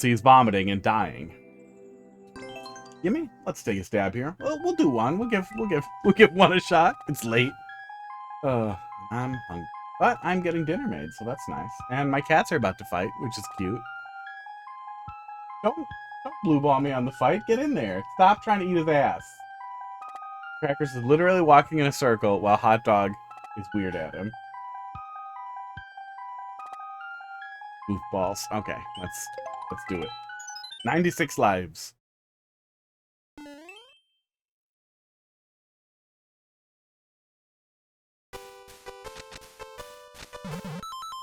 He's vomiting and dying. Yimmy, let's take a stab here. We'll do one. We'll give one a shot. It's late. I'm hungry. But I'm getting dinner made, so that's nice. And my cats are about to fight, which is cute. Don't blue ball me on the fight. Get in there. Stop trying to eat his ass. Crackers is literally walking in a circle while Hot Dog is weird at him. Goofballs. Okay, let's do it. 96 lives.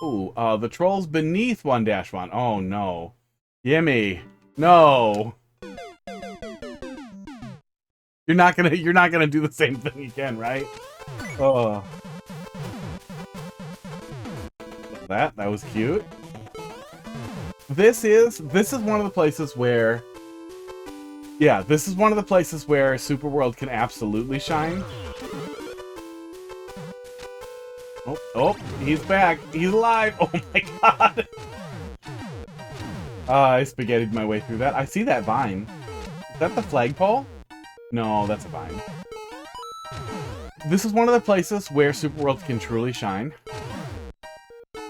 Ooh, the troll's beneath 1-1. Oh no. Yimmy. No. You're not gonna do the same thing again, right? Oh. That was cute. This is one of the places where, yeah, this is one of the places where Super World can absolutely shine. Oh, he's back. He's alive. Oh my god. I spaghettied my way through that. I see that vine. Is that the flagpole? No, that's a vine. This is one of the places where Super World can truly shine.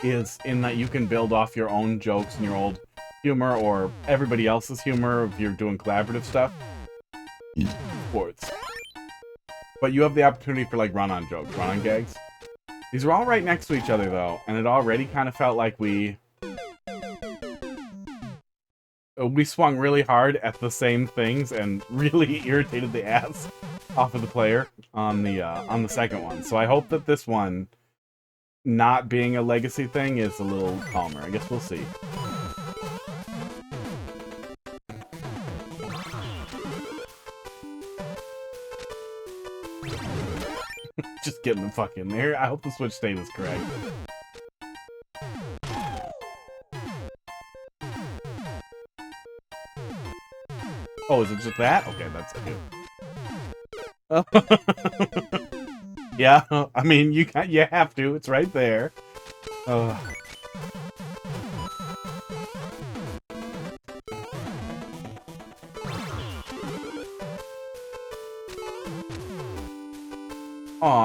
Is in that you can build off your own jokes and your old humor or everybody else's humor if you're doing collaborative stuff. Sports. But you have the opportunity for like run-on jokes, run-on gags. These are all right next to each other though, and it already kind of felt like we swung really hard at the same things and really irritated the ass off of the player on the second one. So I hope that this one, not being a legacy thing, is a little calmer. I guess we'll see. Just getting the fuck in there. I hope the switch state is correct. Oh, is it just that? Okay, that's cute. Yeah, I mean, you have to. It's right there. Oh,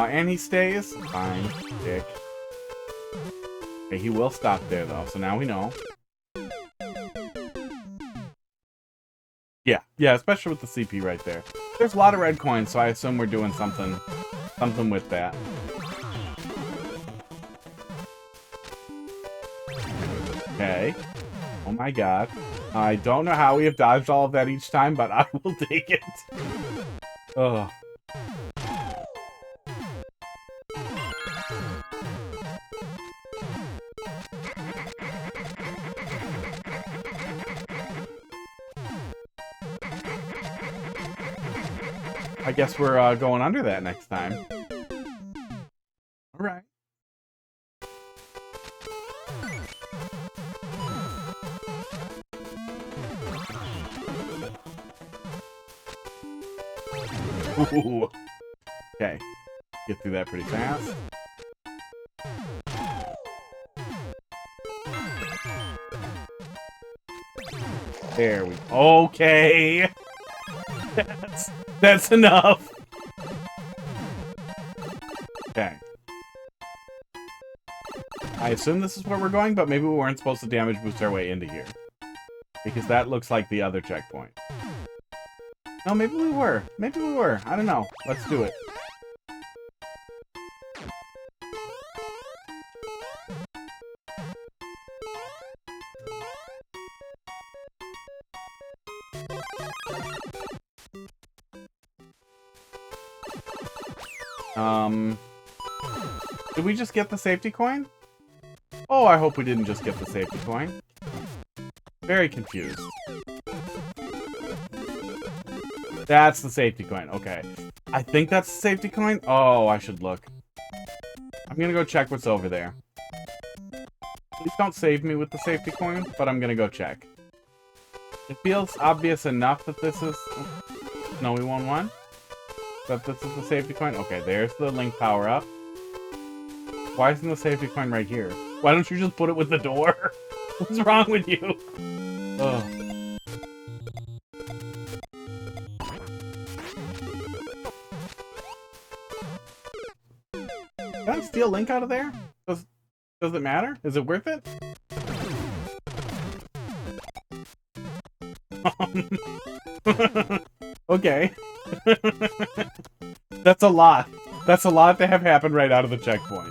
and he stays? Fine, dick. Okay, he will stop there, though, so now we know. Yeah, especially with the CP right there. There's a lot of red coins, so I assume we're doing something with that. Okay. Oh my god. I don't know how we have dodged all of that each time, but I will take it. Ugh. I guess we're going under that next time. Alright. Ooh. Okay. Get through that pretty fast. There we go. Okay. That's enough. Okay. I assume this is where we're going, but maybe we weren't supposed to damage boost our way into here. Because that looks like the other checkpoint. No, maybe we were. Maybe we were. I don't know. Let's do it. Did we just get the safety coin? Oh, I hope we didn't just get the safety coin. Very confused. That's the safety coin. Okay. I think that's the safety coin. Oh, I should look. I'm gonna go check what's over there. Please don't save me with the safety coin, but I'm gonna go check. It feels obvious enough that this is... Snowy 1-1? That this is the safety coin? Okay, there's the link power-up. Why isn't the safety coin right here? Why don't you just put it with the door? What's wrong with you? Ugh. Can I steal Link out of there? Does it matter? Is it worth it? Okay. That's a lot. That's a lot to have happen right out of the checkpoint.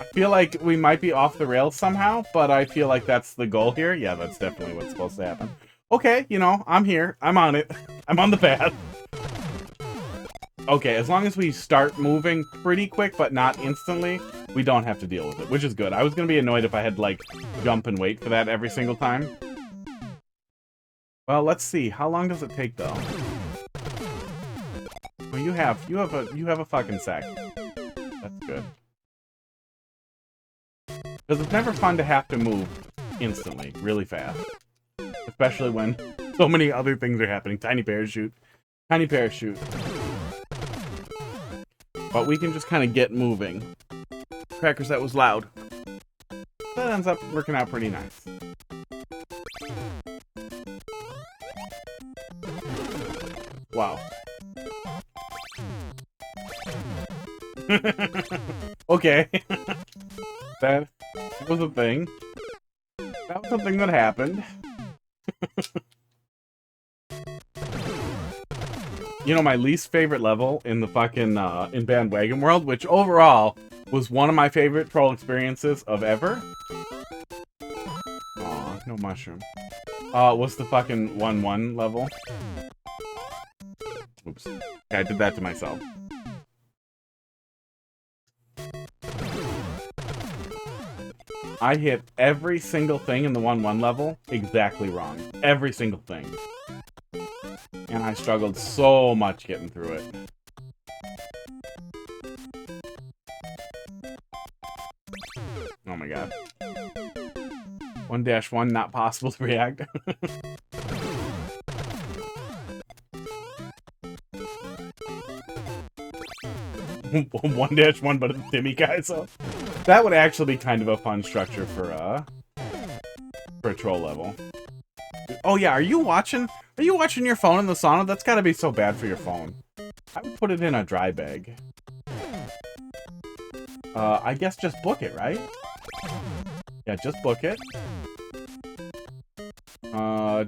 I feel like we might be off the rails somehow, but I feel like that's the goal here. Yeah, that's definitely what's supposed to happen. Okay, you know, I'm here. I'm on it. I'm on the path. Okay, as long as we start moving pretty quick, but not instantly, we don't have to deal with it, which is good. I was going to be annoyed if I had to, like, jump and wait for that every single time. Well, let's see. How long does it take, though? Well, you have a fucking sec. That's good. Because it's never fun to have to move instantly, really fast. Especially when so many other things are happening. Tiny parachute. Tiny parachute. But we can just kind of get moving. Crackers, that was loud. That ends up working out pretty nice. Wow. Okay. That was a thing. That was something that happened. You know, my least favorite level in the fucking, in Bandwagon World, which overall was one of my favorite troll experiences of ever. Aw, no mushroom. Was the fucking 1-1 level. Oops. Okay, I did that to myself. I hit every single thing in the 1-1 level exactly wrong. Every single thing. And I struggled so much getting through it. Oh my god. 1-1, not possible to react. 1-1, but it's Timmy guy, so that would actually be kind of a fun structure for a troll level. Oh yeah, are you watching your phone in the sauna? That's gotta be so bad for your phone. I would put it in a dry bag. I guess just book it, right? Yeah, just book it.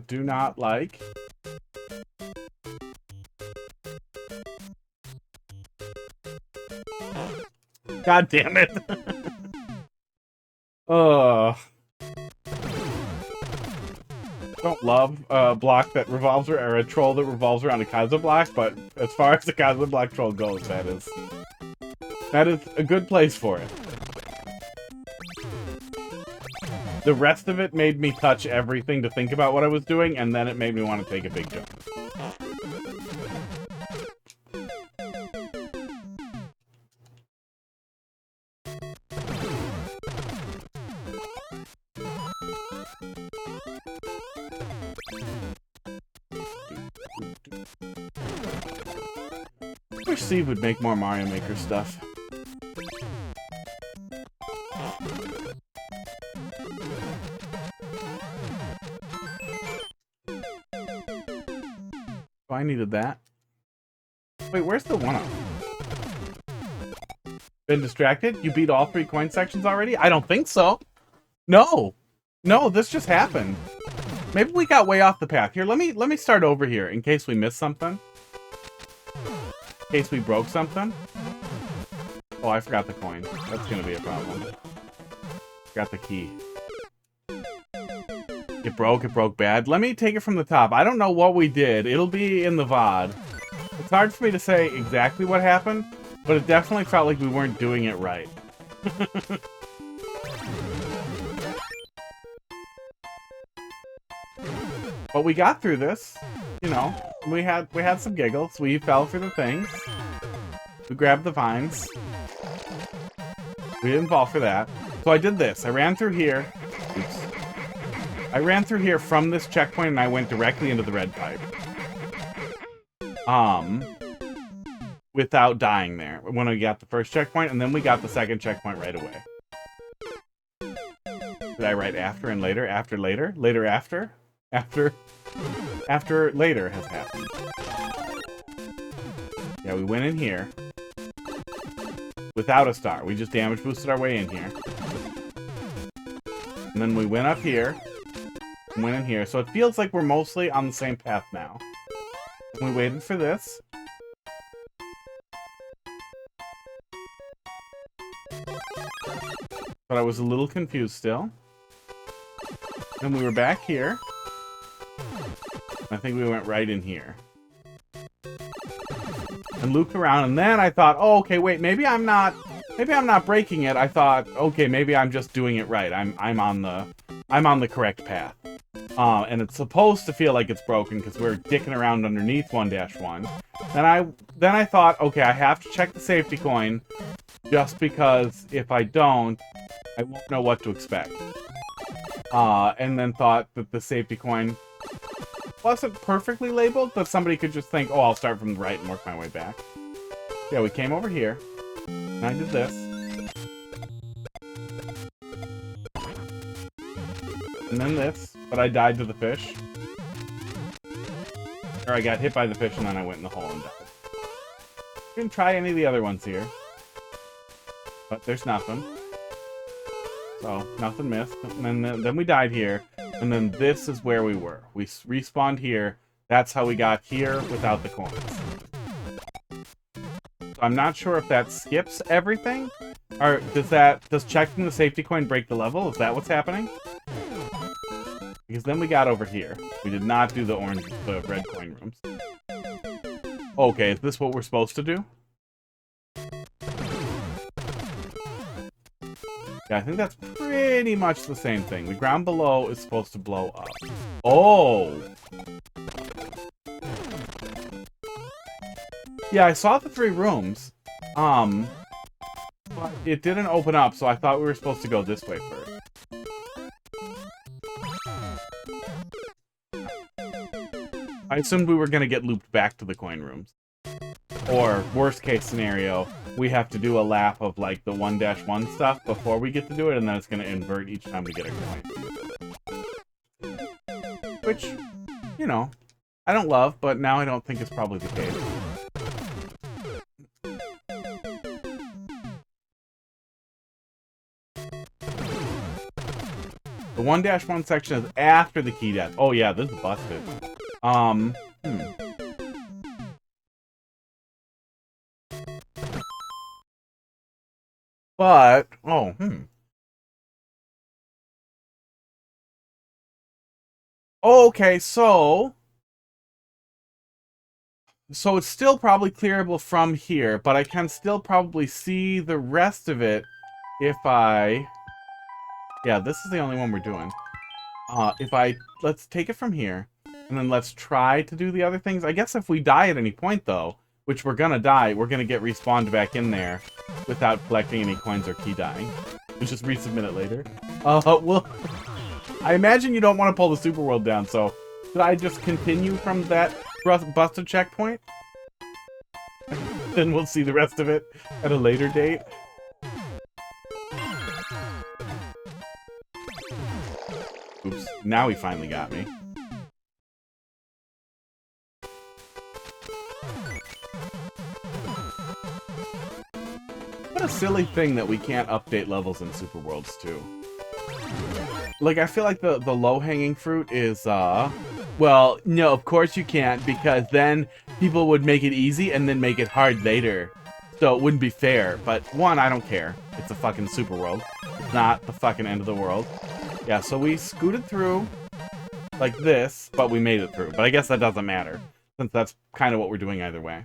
Do not like. God damn it. Don't love a block that revolves or a troll that revolves around a Kaiser block, but as far as the Kaiser block troll goes, that is a good place for it. The rest of it made me touch everything to think about what I was doing, and then it made me want to take a big jump. I wish Steve would make more Mario Maker stuff. Oh, I needed that. Wait, where's the 1-up? Been distracted? You beat all 3 coin sections already? I don't think so. No. No, this just happened. Maybe we got way off the path. Here, let me start over here in case we missed something. In case we broke something. Oh, I forgot the coin. That's gonna be a problem. Forgot the key. It broke bad. Let me take it from the top. I don't know what we did. It'll be in the VOD. It's hard for me to say exactly what happened, but it definitely felt like we weren't doing it right. But we got through this. You know, we had some giggles. We fell for the things. We grabbed the vines. We didn't fall for that. So I did this. I ran through here. Oops. I ran through here from this checkpoint and I went directly into the red pipe. Without dying there. When we got the first checkpoint, and then we got the second checkpoint right away. Did I write after and later? After, later? Later, after? After later has happened. Yeah, we went in here. Without a star. We just damage boosted our way in here. And then we went up here. And went in here. So it feels like we're mostly on the same path now. And we waited for this. But I was a little confused still. Then we were back here. I think we went right in here. And looped around, and then I thought, oh, okay, wait, maybe I'm not breaking it. I thought, okay, maybe I'm just doing it right. I'm on the correct path. And it's supposed to feel like it's broken because we're dicking around underneath 1-1. Then I thought, okay, I have to check the safety coin just because if I don't, I won't know what to expect. And then thought that the safety coin wasn't perfectly labeled, but somebody could just think, oh, I'll start from the right and work my way back. Yeah, we came over here, and I did this. And then this, but I died to the fish. Or I got hit by the fish, and then I went in the hole and died. Didn't try any of the other ones here. But there's nothing. So, nothing missed. And then we died here. And then this is where we were. We respawned here. That's how we got here without the coins. So I'm not sure if that skips everything. Or does checking the safety coin break the level? Is that what's happening? Because then we got over here. We did not do the red coin rooms. Okay, is this what we're supposed to do? Yeah, I think that's pretty much the same thing. The ground below is supposed to blow up. Oh! Yeah, I saw the 3 rooms. But it didn't open up, so I thought we were supposed to go this way first. I assumed we were going to get looped back to the coin rooms. Or, worst case scenario, we have to do a lap of, like, the 1-1 stuff before we get to do it, and then it's going to invert each time we get a coin. Which, you know, I don't love, but now I don't think it's probably the case. The 1-1 section is after the key death. Oh yeah, this is busted. But, okay, so it's still probably clearable from here, but I can still probably see the rest of it if I... Yeah, this is the only one we're doing. Let's take it from here, and then let's try to do the other things. I guess if we die at any point, though, which we're gonna die, we're gonna get respawned back in there without collecting any coins or key dying. We'll just resubmit it later. Well, I imagine you don't want to pull the Super World down, so should I just continue from that busted checkpoint? Then we'll see the rest of it at a later date. Oops, now he finally got me. What a silly thing that we can't update levels in Super Worlds too. Like, I feel like the low-hanging fruit is, well, no, of course you can't, because then people would make it easy and then make it hard later. So it wouldn't be fair. But, one, I don't care. It's a fucking Super World. It's not the fucking end of the world. Yeah, so we scooted through like this, but we made it through. But I guess that doesn't matter, since that's kind of what we're doing either way.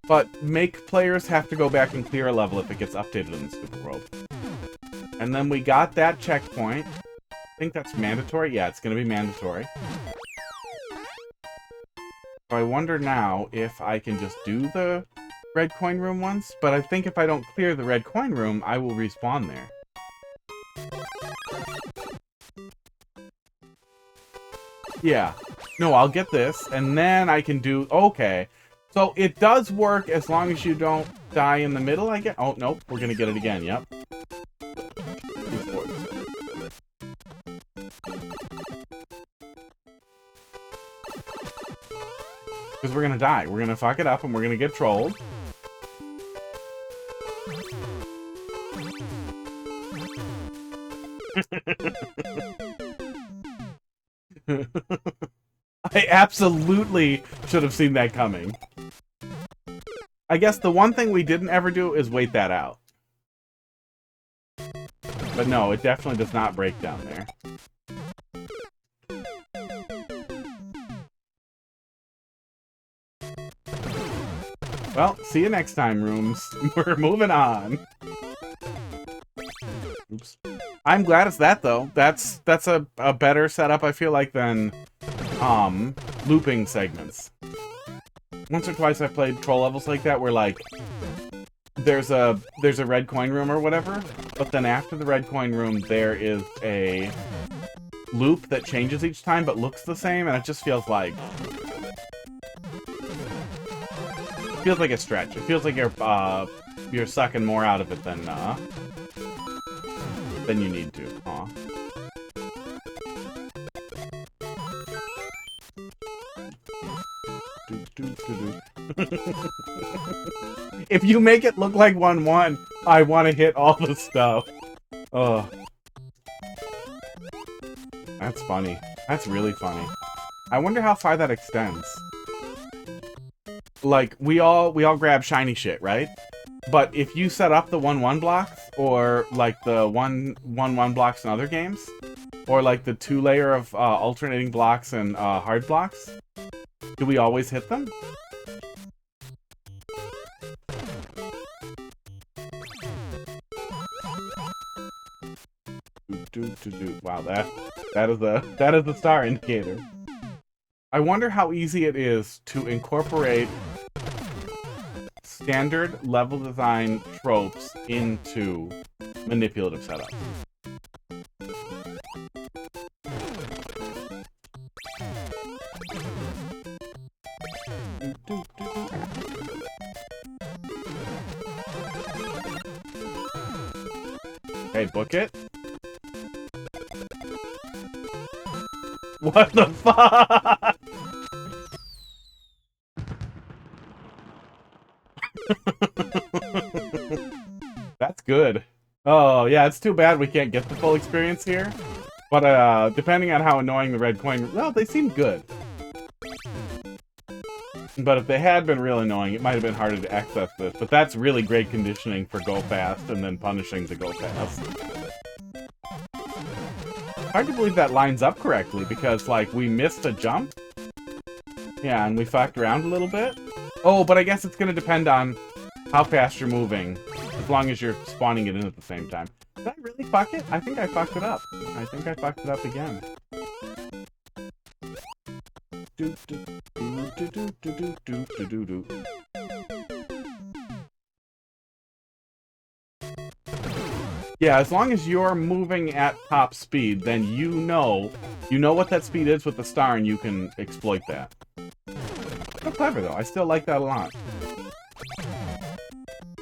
But make players have to go back and clear a level if it gets updated in the Super World. And then we got that checkpoint. I think that's mandatory. Yeah, it's going to be mandatory. So I wonder now if I can just do the red coin room once, but I think if I don't clear the red coin room, I will respawn there. Yeah. No, I'll get this, and then I can do... Okay. So it does work as long as you don't die in the middle, I guess. Oh, nope. We're gonna get it again, yep. Because we're gonna die. We're gonna fuck it up and we're gonna get trolled. I absolutely should have seen that coming. I guess the one thing we didn't ever do is wait that out. But no, it definitely does not break down there. Well, see you next time, rooms. We're moving on. Oops. I'm glad it's that, though. That's a better setup, I feel like, than looping segments. Once or twice I've played troll levels like that where, like, there's a red coin room or whatever, but then after the red coin room there is a loop that changes each time but looks the same, and it just feels like a stretch. It feels like you're sucking more out of it than you need to. Aw. If you make it look like 1-1, I want to hit all the stuff. Ugh. That's funny. That's really funny. I wonder how far that extends. Like, we all grab shiny shit, right? But if you set up the 1-1 blocks, or like the 1-1 blocks in other games, or like the 2-layer of alternating blocks and hard blocks, do we always hit them? Wow, that is the star indicator. I wonder how easy it is to incorporate standard level design tropes into manipulative setups. Okay, book it. What the fuck? That's good. Oh, yeah, it's too bad we can't get the full experience here. But, depending on how annoying the red coin... Well, they seem good. But if they had been real annoying, it might have been harder to access this. But that's really great conditioning for go fast and then punishing the go fast. Hard to believe that lines up correctly, because, like, we missed a jump. Yeah, and we fucked around a little bit. Oh, but I guess it's gonna depend on how fast you're moving, as long as you're spawning it in at the same time. Did I really fuck it? I think I fucked it up. I think I fucked it up again. Yeah, as long as you're moving at top speed, then you know what that speed is with the star, and you can exploit that. So clever, though. I still like that a lot.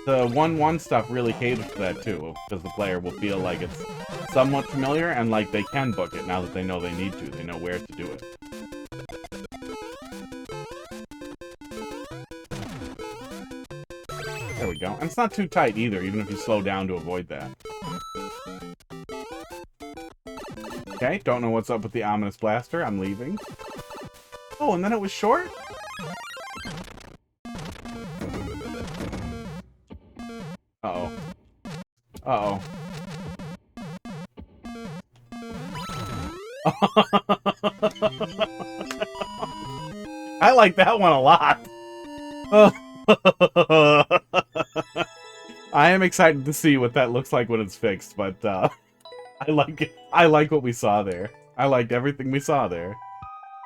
The 1-1 stuff really caters to that, too, because the player will feel like it's somewhat familiar, and like they can book it now that they know they need to. They know where to do it. There we go. And it's not too tight either, even if you slow down to avoid that. Okay, don't know what's up with the ominous blaster. I'm leaving. Oh, and then it was short? Uh-oh. Uh-oh. I like that one a lot. I am excited to see what that looks like when it's fixed, but I like it. I like what we saw there. I liked everything we saw there.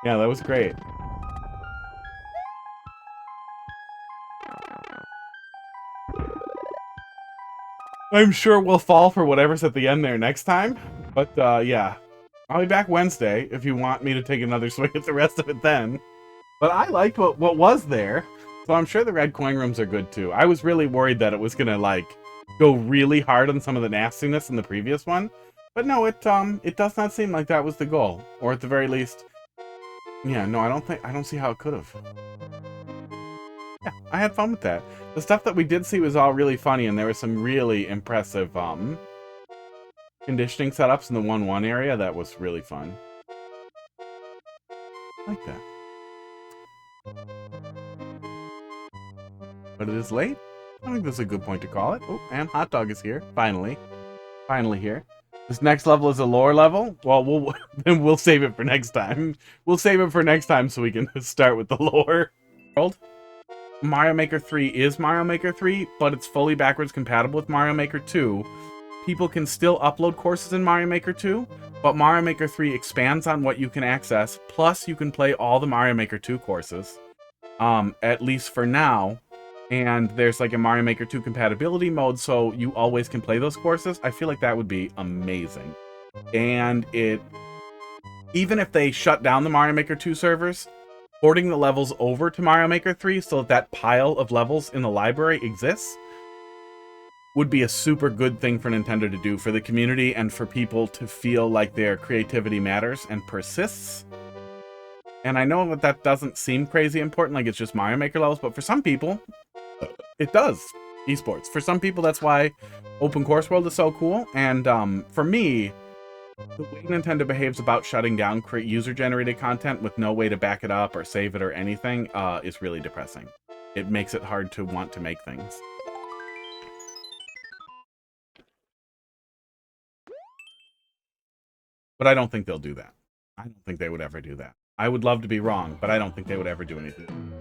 Yeah, that was great. I'm sure we'll fall for whatever's at the end there next time. But, yeah. I'll be back Wednesday if you want me to take another swing at the rest of it then. But I liked what was there. So I'm sure the red coin rooms are good, too. I was really worried that it was gonna, like, go really hard on some of the nastiness in the previous one. But no, it does not seem like that was the goal. Or at the very least... Yeah, no, I don't see how it could have. Yeah, I had fun with that. The stuff that we did see was all really funny, and there was some really impressive conditioning setups in the 1-1 area. That was really fun. I like that. But it is late. I think this is a good point to call it. Oh, and Hot Dog is here. Finally. Finally here. This next level is a lore level. Well, we'll save it for next time. We'll save it for next time so we can start with the lore. Mario Maker 3 is Mario Maker 3, but it's fully backwards compatible with Mario Maker 2. People can still upload courses in Mario Maker 2, but Mario Maker 3 expands on what you can access, plus you can play all the Mario Maker 2 courses, at least for now. And there's like a Mario Maker 2 compatibility mode, so you always can play those courses. I feel like that would be amazing. And even if they shut down the Mario Maker 2 servers, porting the levels over to Mario Maker 3 so that pile of levels in the library exists would be a super good thing for Nintendo to do for the community and for people to feel like their creativity matters and persists. And I know that doesn't seem crazy important, like it's just Mario Maker levels, but for some people, it does. Esports. For some people, that's why Open Course World is so cool. And for me, the way Nintendo behaves about shutting down user-generated content with no way to back it up or save it or anything is really depressing. It makes it hard to want to make things. But I don't think they'll do that. I don't think they would ever do that. I would love to be wrong, but I don't think they would ever do anything.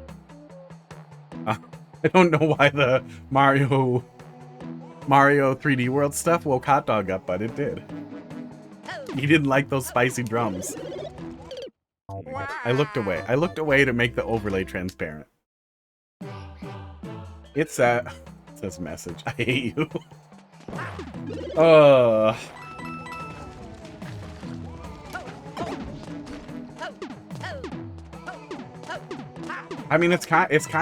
I don't know why the Mario 3D World stuff woke Hot Dog up, but it did. He didn't like those spicy drums. Oh my God. I looked away. I looked away to make the overlay transparent. It says message. I hate you. I mean, it's kind of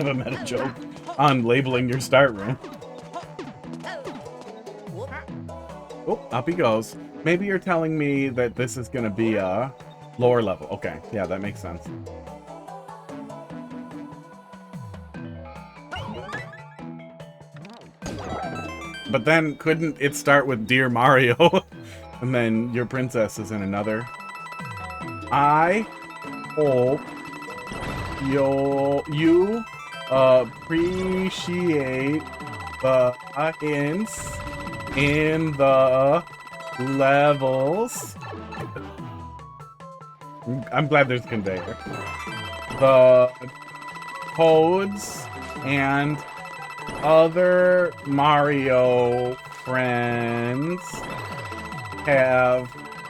a meta joke on labeling your start room. Oh, up he goes. Maybe you're telling me that this is gonna be a lower level. Okay, yeah, that makes sense. But then couldn't it start with Dear Mario? And then your princess is in another. I hope you appreciate the hints in the levels. I'm glad there's a conveyor. The codes and other Mario friends have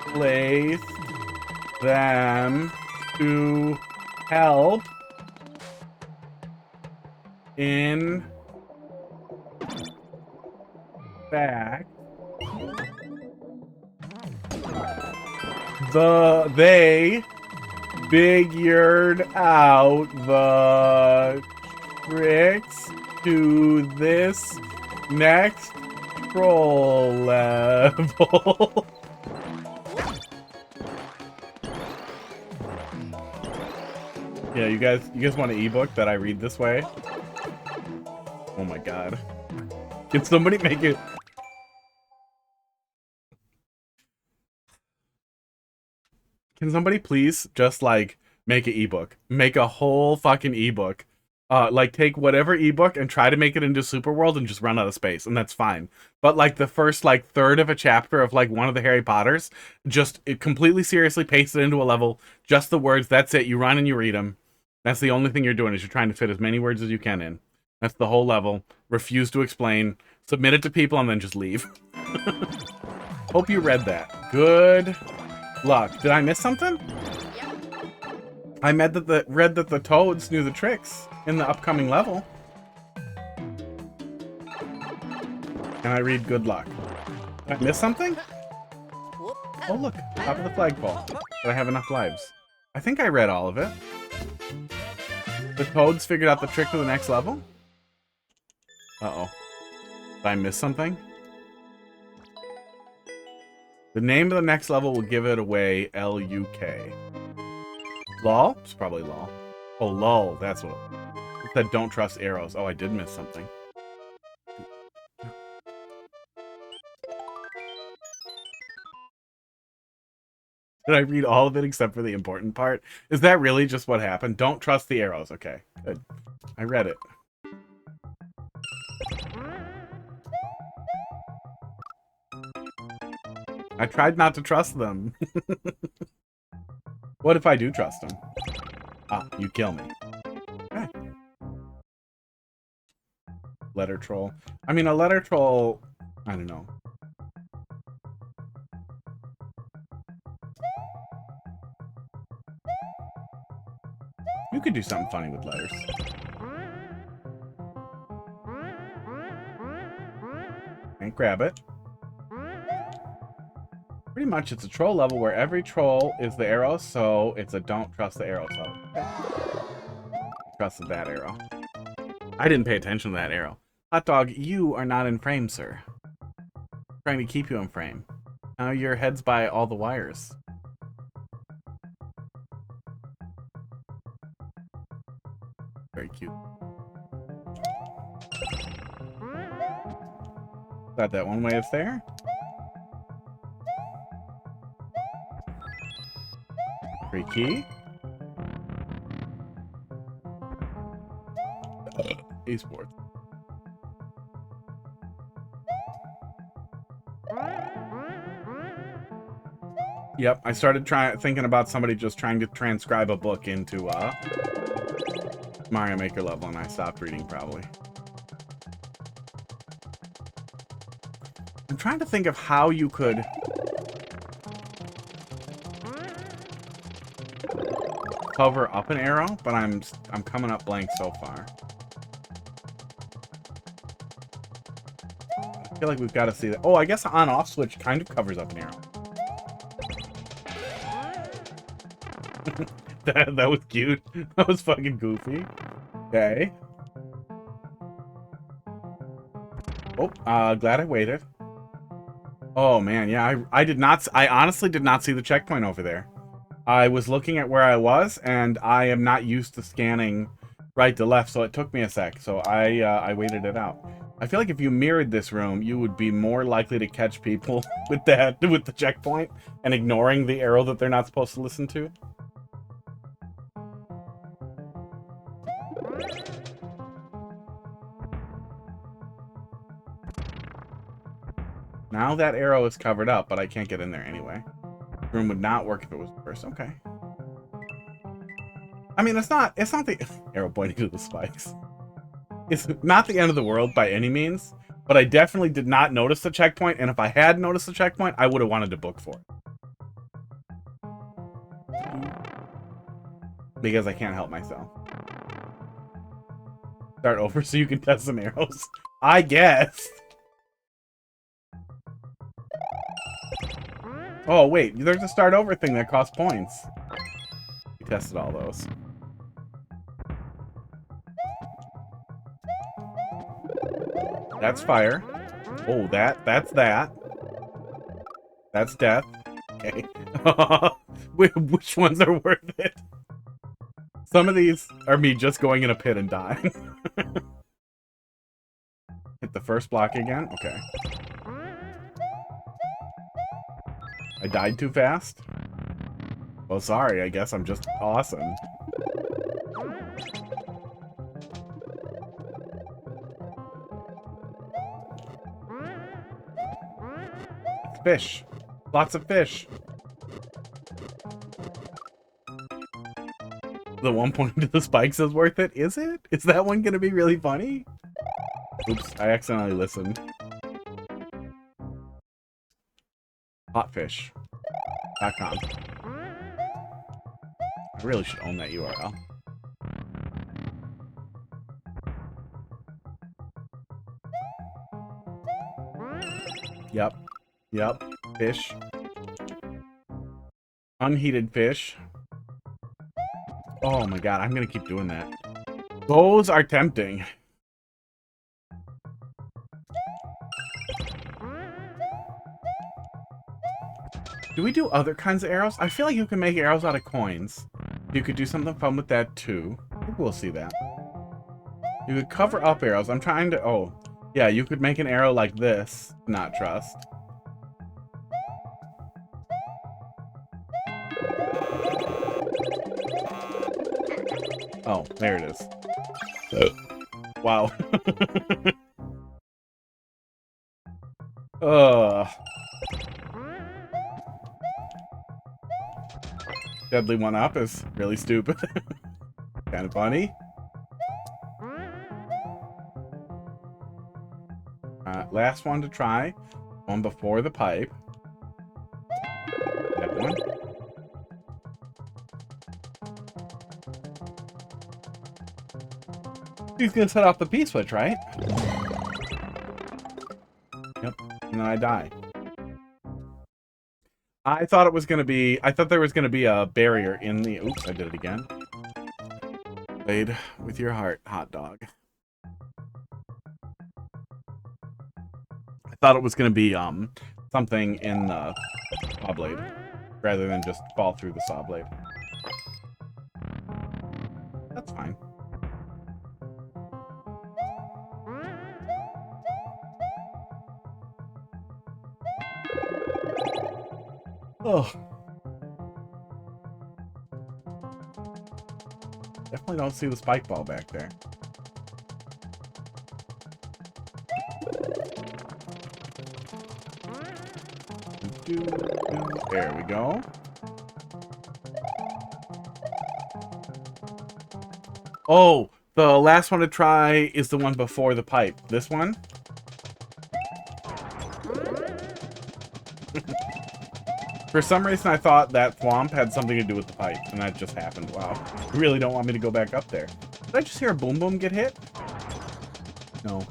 placed them to help in fact they figured out the tricks to this next troll level. Yeah, you guys want an ebook that I read this way? Oh my God. Can somebody make it? Can somebody please just like make an ebook? Make a whole fucking ebook. Like take whatever ebook and try to make it into Super World and just run out of space, and that's fine. But like the first like third of a chapter of like one of the Harry Potters, just completely seriously paste it into a level, just the words, that's it, you run and you read them. That's the only thing you're doing, is you're trying to fit as many words as you can in. That's the whole level. Refuse to explain, submit it to people, and then just leave. Hope you read that. Good luck. Did I miss something? I read that the toads knew the tricks in the upcoming level. And I read good luck. Did I miss something? Oh look, top of the flagpole. Did I have enough lives? I think I read all of it. The toads figured out the trick to the next level? Uh-oh. Did I miss something? The name of the next level will give it away, L-U-K. LOL? It's probably LOL. Oh, LOL, that's what it was. Said don't trust arrows. Oh, I did miss something. Did I read all of it except for the important part? Is that really just what happened? Don't trust the arrows. Okay, good. I read it. I tried not to trust them. What if I do trust them? Ah, you kill me. Okay. Letter troll. I mean, a letter troll... I don't know. You could do something funny with letters. Can't grab it. Pretty much it's a troll level where every troll is the arrow, so it's a don't trust the arrow level. Trusted that arrow. I didn't pay attention to that arrow. Hot dog, you are not in frame, sir. I'm trying to keep you in frame. Now your head's by all the wires. Very cute. Got that one way it's there. Free key. Esports. Yep, I started thinking about somebody just trying to transcribe a book into Mario Maker level, and I stopped reading probably. I'm trying to think of how you could cover up an arrow, but I'm coming up blank so far. I feel like we've got to see that. Oh, I guess the on-off switch kind of covers up an arrow. that was cute. That was fucking goofy. Okay. Oh, glad I waited. Oh man, yeah, I honestly did not see the checkpoint over there. I was looking at where I was, and I am not used to scanning right to left, so it took me a sec. So I waited it out. I feel like if you mirrored this room, you would be more likely to catch people with the checkpoint and ignoring the arrow that they're not supposed to listen to. Now that arrow is covered up, but I can't get in there anyway. The room would not work if it was reversed. Okay. I mean, it's not the arrow pointing to the spikes. It's not the end of the world by any means, but I definitely did not notice the checkpoint, and if I had noticed the checkpoint, I would have wanted to book for it. Because I can't help myself. Start over so you can test some arrows. I guess. Oh, wait. There's a start over thing that costs points. We tested all those. That's fire. Oh, that's that. That's death. Okay. Which ones are worth it? Some of these are me just going in a pit and dying. Hit the first block again. Okay. I died too fast? Well, sorry. I guess I'm just awesome. It's fish. Lots of fish. The one pointing to the spikes is worth it? Is it? Is that one gonna be really funny? Oops, I accidentally listened. Hotfish.com. I really should own that URL. Yep. Yep. Fish. Unheated fish. Oh my god, I'm gonna keep doing that. Those are tempting. Do we do other kinds of arrows? I feel like you can make arrows out of coins. You could do something fun with that too. I think we'll see that. You could cover up arrows. I'm trying to... Oh. Yeah, you could make an arrow like this. Not trust. Oh, there it is. Wow. Deadly one-up is really stupid. Kind of funny. Last one to try. One before the pipe. That one. He's gonna set off the P-switch, right? Yep. And then I die. I thought it was gonna be... I thought there was gonna be a barrier in the... Oops, I did it again. Played with your heart, hot dog. I thought it was gonna be, something in the saw blade, rather than just fall through the saw blade. That's fine. Oh. Definitely don't see the spike ball back there. There we go. Oh, the last one to try is the one before the pipe. This one? For some reason, I thought that thwomp had something to do with the pipe, and that just happened. Wow. You really don't want me to go back up there. Did I just hear a boom boom get hit? No.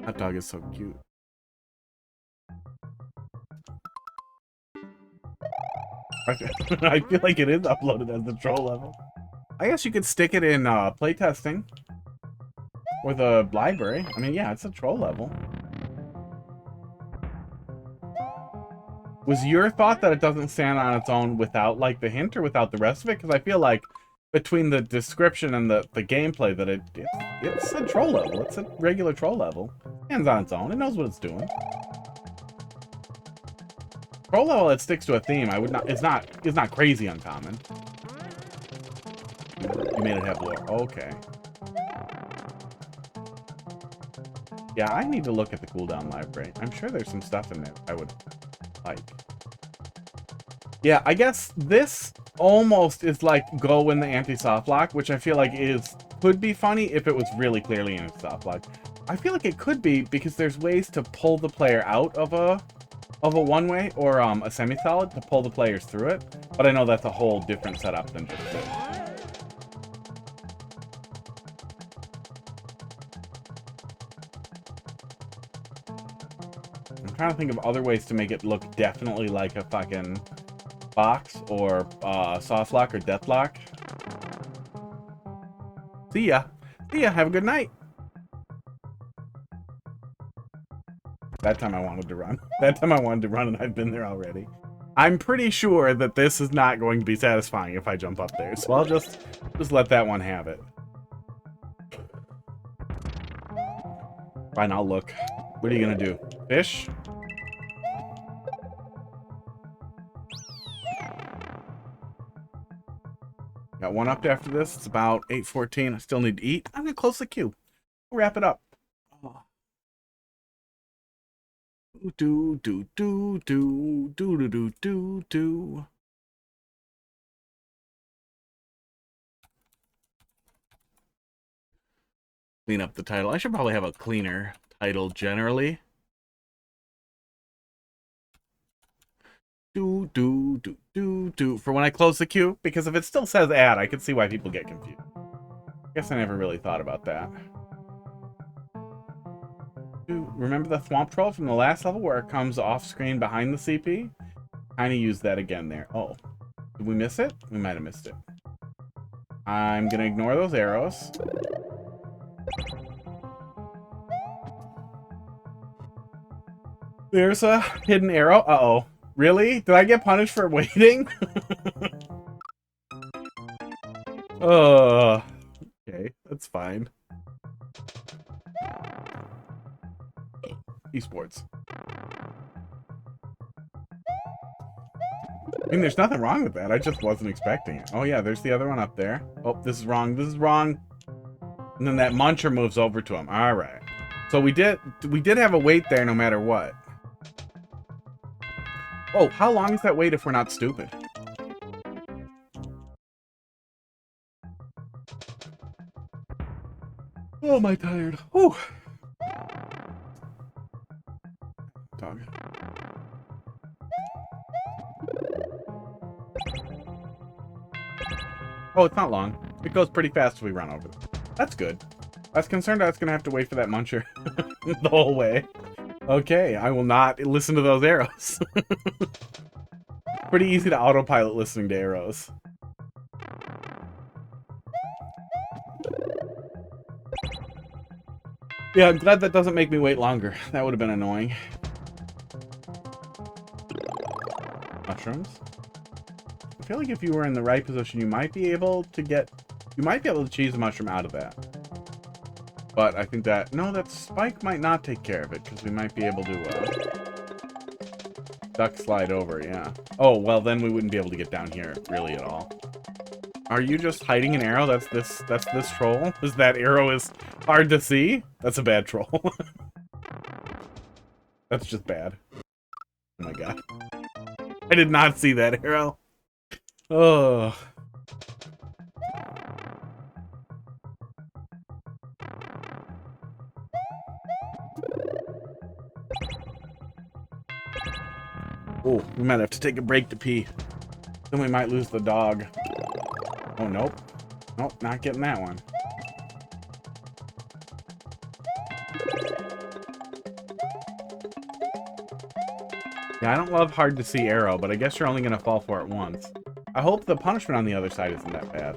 That dog is so cute. I feel like it is uploaded as the troll level. I guess you could stick it in playtesting. Or the library. I mean, yeah, it's a troll level. Was your thought that it doesn't stand on its own without, like, the hint or without the rest of it? Because I feel like between the description and the gameplay that it's a troll level. It's a regular troll level. It stands on its own. It knows what it's doing. Troll level that sticks to a theme, I would not. It's not crazy uncommon. You made it have lore. Okay. Yeah, I need to look at the cooldown library. I'm sure there's some stuff in there I would like. Yeah, I guess this almost is like go in the anti-soft lock, which I feel like could be funny if it was really clearly anti-soft lock. I feel like it could be because there's ways to pull the player out of a one-way or a semi-solid to pull the players through it, but I know that's a whole different setup than just this. I'm trying to think of other ways to make it look definitely like a fucking box or soft lock or death lock. See ya. See ya. Have a good night. That time I wanted to run. That time I wanted to run and I've been there already. I'm pretty sure that this is not going to be satisfying if I jump up there. So I'll just let that one have it. Fine, I'll look. What are you gonna do? Fish? Got one up after this. It's about 8:14. I still need to eat. I'm gonna close the queue. We'll wrap it up. Do do do do do do do do do. Clean up the title. I should probably have a cleaner title generally. Do do do do do for when I close the queue, because if it still says ad, I can see why people get confused. Guess I never really thought about that. Remember the Thwomp Troll from the last level where it comes off screen behind the CP? Kind of use that again there. Oh, did we miss it? We might have missed it. I'm gonna ignore those arrows. There's a hidden arrow. Uh-oh. Really? Did I get punished for waiting? fine. Esports. I mean, there's nothing wrong with that. I just wasn't expecting it. Oh, yeah, there's the other one up there. Oh, this is wrong. This is wrong. And then that muncher moves over to him. All right. So we did have a wait there no matter what. Oh, how long is that wait if we're not stupid? Oh, am I tired? Whew. Dog. Oh, it's not long. It goes pretty fast if we run over them. That's good. I was concerned I was going to have to wait for that muncher the whole way. Okay, I will not listen to those arrows. Pretty easy to autopilot listening to arrows. Yeah, I'm glad that doesn't make me wait longer. That would have been annoying. Mushrooms. I feel like if you were in the right position, you might be able to cheese a mushroom out of that. But I think that, no, that spike might not take care of it, because we might be able to, duck slide over, yeah. Oh, well, then we wouldn't be able to get down here, really, at all. Are you just hiding an arrow? That's this troll? Is that arrow is hard to see? That's a bad troll. That's just bad. Oh my god. I did not see that arrow. Oh. Oh, we might have to take a break to pee. Then we might lose the dog. Oh, nope. Nope, not getting that one. Yeah, I don't love hard to see arrow, but I guess you're only going to fall for it once. I hope the punishment on the other side isn't that bad.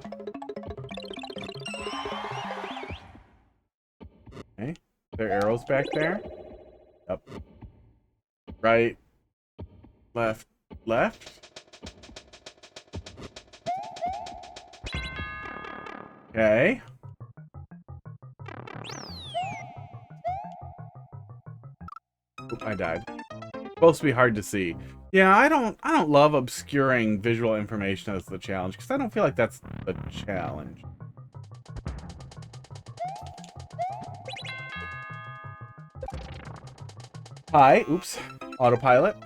Okay. There are arrows back there? Yep. Right. Left. Left? Okay. Oop, I died. Supposed to be hard to see. Yeah, I don't love obscuring visual information as the challenge, because I don't feel like that's the challenge. Hi, oops. Autopilot.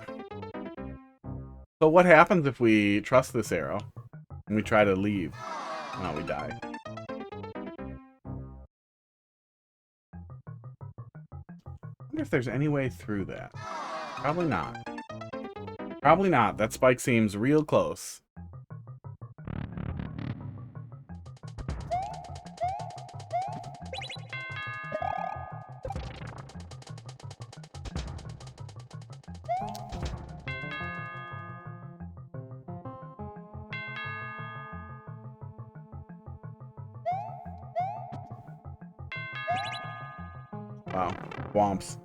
So what happens if we trust this arrow and we try to leave? Oh, we die. I wonder if there's any way through that. Probably not. Probably not. That spike seems real close. Wow. Womps.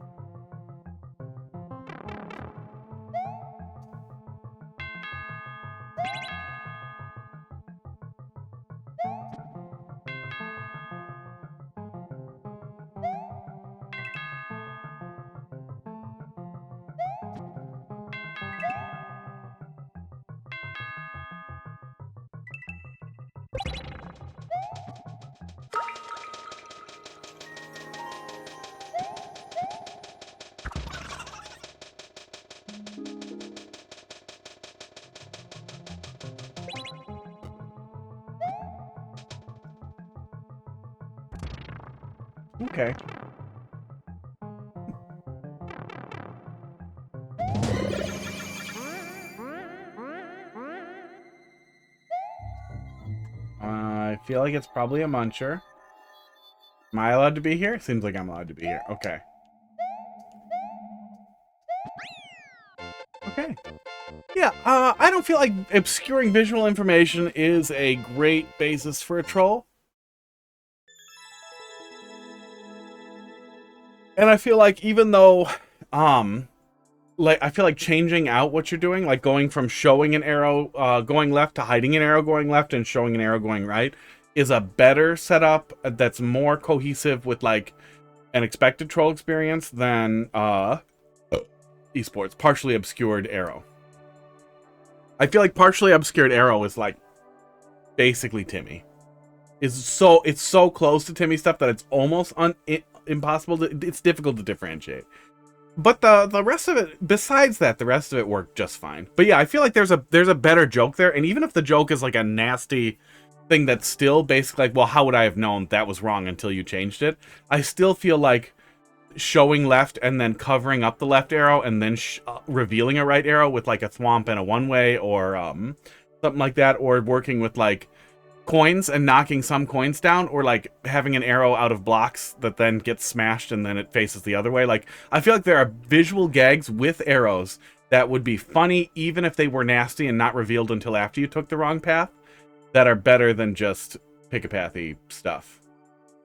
Okay. I feel like it's probably a muncher. Am I allowed to be here? Seems like I'm allowed to be here. Okay. Okay. Yeah, I don't feel like obscuring visual information is a great basis for a troll. And I feel like even though, like, I feel like changing out what you're doing, like going from showing an arrow going left to hiding an arrow going left and showing an arrow going right, is a better setup that's more cohesive with like an expected troll experience than esports. Partially obscured arrow. I feel like partially obscured arrow is like basically Timmy. It's so close to Timmy stuff that it's almost impossible. It's difficult to differentiate. But the rest of it, besides that, the rest of it worked just fine. But yeah, I feel like there's a better joke there, and even if the joke is like a nasty thing that's still basically like, well, how would I have known that was wrong until you changed it? I still feel like showing left and then covering up the left arrow and then revealing a right arrow with like a thwomp and a one-way or something like that, or working with like coins and knocking some coins down, or like having an arrow out of blocks that then gets smashed and then it faces the other way. Like, I feel like there are visual gags with arrows that would be funny even if they were nasty and not revealed until after you took the wrong path, that are better than just pick-a-pathy stuff.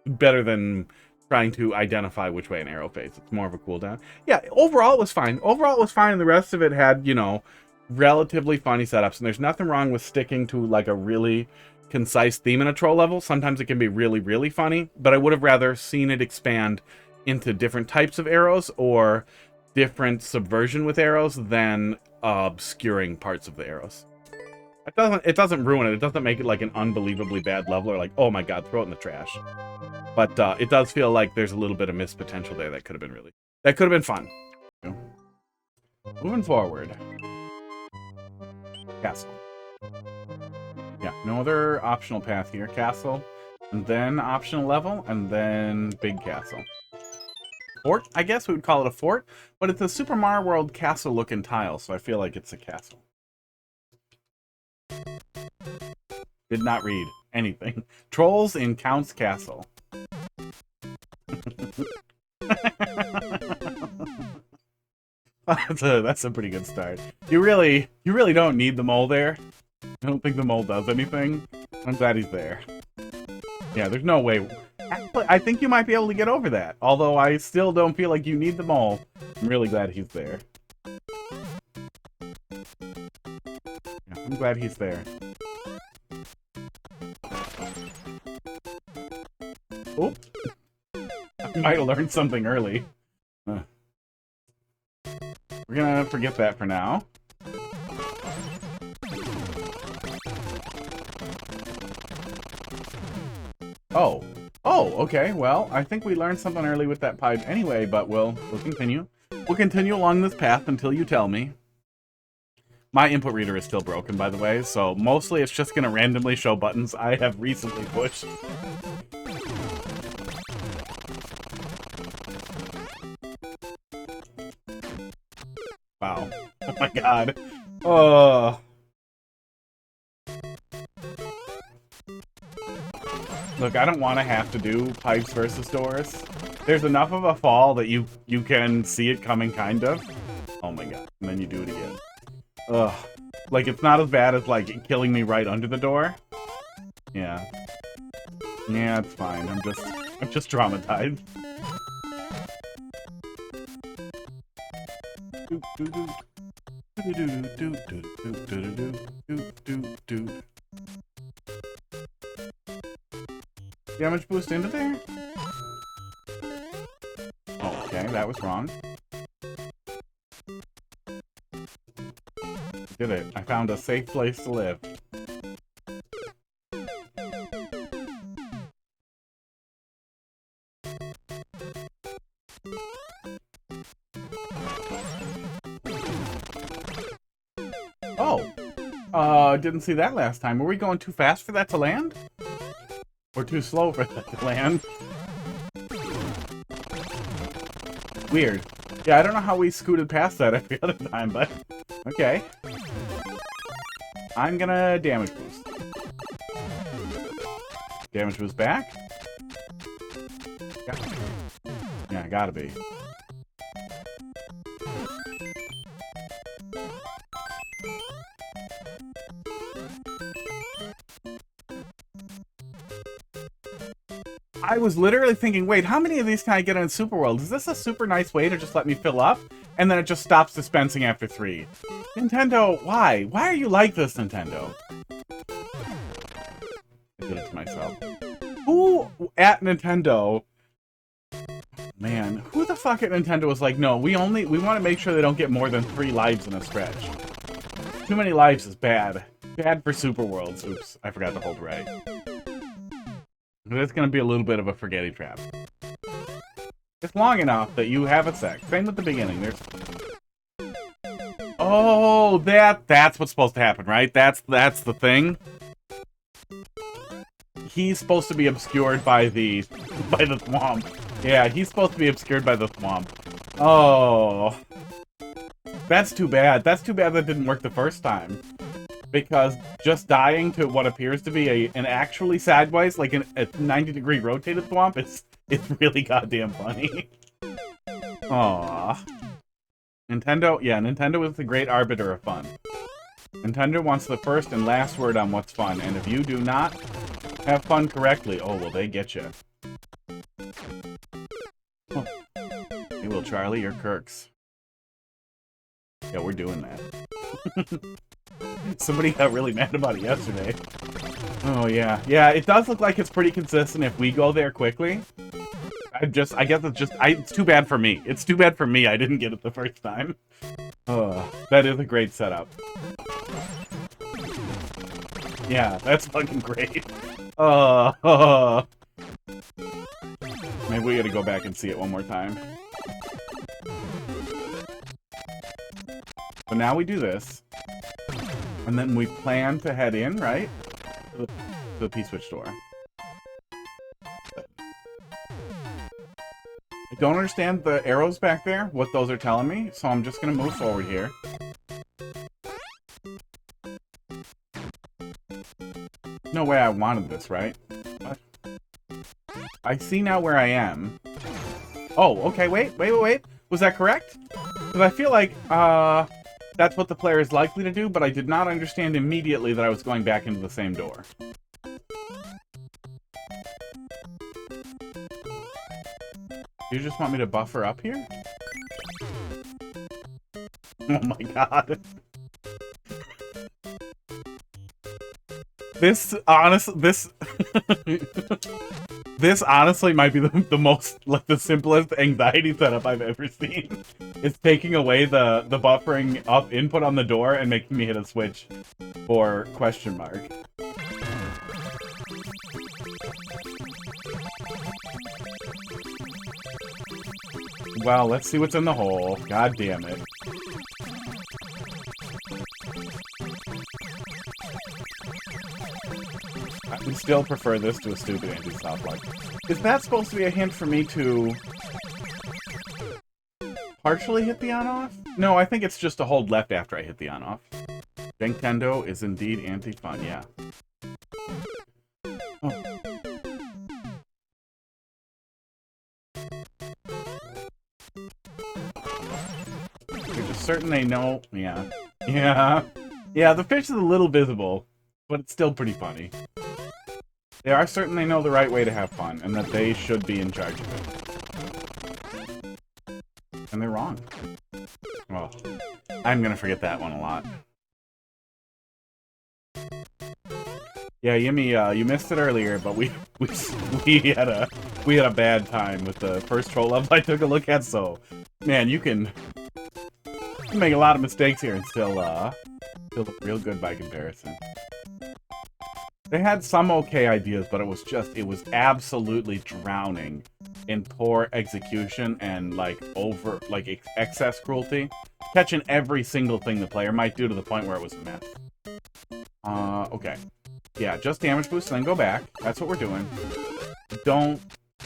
Better than trying to identify which way an arrow faces. It's more of a cooldown. Yeah, overall it was fine. Overall it was fine, and the rest of it had, you know, relatively funny setups, and there's nothing wrong with sticking to like a really concise theme in a troll level. Sometimes it can be really, really funny, but I would have rather seen it expand into different types of arrows or different subversion with arrows than obscuring parts of the arrows. It doesn't ruin it. It doesn't make it like an unbelievably bad level or like, oh my god, throw it in the trash. But it does feel like there's a little bit of missed potential there that could have been fun. Moving forward. Castle. Yeah, no other optional path here. Castle, and then optional level, and then big castle. Fort, I guess we would call it a fort, but it's a Super Mario World castle looking tile, so I feel like it's a castle. Did not read anything. Trolls in Count's Castle. That's a pretty good start. You really don't need the mole there. I don't think the mole does anything. I'm glad he's there. Yeah, there's no way. Actually, I think you might be able to get over that. Although I still don't feel like you need the mole. I'm really glad he's there. Yeah, I'm glad he's there. Oh, I might have learned something early. We're gonna forget that for now. Oh. Oh, okay. Well, I think we learned something early with that pipe anyway, but we'll continue. We'll continue along this path until you tell me. My input reader is still broken, by the way, so mostly it's just gonna randomly show buttons I have recently pushed. Wow. Oh my god. Oh. Look, I don't want to have to do pipes versus doors. There's enough of a fall that you can see it coming, kind of. Oh my god. And then you do it again. Ugh. Like, it's not as bad as, like, killing me right under the door. Yeah. Yeah, it's fine. I'm just traumatized. Damage boost into there? Okay, that was wrong. Did it. I found a safe place to live. Oh! Didn't see that last time. Were we going too fast for that to land? Or too slow for that to land? Weird. Yeah, I don't know how we scooted past that every other time, but... Okay. I'm gonna damage boost. Damage boost back? Yeah, gotta be. I was literally thinking, wait, how many of these can I get in Super World? Is this a super nice way to just let me fill up? And then it just stops dispensing after 3. Nintendo, why? Why are you like this, Nintendo? It did it to myself. Who at Nintendo... Man, who the fuck at Nintendo was like, no, we want to make sure they don't get more than 3 lives in a stretch. Too many lives is bad. Bad for Super Worlds. Oops, I forgot to hold right. But it's going to be a little bit of a forgetting trap. It's long enough that you have a sec. Same with the beginning. There's... Oh, that's what's supposed to happen, right? That's the thing. He's supposed to be obscured by the thwomp. Yeah, he's supposed to be obscured by the thwomp. Oh. That's too bad. That's too bad that didn't work the first time. Because just dying to what appears to be an actually sideways, like a 90-degree rotated thwomp, it's really goddamn funny. Aww. Nintendo, yeah, Nintendo is the great arbiter of fun. Nintendo wants the first and last word on what's fun, and if you do not have fun correctly, oh, well, they get you. Oh. Hey, well, Charlie, you're Kirk's. Yeah, we're doing that. Somebody got really mad about it yesterday. Oh, yeah. Yeah, it does look like it's pretty consistent if we go there quickly. I guess it's too bad for me. It's too bad for me I didn't get it the first time. That is a great setup. Yeah, that's fucking great. Maybe we gotta go back and see it one more time. So now we do this. And then we plan to head in, right? To the P-switch door. I don't understand the arrows back there, what those are telling me, so I'm just gonna move forward here. No way I wanted this, right? What? I see now where I am. Oh, okay, wait. Was that correct? Because I feel like, that's what the player is likely to do, but I did not understand immediately that I was going back into the same door. You just want me to buffer up here? Oh my god. This honestly might be the most, like, the simplest anxiety setup I've ever seen. It's taking away the buffering up input on the door and making me hit a switch for question mark. Well, let's see what's in the hole. God damn it. I would still prefer this to a stupid anti-stop light. Is that supposed to be a hint for me to partially hit the on-off? No, I think it's just to hold left after I hit the on-off. Nintendo is indeed anti-fun, yeah. Oh. You're just certain they know... Yeah. Yeah. Yeah, the fish is a little visible, but it's still pretty funny. They are certain they know the right way to have fun, and that they should be in charge of it. And they're wrong. Well, I'm gonna forget that one a lot. Yeah, Yimmy, you missed it earlier, but we had a bad time with the first troll level I took a look at. So, man, you can make a lot of mistakes here and still look real good by comparison. They had some okay ideas, but it was absolutely drowning in poor execution and, excess cruelty. Catching every single thing the player might do to the point where it was a mess. Okay. Yeah, just damage boost and then go back. That's what we're doing. Don't...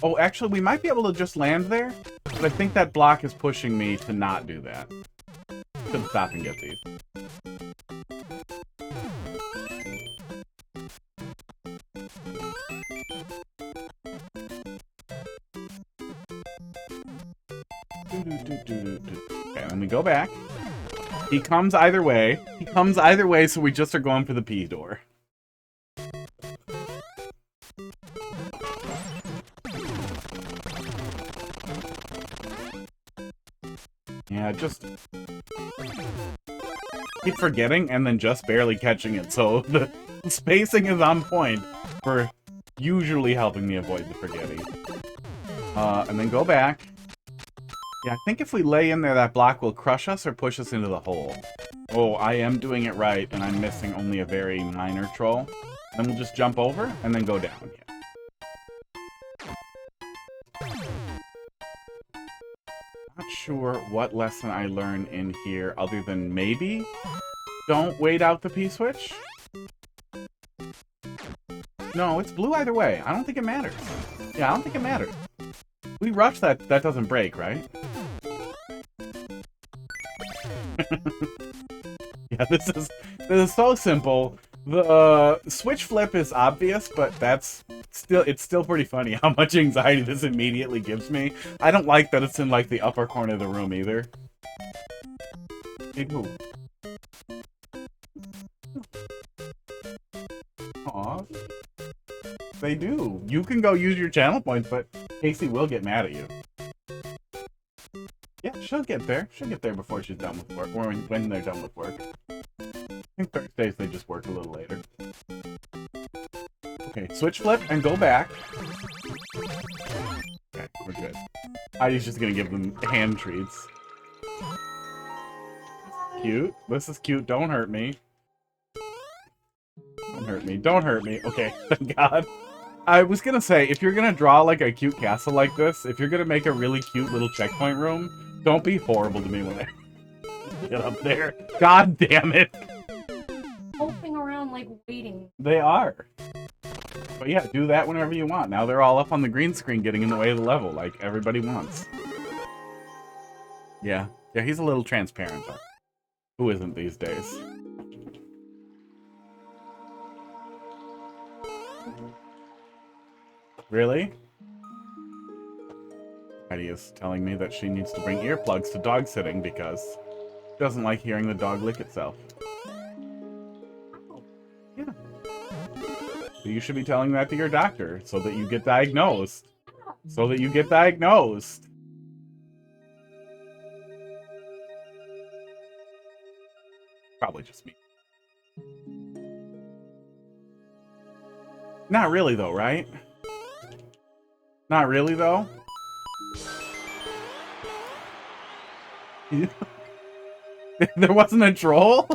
Oh, actually, we might be able to just land there, but I think that block is pushing me to not do that. To stop and get these. Okay, and we go back. He comes either way. So we just are going for the P door. Yeah, just keep forgetting and then just barely catching it. So the spacing is on point for usually helping me avoid the forgetting. And then go back. Yeah, I think if we lay in there, that block will crush us or push us into the hole. Oh, I am doing it right, and I'm missing only a very minor troll. Then we'll just jump over, and then go down. Yeah. Not sure what lesson I learned in here, other than maybe don't wait out the P-switch? No, it's blue either way. I don't think it matters. Yeah, I don't think it matters. We rush that doesn't break, right? Yeah, this is so simple. The switch flip is obvious, but it's still pretty funny how much anxiety this immediately gives me. I don't like that it's in like the upper corner of the room either. Hey, who? Aw. They do. You can go use your channel points, but Casey will get mad at you. Yeah, she'll get there. She'll get there before she's done with work, or when they're done with work. I think Thursdays they just work a little later. Okay, switch flip and go back. Okay, we're good. Heidi's just gonna give them hand treats. Cute. This is cute. Don't hurt me. Don't hurt me. Don't hurt me. Okay, thank God. I was gonna say, if you're gonna draw like a cute castle like this, if you're gonna make a really cute little checkpoint room, don't be horrible to me when I get up there. God damn it. Hulking around like waiting. They are. But yeah, do that whenever you want. Now they're all up on the green screen getting in the way of the level, like everybody wants. Yeah. Yeah, he's a little transparent, but who isn't these days? Really? Heidi is telling me that she needs to bring earplugs to dog sitting because she doesn't like hearing the dog lick itself. Yeah. So you should be telling that to your doctor so that you get diagnosed. So that you get diagnosed. Probably just me. Not really though, right? Not really, though? There wasn't a troll?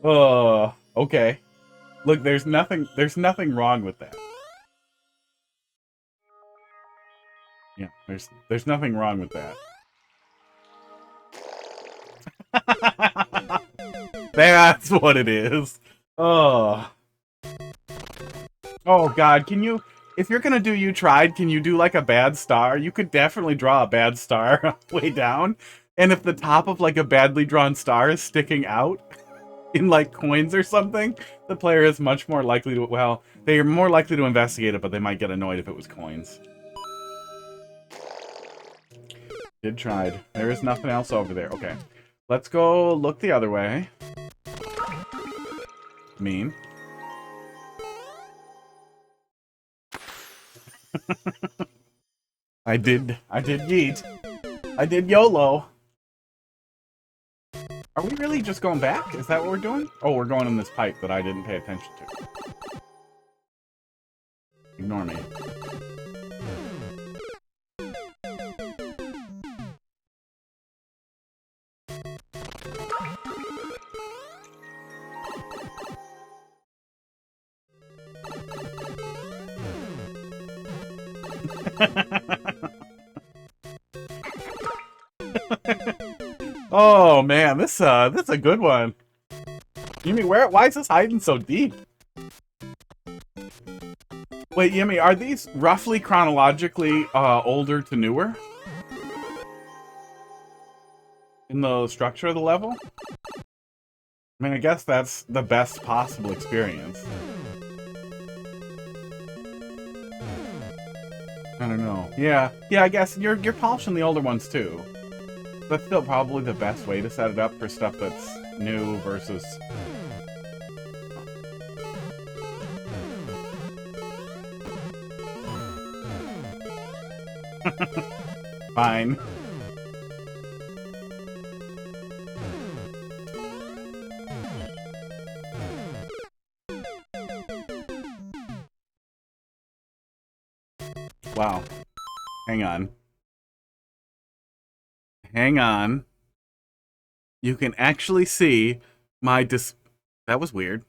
Oh, okay. Look, there's nothing wrong with that. Yeah, there's nothing wrong with that. That's what it is. Oh. Oh god, can you, if you're gonna do You Tried, can you do like a bad star? You could definitely draw a bad star way down, and if the top of like a badly drawn star is sticking out in like coins or something, the player is much more likely to, well, they are more likely to investigate it, but they might get annoyed if it was coins. Did tried. There is nothing else over there. Okay. Let's go look the other way. Mean. I did yeet. I did YOLO. Are we really just going back? Is that what we're doing? Oh, we're going in this pipe that I didn't pay attention to. Ignore me. Oh man, this is a good one. Yimmy, why is this hiding so deep? Wait, Yimmy, are these roughly chronologically older to newer? In the structure of the level? I mean, I guess that's the best possible experience. I don't know. Yeah, I guess you're polishing the older ones too. That's still probably the best way to set it up for stuff that's new versus... Fine. hang on. Hang on. You can actually see my That was weird. Is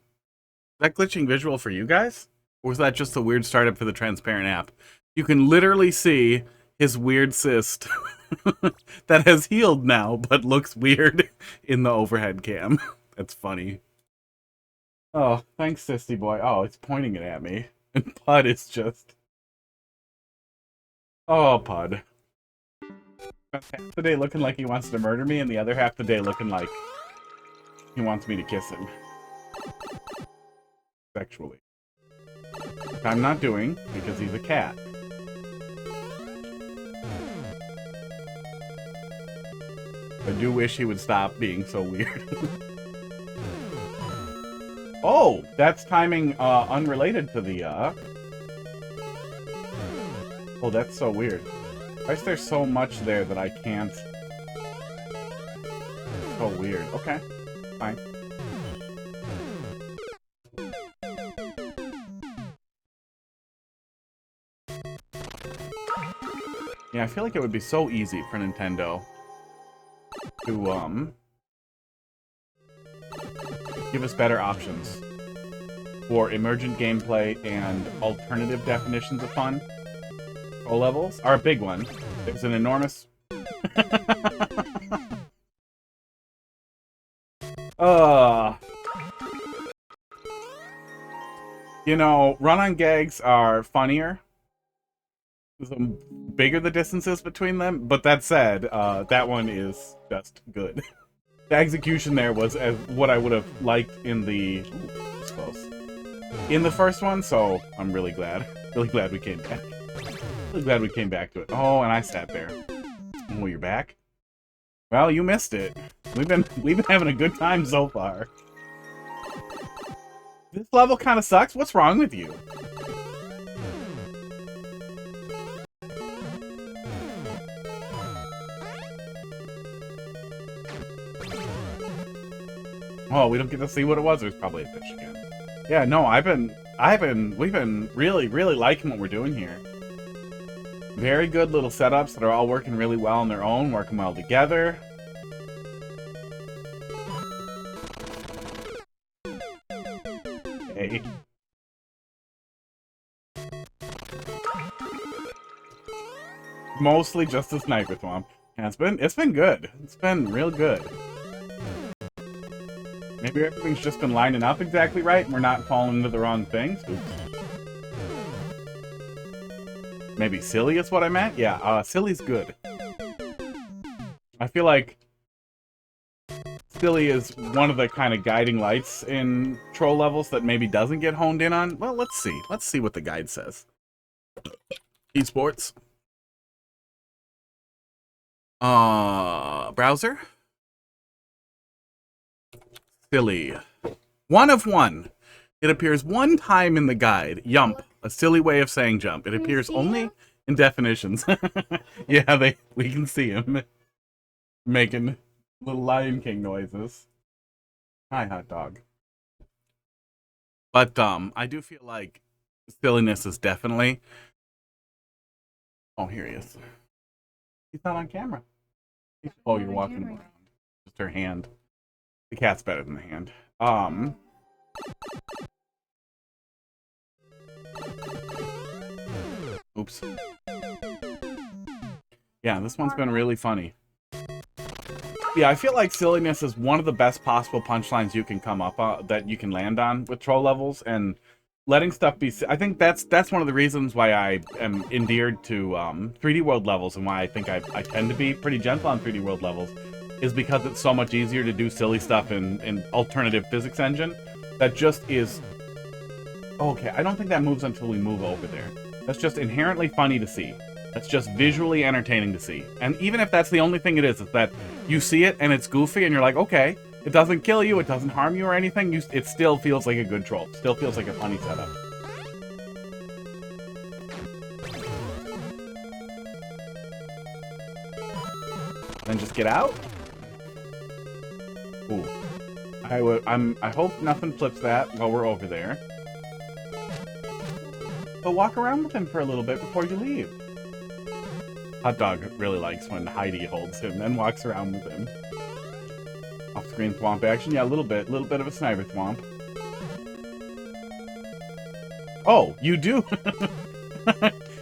that glitching visual for you guys? Or was that just a weird startup for the transparent app? You can literally see his weird cyst that has healed now, but looks weird in the overhead cam. That's funny. Oh, thanks, Sisty Boy. Oh, it's pointing it at me. And Pud is just... Oh, Pud. Half the day looking like he wants to murder me, and the other half the day looking like he wants me to kiss him. Sexually. Which I'm not doing, because he's a cat. I do wish he would stop being so weird. Oh, that's timing unrelated to the Oh, that's so weird. Why is there so much there that I can't? It's so weird. Okay, fine. Yeah, I feel like it would be so easy for Nintendo to give us better options for emergent gameplay and alternative definitions of fun. O levels are a big one. There's an enormous... You know, run-on gags are funnier the bigger the distances between them, but that said, that one is just good. The execution there was as what I would have liked in the... Ooh, it's close. In the first one, so I'm really glad. Really glad we came back. Really glad we came back to it. Oh, and I sat there. Oh, you're back? Well, you missed it. We've been having a good time so far. This level kind of sucks. What's wrong with you? Oh, we don't get to see what it was. There's probably a fish again. Yeah, no, we've been really liking what we're doing here. Very good little setups that are all working really well on their own, working well together. Hey. Mostly just a sniper swamp. Yeah, it's been good. It's been real good. Maybe everything's just been lining up exactly right and we're not falling into the wrong things. Oops. Maybe silly is what I meant? Yeah, silly's good. I feel like silly is one of the kind of guiding lights in troll levels that maybe doesn't get honed in on. Well, let's see. Let's see what the guide says. Esports. Browser. Silly. 1 of 1. It appears one time in the guide. Yump. A silly way of saying jump. It appears only in definitions. Yeah, we can see him making little Lion King noises. Hi, hot dog. But I do feel like silliness is definitely... Oh, here he is. He's not on camera. Oh, you're walking around. Just her hand. The cat's better than the hand. Oops. Yeah, this one's been really funny. Yeah, I feel like silliness is one of the best possible punchlines you can come up that you can land on with troll levels, and letting stuff be... I think that's one of the reasons why I am endeared to 3D World levels, and why I think I tend to be pretty gentle on 3D World levels, is because it's so much easier to do silly stuff in alternative physics engine. That just is... Okay, I don't think that moves until we move over there. That's just inherently funny to see. That's just visually entertaining to see. And even if that's the only thing it is that you see it and it's goofy and you're like, okay, it doesn't kill you, it doesn't harm you or anything, it still feels like a good troll. It still feels like a funny setup. Then just get out? Ooh. I hope nothing flips that while we're over there. But walk around with him for a little bit before you leave. Hot Dog really likes when Heidi holds him and walks around with him. Off-screen thwomp action. Yeah, a little bit. A little bit of a sniper thwomp. Oh, you do.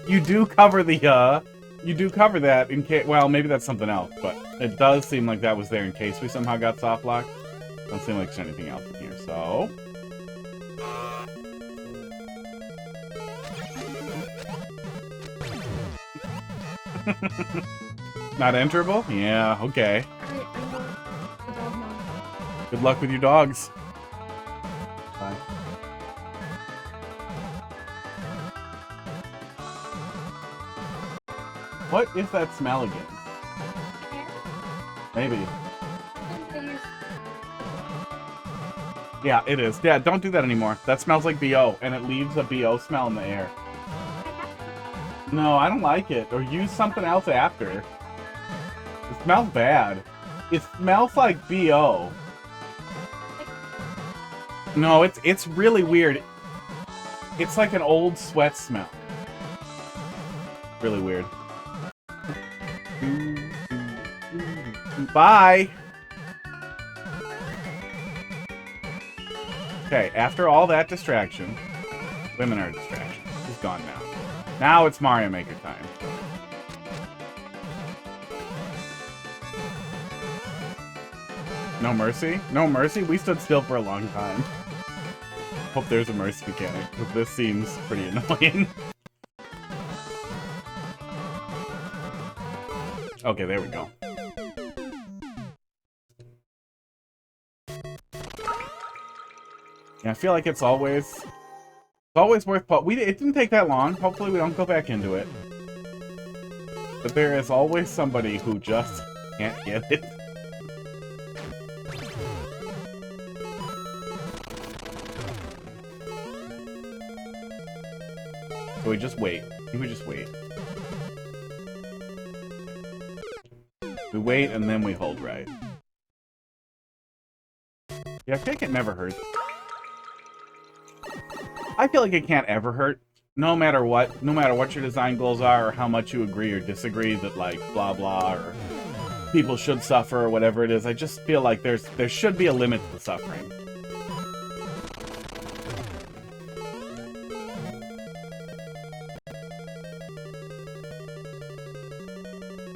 You do cover the, you do cover that in case, well, maybe that's something else, but it does seem like that was there in case we somehow got soft locked. Doesn't seem like there's anything else in here, so. Not enterable? Yeah, okay. Good luck with your dogs. Bye. What is that smell again? Maybe. Yeah, it is. Yeah, don't do that anymore. That smells like BO, and it leaves a BO smell in the air. No, I don't like it. Or use something else after. It smells bad. It smells like BO. No, it's really weird. It's like an old sweat smell. Really weird. Bye! Okay, after all that distraction, women are a distraction. He's gone now. Now it's Mario Maker time. No mercy? No mercy? We stood still for a long time. Hope there's a mercy mechanic, because this seems pretty annoying. Okay, there we go. Yeah, I feel like it's always worth it didn't take that long. Hopefully we don't go back into it. But there is always somebody who just can't get it. So we just wait. We just wait. We wait and then we hold right. Yeah, I think it never hurts. I feel like it can't ever hurt, no matter what your design goals are, or how much you agree or disagree that, like, blah blah, or people should suffer, or whatever it is. I just feel like there should be a limit to the suffering.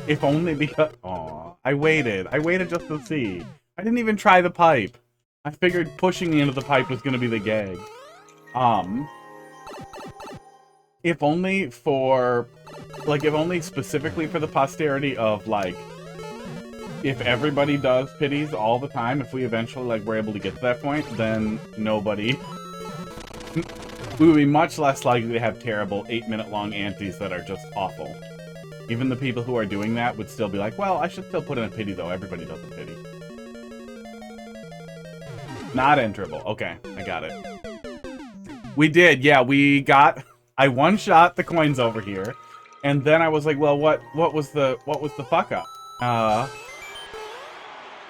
If only because... Aw, I waited just to see. I didn't even try the pipe. I figured pushing me into the pipe was gonna be the gag. If only for, like, if only specifically for the posterity of, like, if everybody does pitties all the time, if we eventually, like, were able to get to that point, then nobody... we would be much less likely to have terrible 8-minute-long antes that are just awful. Even the people who are doing that would still be like, well, I should still put in a pity, though. Everybody does a pity. Not enterable. Okay, I got it. We did, yeah, we got... I one-shot the coins over here, and then I was like, well, what was the fuck up?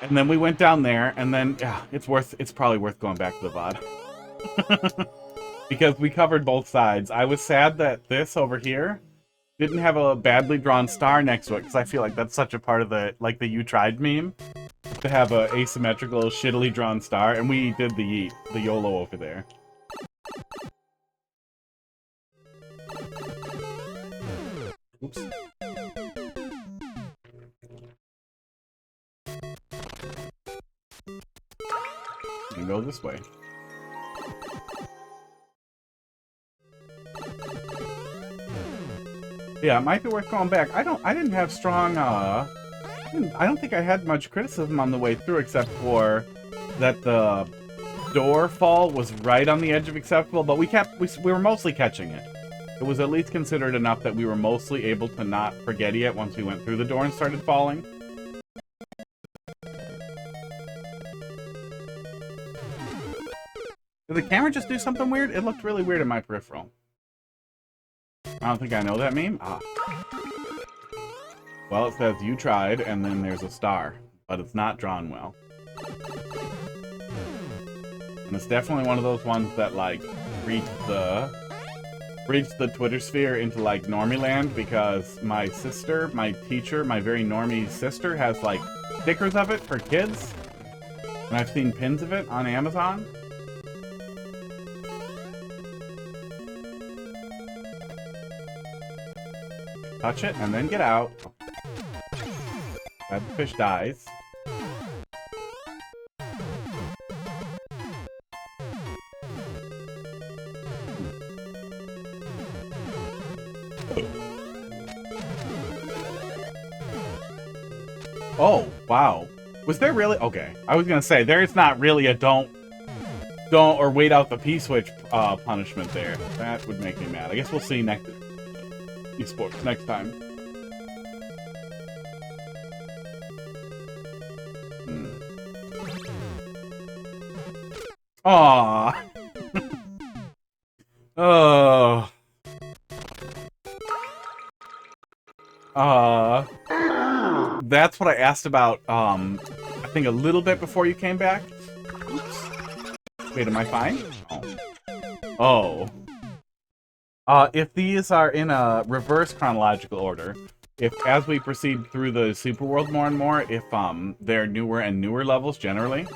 And then we went down there, and then, yeah, it's probably worth going back to the VOD. Because we covered both sides. I was sad that this over here didn't have a badly drawn star next to it, because I feel like that's such a part of the, like, the You Tried meme, to have a asymmetrical, shittily drawn star, and we did the YOLO over there. Oops. You can go this way. Yeah, it might be worth going back. I didn't have strong, I don't think I had much criticism on the way through, except for that the door fall was right on the edge of acceptable, but we were mostly catching it. It was at least considered enough that we were mostly able to not forget it once we went through the door and started falling. Did the camera just do something weird? It looked really weird in my peripheral. I don't think I know that meme. Ah. Well, it says you tried, and then there's a star, but it's not drawn well. And it's definitely one of those ones that, like, reach the reached the Twitter sphere into like normie land because my sister, my teacher, my very normie sister has like stickers of it for kids. And I've seen pins of it on Amazon. Touch it and then get out. That fish dies. Oh, wow. Was there really? Okay. I was gonna say, there's not really a don't or wait out the P-switch punishment there. That would make me mad. I guess we'll see next esports next time. Aww. Oh. That's what I asked about, I think a little bit before you came back. Oops. Wait, am I fine? Oh. If these are in a reverse chronological order, if as we proceed through the Super World more and more, if, they're newer and newer levels generally.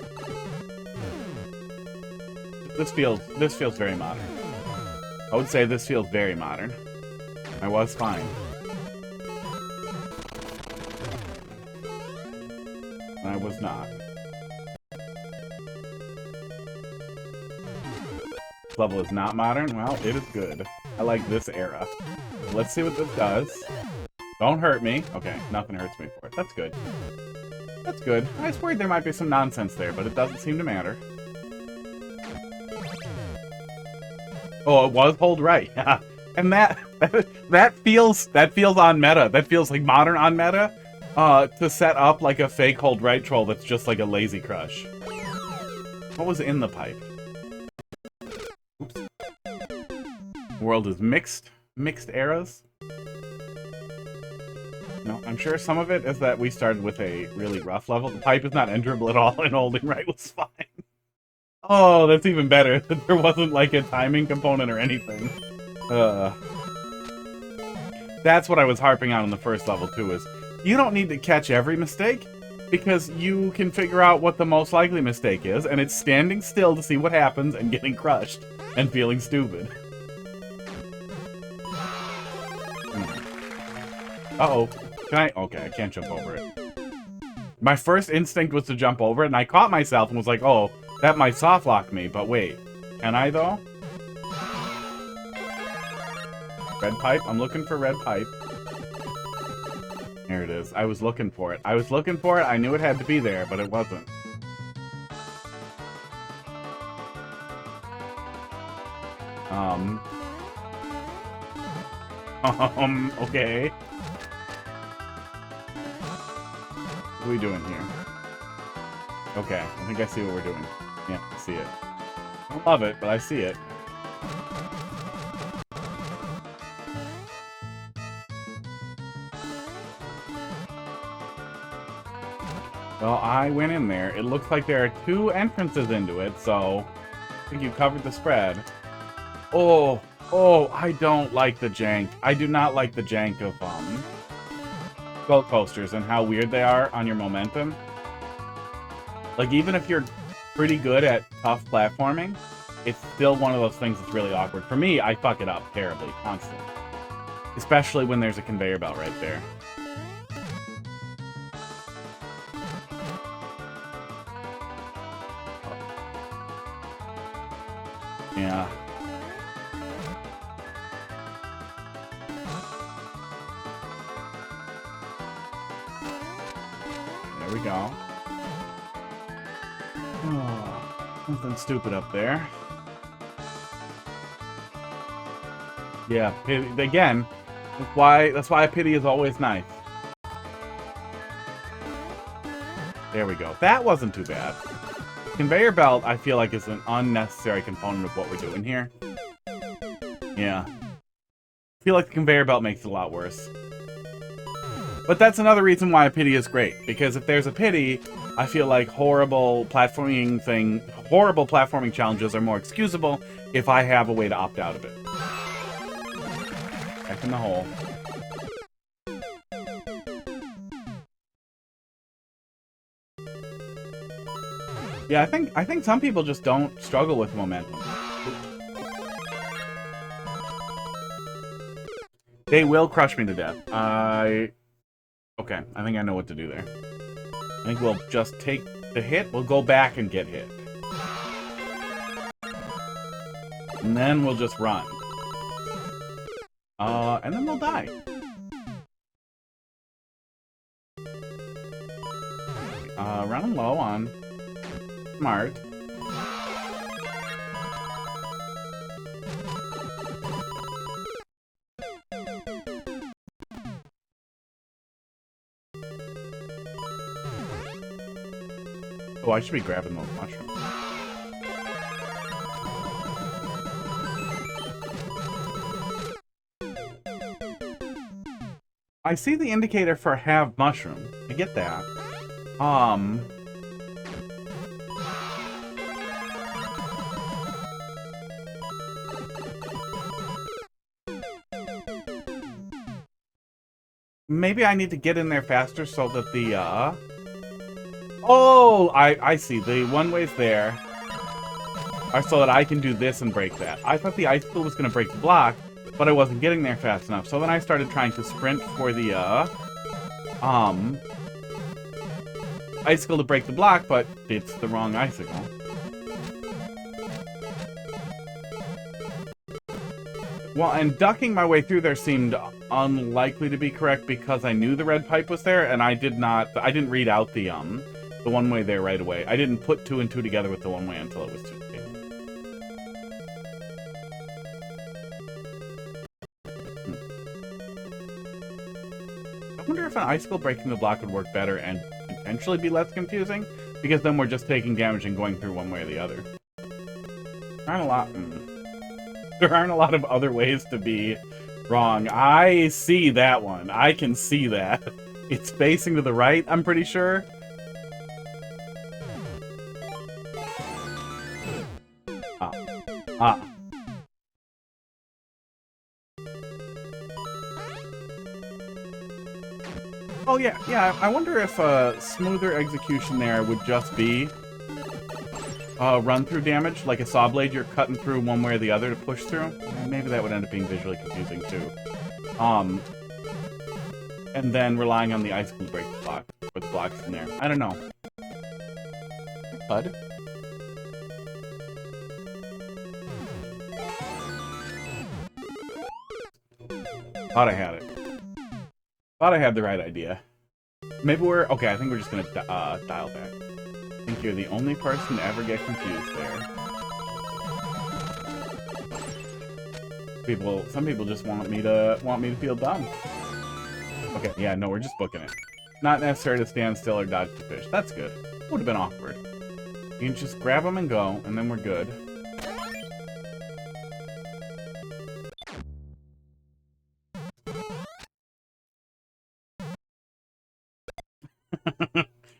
This feels very modern. I would say this feels very modern. I was fine. I was not. This level is not modern? Well, it is good. I like this era. Let's see what this does. Don't hurt me. Okay, nothing hurts me for it. That's good. That's good. I was worried there might be some nonsense there, but it doesn't seem to matter. Oh, it was hold right. And that feels on meta. That feels like modern on meta. To set up like a fake hold right troll that's just like a lazy crush. What was in the pipe? Oops. The world is mixed eras. No, I'm sure some of it is that we started with a really rough level. The pipe is not enterable at all, and holding right was fine. Oh, that's even better. That there wasn't like a timing component or anything. That's what I was harping on in the first level too, is you don't need to catch every mistake, because you can figure out what the most likely mistake is, and it's standing still to see what happens and getting crushed and feeling stupid. Uh-oh. Can I? Okay, I can't jump over it. My first instinct was to jump over it, and I caught myself and was like, oh, that might soft lock me, but wait. Can I, though? Red pipe? I'm looking for red pipe. There it is. I was looking for it. I was looking for it. I knew it had to be there, but it wasn't. Okay. What are we doing here? Okay, I think I see what we're doing. Yeah, I see it. I don't love it, but I see it. Well, I went in there. It looks like there are 2 entrances into it, so I think you covered the spread. Oh, I don't like the jank. I do not like the jank of roller coasters and how weird they are on your momentum. Like, even if you're pretty good at tough platforming, it's still one of those things that's really awkward. For me, I fuck it up terribly, constantly. Especially when there's a conveyor belt right there. Yeah. There we go. Oh, something stupid up there. Yeah, pity, again, that's why pity is always nice. There we go. That wasn't too bad. Conveyor belt, I feel like, is an unnecessary component of what we're doing here. Yeah. I feel like the conveyor belt makes it a lot worse. But that's another reason why a pity is great. Because if there's a pity, I feel like horrible platforming challenges are more excusable if I have a way to opt out of it. back in the hole. Yeah, I think some people just don't struggle with momentum. They will crush me to death. Okay, I think I know what to do there. I think we'll just take the hit, we'll go back and get hit. And then we'll just run. And then we'll die. Running low on smart. Oh, I should be grabbing those mushrooms. I see the indicator for have mushroom. I get that. Maybe I need to get in there faster so that the, Oh, I see. The one ways there are so that I can do this and break that. I thought the icicle was going to break the block, but I wasn't getting there fast enough. So then I started trying to sprint for the, icicle to break the block, but it's the wrong icicle. Well, and ducking my way through there seemed unlikely to be correct because I knew the red pipe was there, and I didn't read out the one way there right away. I didn't put 2 and 2 together with the one way until it was too late. I wonder if an icicle breaking the block would work better and potentially be less confusing, because then we're just taking damage and going through one way or the other. There aren't a lot of other ways to be wrong. I see that one. I can see that. It's facing to the right, I'm pretty sure. Oh, yeah, I wonder if a smoother execution there would just be run-through damage, like a saw blade you're cutting through one way or the other to push through. Maybe that would end up being visually confusing, too. And then relying on the icicle to break the block, with the blocks in there. I don't know. Bud? Thought I had it. Thought I had the right idea. Maybe we're... Okay, I think we're just gonna dial back. I think you're the only person to ever get confused there. Some people just want me to feel dumb. Okay, yeah, no, we're just booking it. Not necessary to stand still or dodge the fish. That's good. Would have been awkward. You can just grab them and go, and then we're good.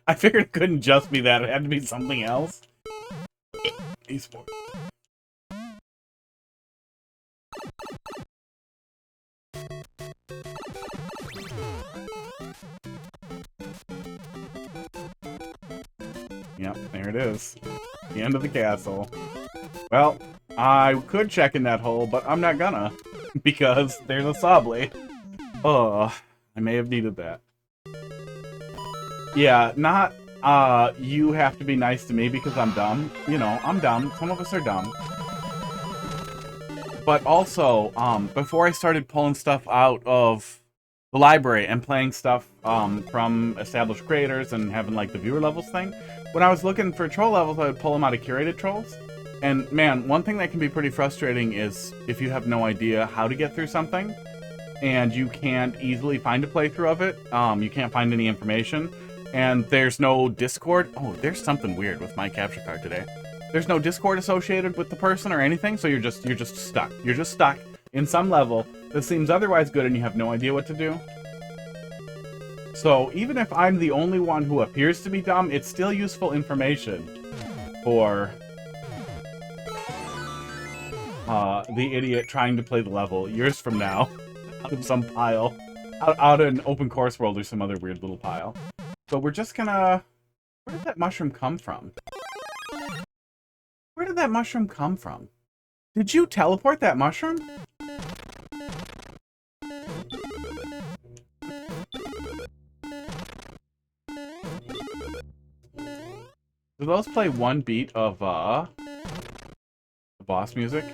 I figured it couldn't just be that. It had to be something else. Esports. Yep, there it is. The end of the castle. Well, I could check in that hole, but I'm not gonna. Because there's a saw blade. Oh, I may have needed that. Yeah, not, you have to be nice to me because I'm dumb. You know, I'm dumb. Some of us are dumb. But also, before I started pulling stuff out of the library and playing stuff from established creators and having, like, the viewer levels thing, when I was looking for troll levels, I would pull them out of curated trolls. And, man, one thing that can be pretty frustrating is if you have no idea how to get through something, and you can't easily find a playthrough of it, you can't find any information, and there's no Discord. Oh, there's something weird with my capture card today. There's no Discord associated with the person or anything, so you're just stuck. You're just stuck in some level that seems otherwise good and you have no idea what to do. So even if I'm the only one who appears to be dumb, it's still useful information for the idiot trying to play the level years from now. out of some pile. Out in open course world or some other weird little pile. But we're just gonna... Where did that mushroom come from? Where did that mushroom come from? Did you teleport that mushroom? Do those play one beat of, the boss music?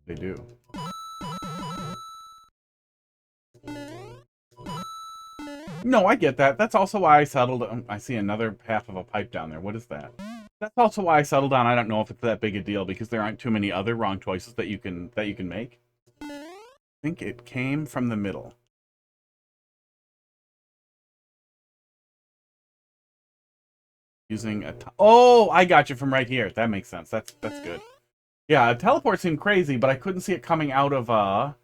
They do. No, I get that. That's also why I settled... I see another half of a pipe down there. What is that? That's also why I settled on I don't know if it's that big a deal, because there aren't too many other wrong choices that you can make. I think it came from the middle. Using a... Oh, I got you from right here. That makes sense. That's good. Yeah, a teleport seemed crazy, but I couldn't see it coming out of, I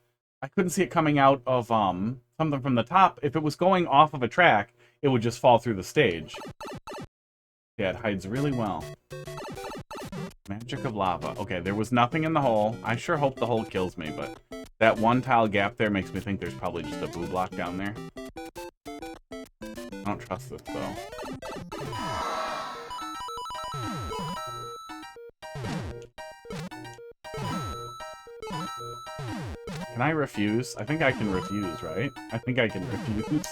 couldn't see it coming out of, something from the top. If it was going off of a track, it would just fall through the stage. Yeah, it hides really well. Magic of lava. Okay, there was nothing in the hole. I sure hope the hole kills me, but that one tile gap there makes me think there's probably just a boo block down there. I don't trust this, though. Can I refuse? I think I can refuse, right? I think I can refuse.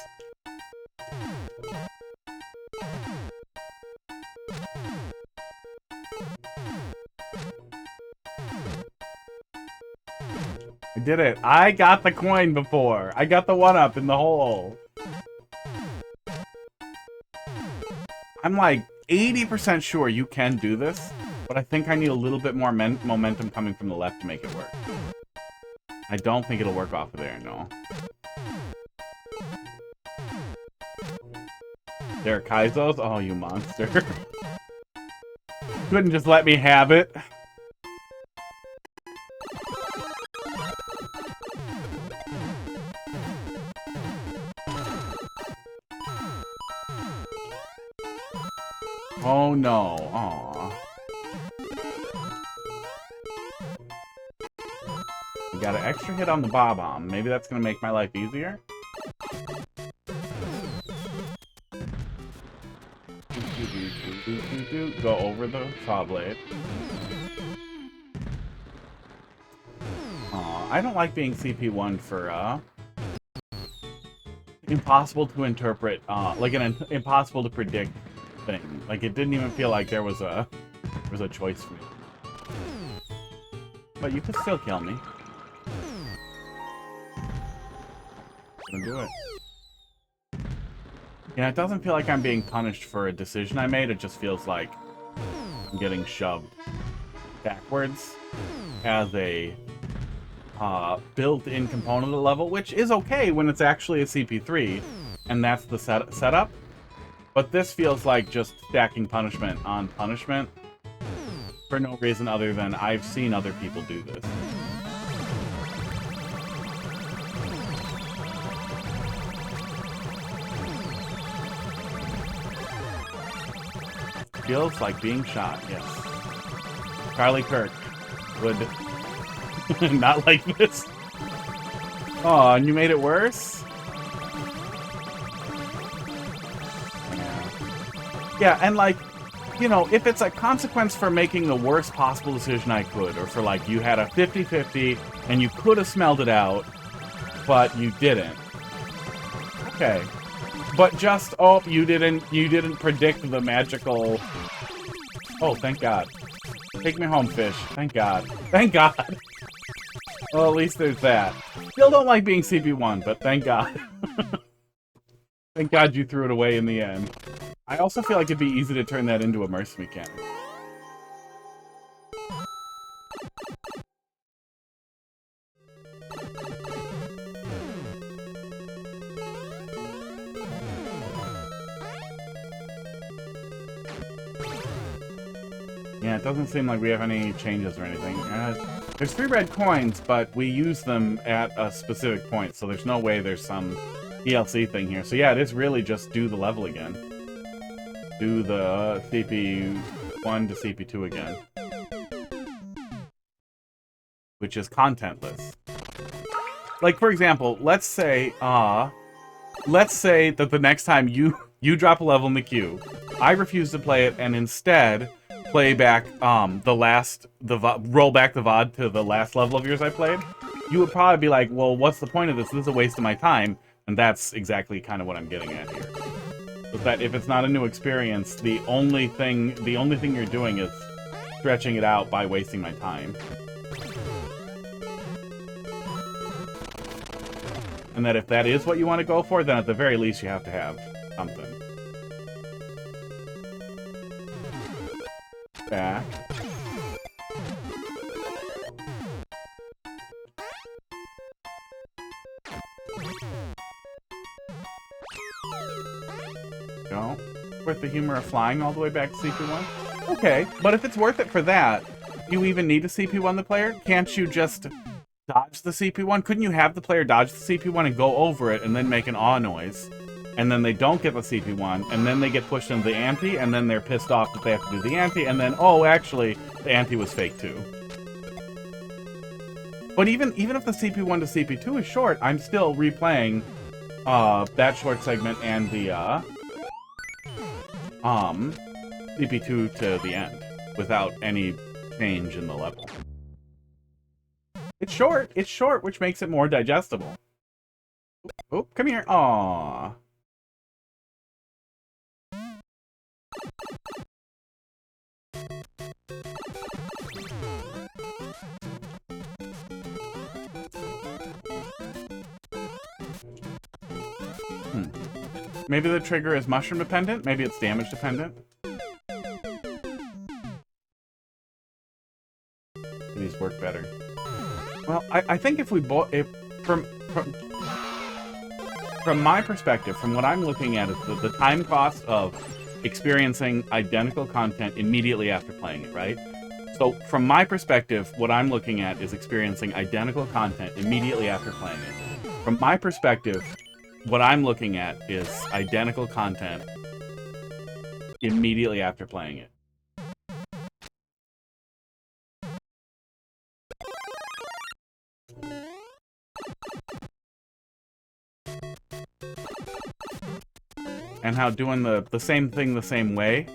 I did it. I got the coin before. I got the one-up in the hole. I'm like 80% sure you can do this, but I think I need a little bit more momentum coming from the left to make it work. I don't think it'll work off of there, no. There are Kaizos? Oh, you monster. Couldn't just let me have it. Oh no. Aw. We got an extra hit on the bob-omb. Maybe that's gonna make my life easier? Go over the saw blade. Aw, I don't like being CP1 for, impossible to interpret, like an impossible to predict thing. Like, it didn't even feel like there was a choice for me. But you could still kill me. Gonna do it. Yeah, it doesn't feel like I'm being punished for a decision I made. It just feels like I'm getting shoved backwards as a built-in component of the level, which is okay when it's actually a CP3, and that's the setup. But this feels like just stacking punishment on punishment for no reason other than I've seen other people do this. Feels like being shot, yes. Charlie Kirk would not like this. Oh, and you made it worse? Yeah, and like, you know, if it's a consequence for making the worst possible decision I could, or for like, you had a 50-50 and you could have smelled it out, but you didn't. Okay. But just, oh, you didn't predict the magical... Oh, thank God. Take me home, fish. Thank God. Thank God! Well, at least there's that. Still don't like being CP1, but thank God. Thank God you threw it away in the end. I also feel like it'd be easy to turn that into a mercy mechanic. Yeah, it doesn't seem like we have any changes or anything. There's 3 red coins, but we use them at a specific point, so there's no way there's some DLC thing here. So yeah, it is really just do the level again. Do the CP1 to CP2 again. Which is contentless. like for example, let's say that the next time you drop a level in the queue, I refuse to play it and instead play back roll back the VOD to the last level of yours I played. You would probably be like, well, what's the point of this? This is a waste of my time. And that's exactly kind of what I'm getting at here. Is that if it's not a new experience, the only thing you're doing is stretching it out by wasting my time. And that if that is what you want to go for, then at the very least you have to have something. Back. Go. Worth the humor of flying all the way back to CP1? Okay, but if it's worth it for that, do you even need to CP1 the player? Can't you just dodge the CP1? Couldn't you have the player dodge the CP1 and go over it and then make an aw noise? And then they don't get the CP1, and then they get pushed into the ante, and then they're pissed off that they have to do the ante, and then, oh, actually, the ante was fake too. But even if the CP1 to CP2 is short, I'm still replaying that short segment and the CP2 to the end without any change in the level. It's short, which makes it more digestible. Oh, come here. Aww. Maybe the trigger is mushroom dependent. Maybe it's damage dependent. These work better. Well, I think if we from my perspective, from what I'm looking at, is the time cost of experiencing identical content immediately after playing it, right? So from my perspective, what I'm looking at is experiencing identical content immediately after playing it. From my perspective, what I'm looking at is identical content immediately after playing it. And how doing the same thing the same way,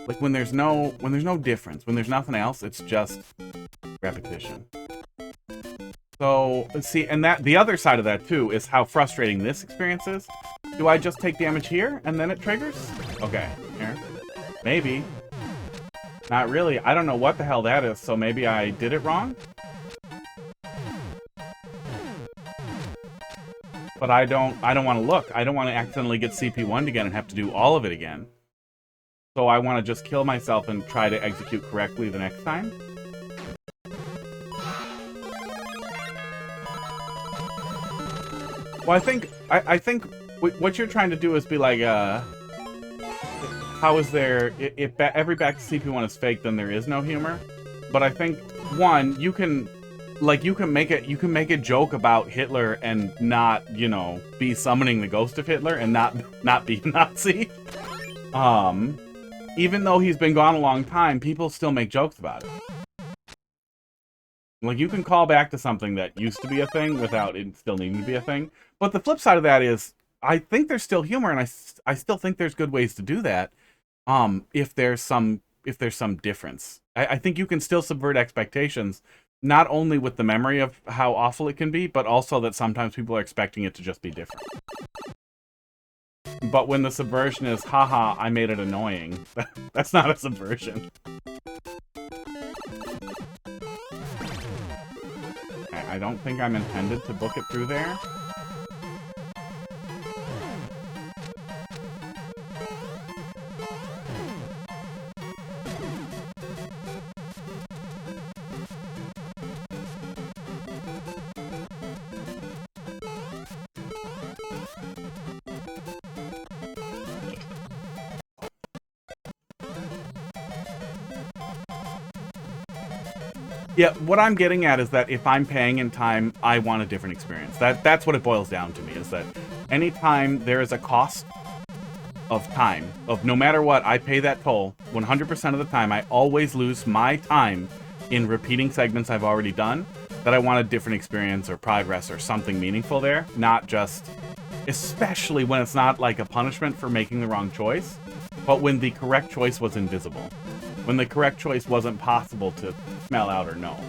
like when there's no difference, when there's nothing else, it's just repetition. So, see, and that the other side of that, too, is how frustrating this experience is. Do I just take damage here, and then it triggers? Okay, here. Maybe. Not really. I don't know what the hell that is, so maybe I did it wrong? But I don't want to look. I don't want to accidentally get CP1'd again and have to do all of it again. So I want to just kill myself and try to execute correctly the next time. Well, I think what you're trying to do is be like, how is there, if every back to CP1 is fake, then there is no humor. But I think, one, you can make a joke about Hitler and not, you know, be summoning the ghost of Hitler and not be Nazi. Even though he's been gone a long time, people still make jokes about it. Like, you can call back to something that used to be a thing without it still needing to be a thing. But the flip side of that is, I think there's still humor, and I still think there's good ways to do that. If there's some difference, I think you can still subvert expectations, not only with the memory of how awful it can be, but also that sometimes people are expecting it to just be different. But when the subversion is, haha, I made it annoying, that's not a subversion. I don't think I'm intended to book it through there. Yeah, what I'm getting at is that if I'm paying in time, I want a different experience. That's what it boils down to me, is that anytime there is a cost of time, of no matter what, I pay that toll, 100% of the time, I always lose my time in repeating segments I've already done. that I want a different experience or progress or something meaningful there, not just, especially when it's not like a punishment for making the wrong choice, but when the correct choice was invisible. When the correct choice wasn't possible to smell out or know.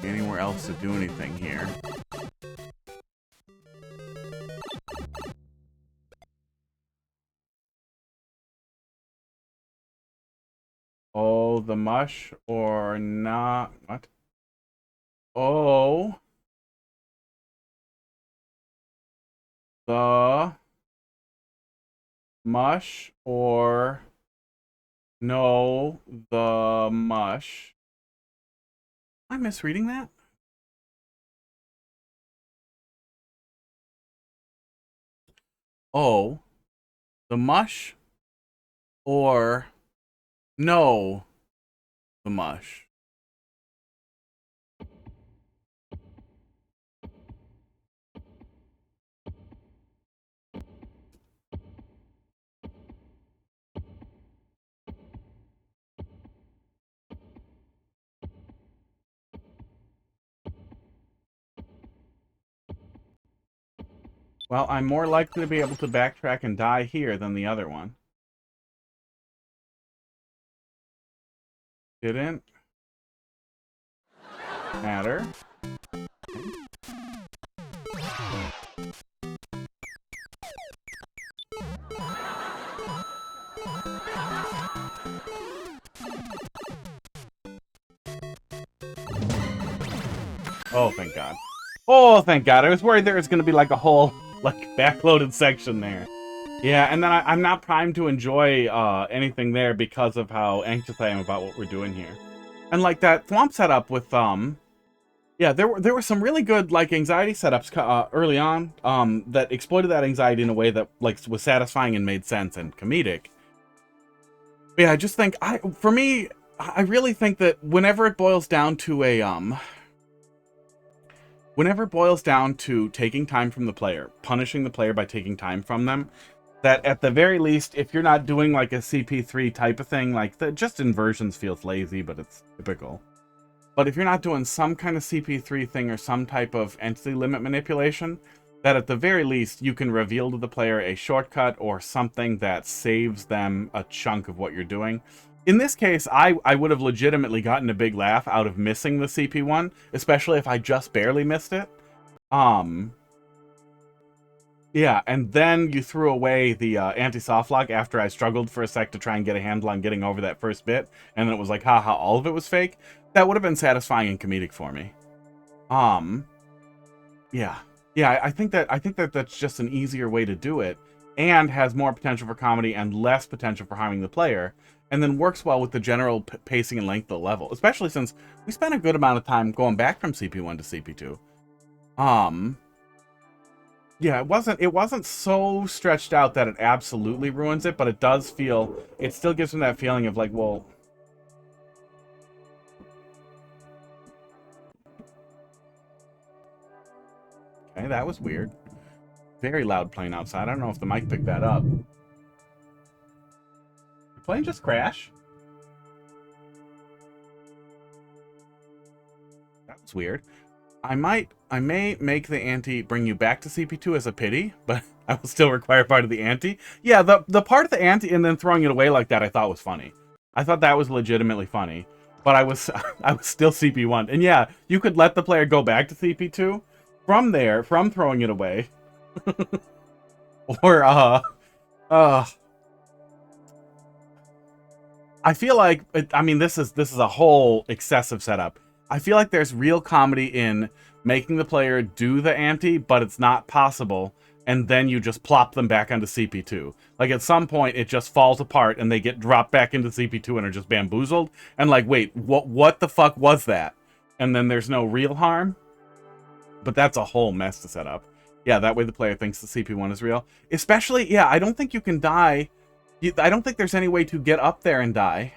Anywhere else to do anything here? Oh, the mush or not? What? Oh. The mush or no, the mush. Am I misreading that? Oh, the mush or no, the mush. Well, I'm more likely to be able to backtrack and die here than the other one. Didn't matter. Oh, thank God. Oh, thank God. I was worried there was going to be like a whole like backloaded section there. Yeah, and then I'm not primed to enjoy anything there because of how anxious I am about what we're doing here. And like that thwomp setup with yeah, there were some really good like anxiety setups early on that exploited that anxiety in a way that like was satisfying and made sense and comedic. But yeah, I just think for me, I really think that whenever it boils down to a whenever it boils down to taking time from the player, punishing the player by taking time from them, that at the very least, if you're not doing like a CP3 type of thing, like just inversions feels lazy, but it's typical. But if you're not doing some kind of CP3 thing or some type of entity limit manipulation, that at the very least you can reveal to the player a shortcut or something that saves them a chunk of what you're doing. In this case, I would have legitimately gotten a big laugh out of missing the CP1, especially if I just barely missed it. Yeah, and then you threw away the anti-soft lock after I struggled for a sec to try and get a handle on getting over that first bit, and then it was like, haha, all of it was fake. That would have been satisfying and comedic for me. Yeah. Yeah, I think that that's just an easier way to do it, and has more potential for comedy and less potential for harming the player, and then works well with the general pacing and length of the level, especially since we spent a good amount of time going back from CP1 to CP2. Yeah, it wasn't so stretched out that it absolutely ruins it, but it does feel, it still gives them that feeling of like, well, okay, that was weird. Very loud plane outside. I don't know if the mic picked that up. Did the plane just crash? That was weird. I may make the ante bring you back to CP2 as a pity, but I will still require part of the ante. Yeah, the part of the ante and then throwing it away like that I thought was funny. I thought that was legitimately funny. But I was still CP1. And yeah, you could let the player go back to CP2 from there, from throwing it away. Or I feel like I mean this is a whole excessive setup. I feel like there's real comedy in making the player do the ante, but it's not possible, and then you just plop them back onto CP2. Like at some point it just falls apart and they get dropped back into CP2 and are just bamboozled, and like, wait, what the fuck was that? And then there's no real harm. But that's a whole mess to set up. Yeah, that way the player thinks the CP1 is real. Especially, yeah, I don't think you can die. I don't think there's any way to get up there and die.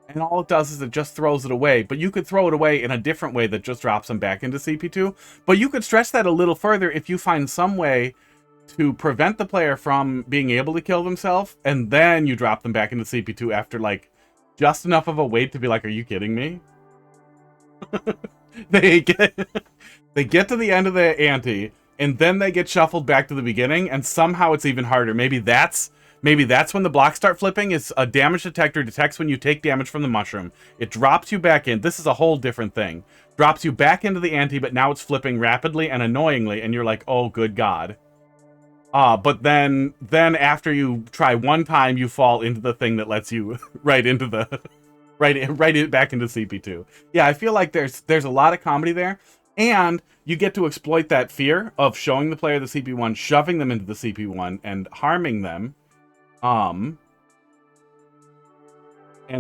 And all it does is it just throws it away. But you could throw it away in a different way that just drops them back into CP2. But you could stretch that a little further if you find some way to prevent the player from being able to kill themselves, and then you drop them back into CP2 after, like, just enough of a wait to be like, are you kidding me? they get to the end of the ante, and then they get shuffled back to the beginning, and somehow it's even harder. Maybe that's when the blocks start flipping. It's a damage detector detects when you take damage from the mushroom. It drops you back in. This is a whole different thing. Drops you back into the ante, but now it's flipping rapidly and annoyingly, and you're like, oh, good God. But then after you try one time, you fall into the thing that lets you right into the back into CP2. Yeah, I feel like there's a lot of comedy there, and you get to exploit that fear of showing the player the CP1, shoving them into the CP1, and harming them, and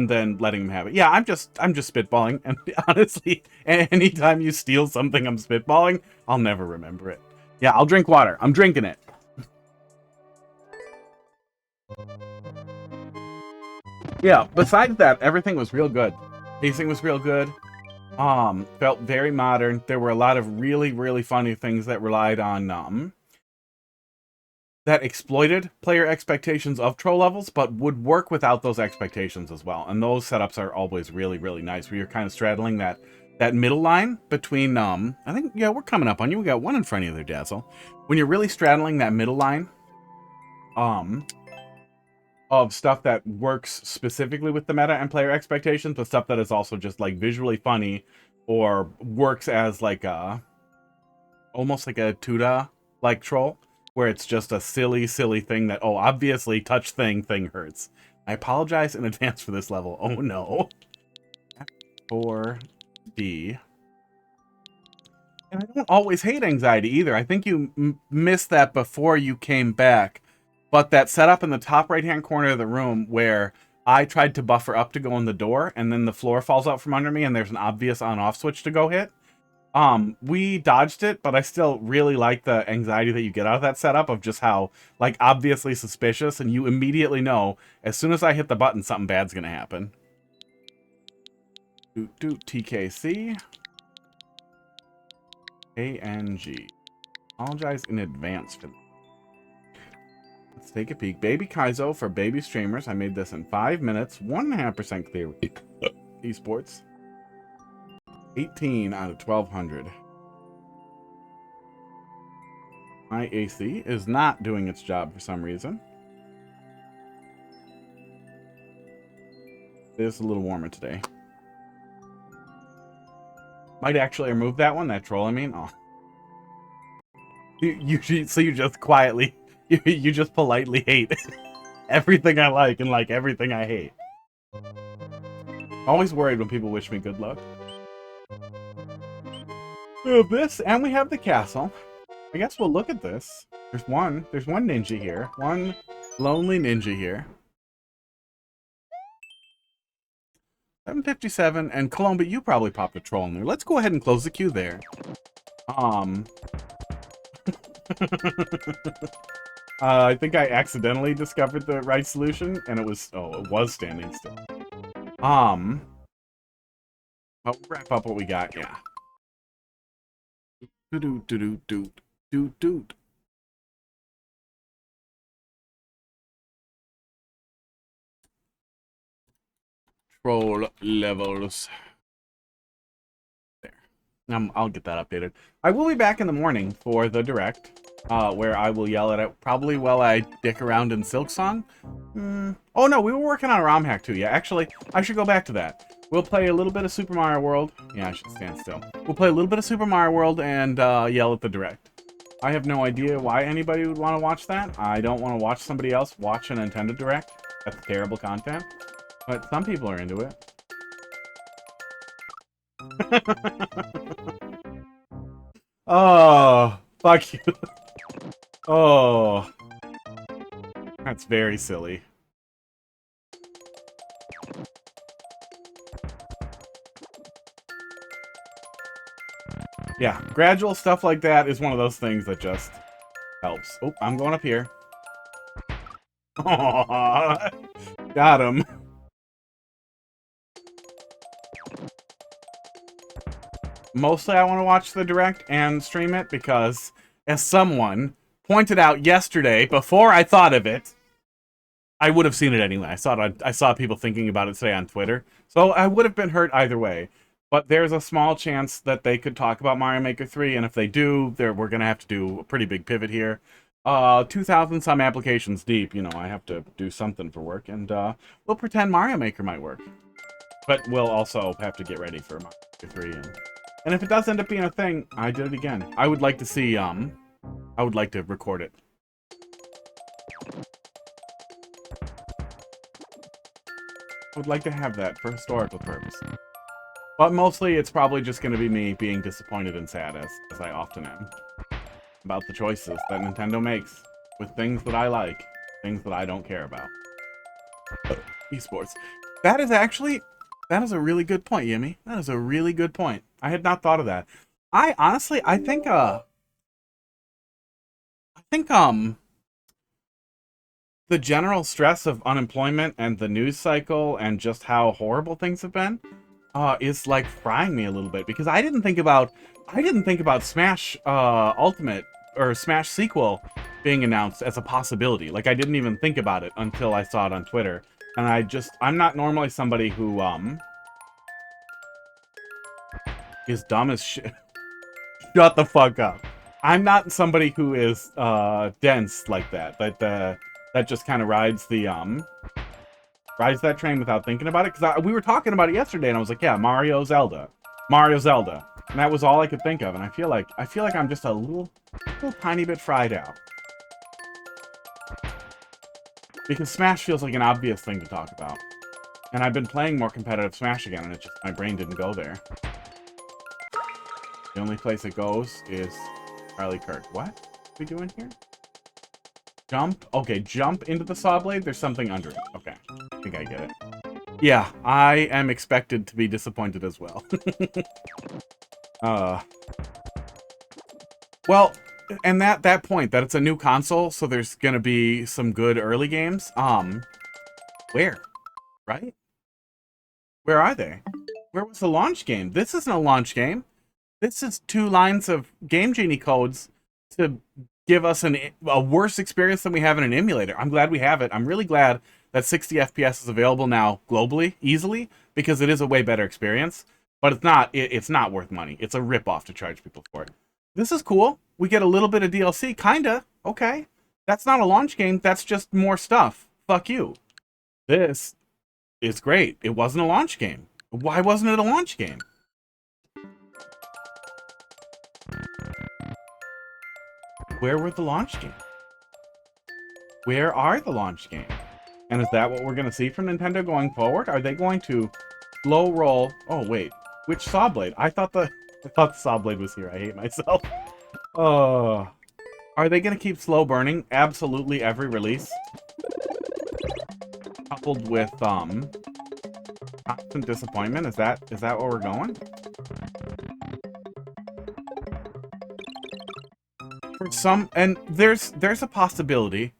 then letting them have it. Yeah, I'm just spitballing, and honestly, anytime you steal something I'm spitballing, I'll never remember it. Yeah, I'll drink water. I'm drinking it. Yeah, besides that, everything was real good. Pacing was real good. Felt very modern. There were a lot of really, really funny things that relied on, that exploited player expectations of troll levels, but would work without those expectations as well. And those setups are always really, really nice, where you're kind of straddling that middle line between, I think, yeah, we're coming up on you. We got one in front of you there, Dazzle. When you're really straddling that middle line, of stuff that works specifically with the meta and player expectations, but stuff that is also just, like, visually funny, or works as, like, almost like a Tuda-like troll, where it's just a silly, silly thing that, oh, obviously, touch thing hurts. I apologize in advance for this level. Oh, no. F4D. And I don't always hate anxiety, either. I think you missed that before you came back. But that setup in the top right-hand corner of the room where I tried to buffer up to go in the door, and then the floor falls out from under me, and there's an obvious on-off switch to go hit. We dodged it, but I still really like the anxiety that you get out of that setup of just how, like, obviously suspicious, and you immediately know, as soon as I hit the button, something bad's gonna happen. TKC. ANG. Apologize in advance for that. Let's take a peek. Baby Kaizo for baby streamers. I made this in 5 minutes. 1.5% clear. Esports. 18 out of 1,200. My AC is not doing its job for some reason. It is a little warmer today. Might actually remove that one. That troll, I mean. Oh. So you just quietly... You just politely hate everything I like and like everything I hate. Always worried when people wish me good luck. We have this, and we have the castle. I guess we'll look at this. There's one ninja here. One lonely ninja here. 757, and Colomba, you probably popped a troll in there. Let's go ahead and close the queue there. I think I accidentally discovered the right solution, and it was standing still. I'll wrap up what we got, yeah. Doot. Troll levels. There. I'll get that updated. I will be back in the morning for the direct. Where I will yell at it probably while I dick around in Silksong. Oh no, we were working on a ROM hack too. Yeah, actually, I should go back to that. We'll play a little bit of Super Mario World. Yeah, I should stand still. We'll play a little bit of Super Mario World and yell at the direct. I have no idea why anybody would want to watch that. I don't want to watch somebody else watch a Nintendo Direct. That's terrible content. But some people are into it. Oh, fuck you. Oh, that's very silly. Yeah, gradual stuff like that is one of those things that just helps. Oh, I'm going up here. Got him. Mostly I want to watch the direct and stream it because, as someone pointed out yesterday, before I thought of it, I would have seen it anyway. I saw people thinking about it today on Twitter, so I would have been hurt either way. But there's a small chance that they could talk about Mario Maker 3, and if they do, we're going to have to do a pretty big pivot here. 2,000 some applications deep, you know, I have to do something for work, and we'll pretend Mario Maker might work. But we'll also have to get ready for Mario Maker 3. And if it does end up being a thing, I did it again. I would like to see, I would like to record it. I would like to have that for historical purposes. But mostly, it's probably just going to be me being disappointed and sad, as I often am, about the choices that Nintendo makes with things that I like, things that I don't care about. Esports. That is a really good point, Yimmy. That is a really good point. I had not thought of that. I think the general stress of unemployment and the news cycle and just how horrible things have been is like frying me a little bit, because I didn't think about Smash Ultimate or Smash sequel being announced as a possibility. Like, I didn't even think about it until I saw it on Twitter. And I'm not normally somebody who is dumb as shit. Shut the fuck up. I'm not somebody who is dense like that. That just kind of rides that train without thinking about it. Because we were talking about it yesterday, and I was like, yeah, Mario, Zelda, and that was all I could think of. And I feel like I'm just a little tiny bit fried out, because Smash feels like an obvious thing to talk about. And I've been playing more competitive Smash again, and my brain didn't go there. The only place it goes is Charlie Kirk. What are we doing here? Jump? Okay, jump into the saw blade. There's something under it. Okay, I think I get it. Yeah, I am expected to be disappointed as well. Well, and that point, that it's a new console, so there's gonna be some good early games. Where? Right? Where are they? Where was the launch game? This isn't a launch game. This is 2 lines of Game Genie codes to give us a worse experience than we have in an emulator. I'm glad we have it. I'm really glad that 60 FPS is available now globally, easily, because it is a way better experience. But it's not worth money. It's a ripoff to charge people for it. This is cool. We get a little bit of DLC, kinda. Okay. That's not a launch game. That's just more stuff. Fuck you. This is great. It wasn't a launch game. Why wasn't it a launch game? Where were the launch games? Where are the launch games? And is that what we're going to see from Nintendo going forward? Are they going to slow roll? Oh, wait. Which saw blade? I thought the saw blade was here. I hate myself. Oh. Are they going to keep slow burning absolutely every release? Coupled with constant disappointment? Is that where we're going? For some, and there's a possibility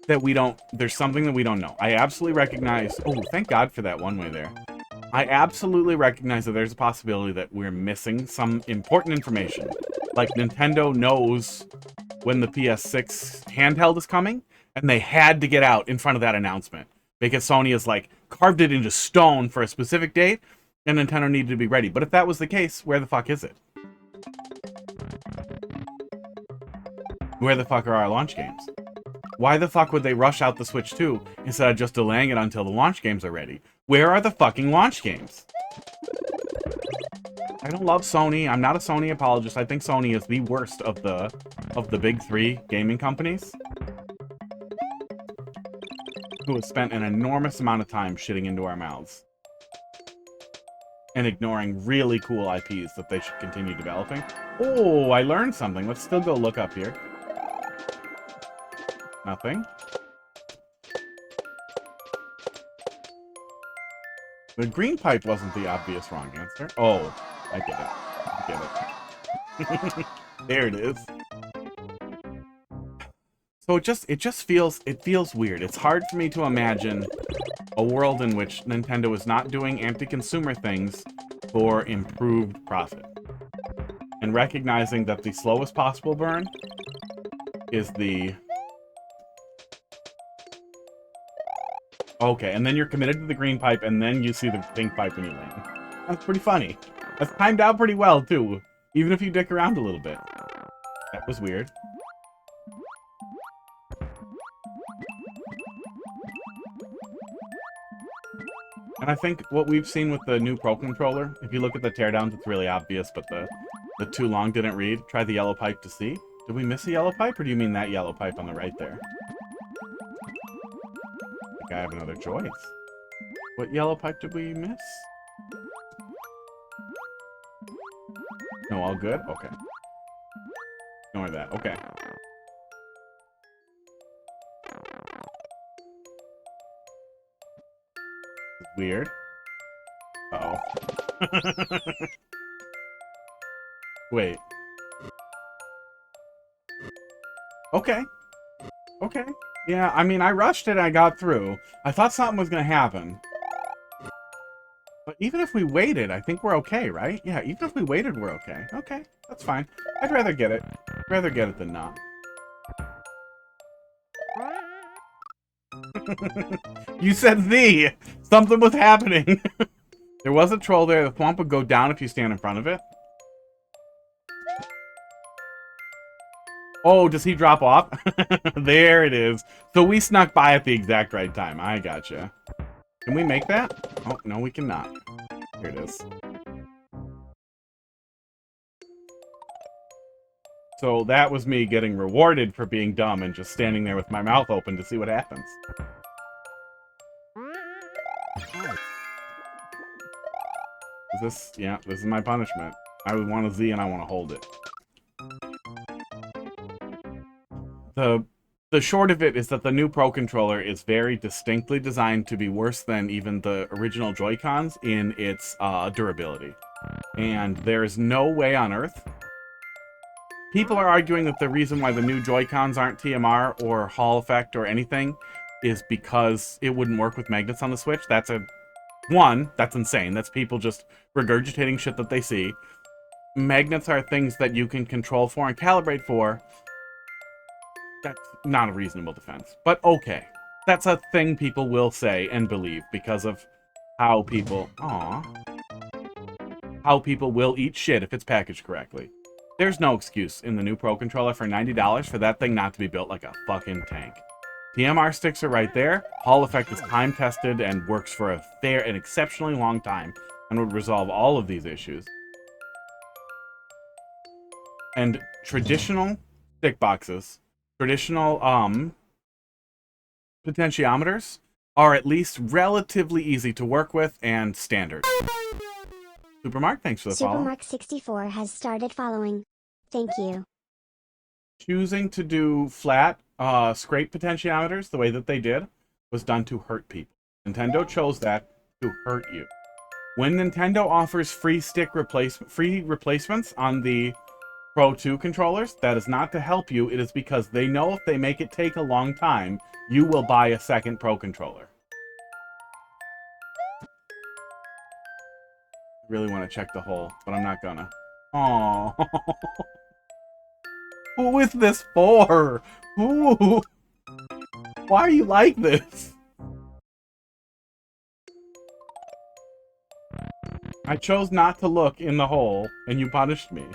that there's something that we don't know. I absolutely recognize, oh, thank God for that one way there. I absolutely recognize that there's a possibility that we're missing some important information. Like, Nintendo knows when the PS6 handheld is coming, and they had to get out in front of that announcement, because Sony has, like, carved it into stone for a specific date, and Nintendo needed to be ready. But if that was the case, where the fuck is it? Where the fuck are our launch games? Why the fuck would they rush out the Switch 2 instead of just delaying it until the launch games are ready? Where are the fucking launch games? I don't love Sony. I'm not a Sony apologist. I think Sony is the worst of the big 3 gaming companies, who have spent an enormous amount of time shitting into our mouths and ignoring really cool IPs that they should continue developing. Oh, I learned something. Let's still go look up here. Nothing. The green pipe wasn't the obvious wrong answer. Oh, I get it. Get it. There it is. So it just feels weird. It's hard for me to imagine a world in which Nintendo is not doing anti-consumer things for improved profit. And recognizing that the slowest possible burn is the... Okay, and then you're committed to the green pipe, and then you see the pink pipe when you land. That's pretty funny. That's timed out pretty well, too. Even if you dick around a little bit. That was weird. And I think what we've seen with the new Pro Controller, if you look at the teardowns, it's really obvious, but the too long didn't read. Try the yellow pipe to see. Did we miss a yellow pipe, or do you mean that yellow pipe on the right there? I think I have another choice. What yellow pipe did we miss? No, all good? Okay. Ignore that. Okay. Weird. Uh-oh. Wait. Okay. Okay. Yeah, I mean, I rushed it and I got through. I thought something was going to happen. But even if we waited, I think we're okay, right? Yeah, even if we waited, we're okay. Okay, that's fine. I'd rather get it. Rather get it than not. You said the! Something was happening! There was a troll there. The thwomp would go down if you stand in front of it. Oh, does he drop off? There it is. So we snuck by at the exact right time. I gotcha. Can we make that? Oh, no, we cannot. Here it is. So that was me getting rewarded for being dumb and just standing there with my mouth open to see what happens. Is this... Yeah, this is my punishment. I would want a Z and I want to hold it. The short of it is that the new Pro Controller is very distinctly designed to be worse than even the original Joy-Cons in its durability. And there is no way on Earth. People are arguing that the reason why the new Joy-Cons aren't TMR or Hall effect or anything is because it wouldn't work with magnets on the Switch. That's that's insane. That's people just regurgitating shit that they see. Magnets are things that you can control for and calibrate for. That's not a reasonable defense. But okay. That's a thing people will say and believe because of how people... how people will eat shit if it's packaged correctly. There's no excuse in the new Pro Controller for $90 for that thing not to be built like a fucking tank. TMR sticks are right there. Hall effect is time-tested and works for an exceptionally long time and would resolve all of these issues. And traditional stick boxes... Traditional potentiometers are at least relatively easy to work with and standard. Supermark, thanks for the follow. Supermark64 has started following. Thank you. Choosing to do flat scrape potentiometers the way that they did was done to hurt people. Nintendo chose that to hurt you. When Nintendo offers free replacements on the Pro 2 controllers, that is not to help you. It is because they know if they make it take a long time, you will buy a second Pro controller. I really want to check the hole, but I'm not gonna. Aww. Who is this for? Who? Why are you like this? I chose not to look in the hole, and you punished me.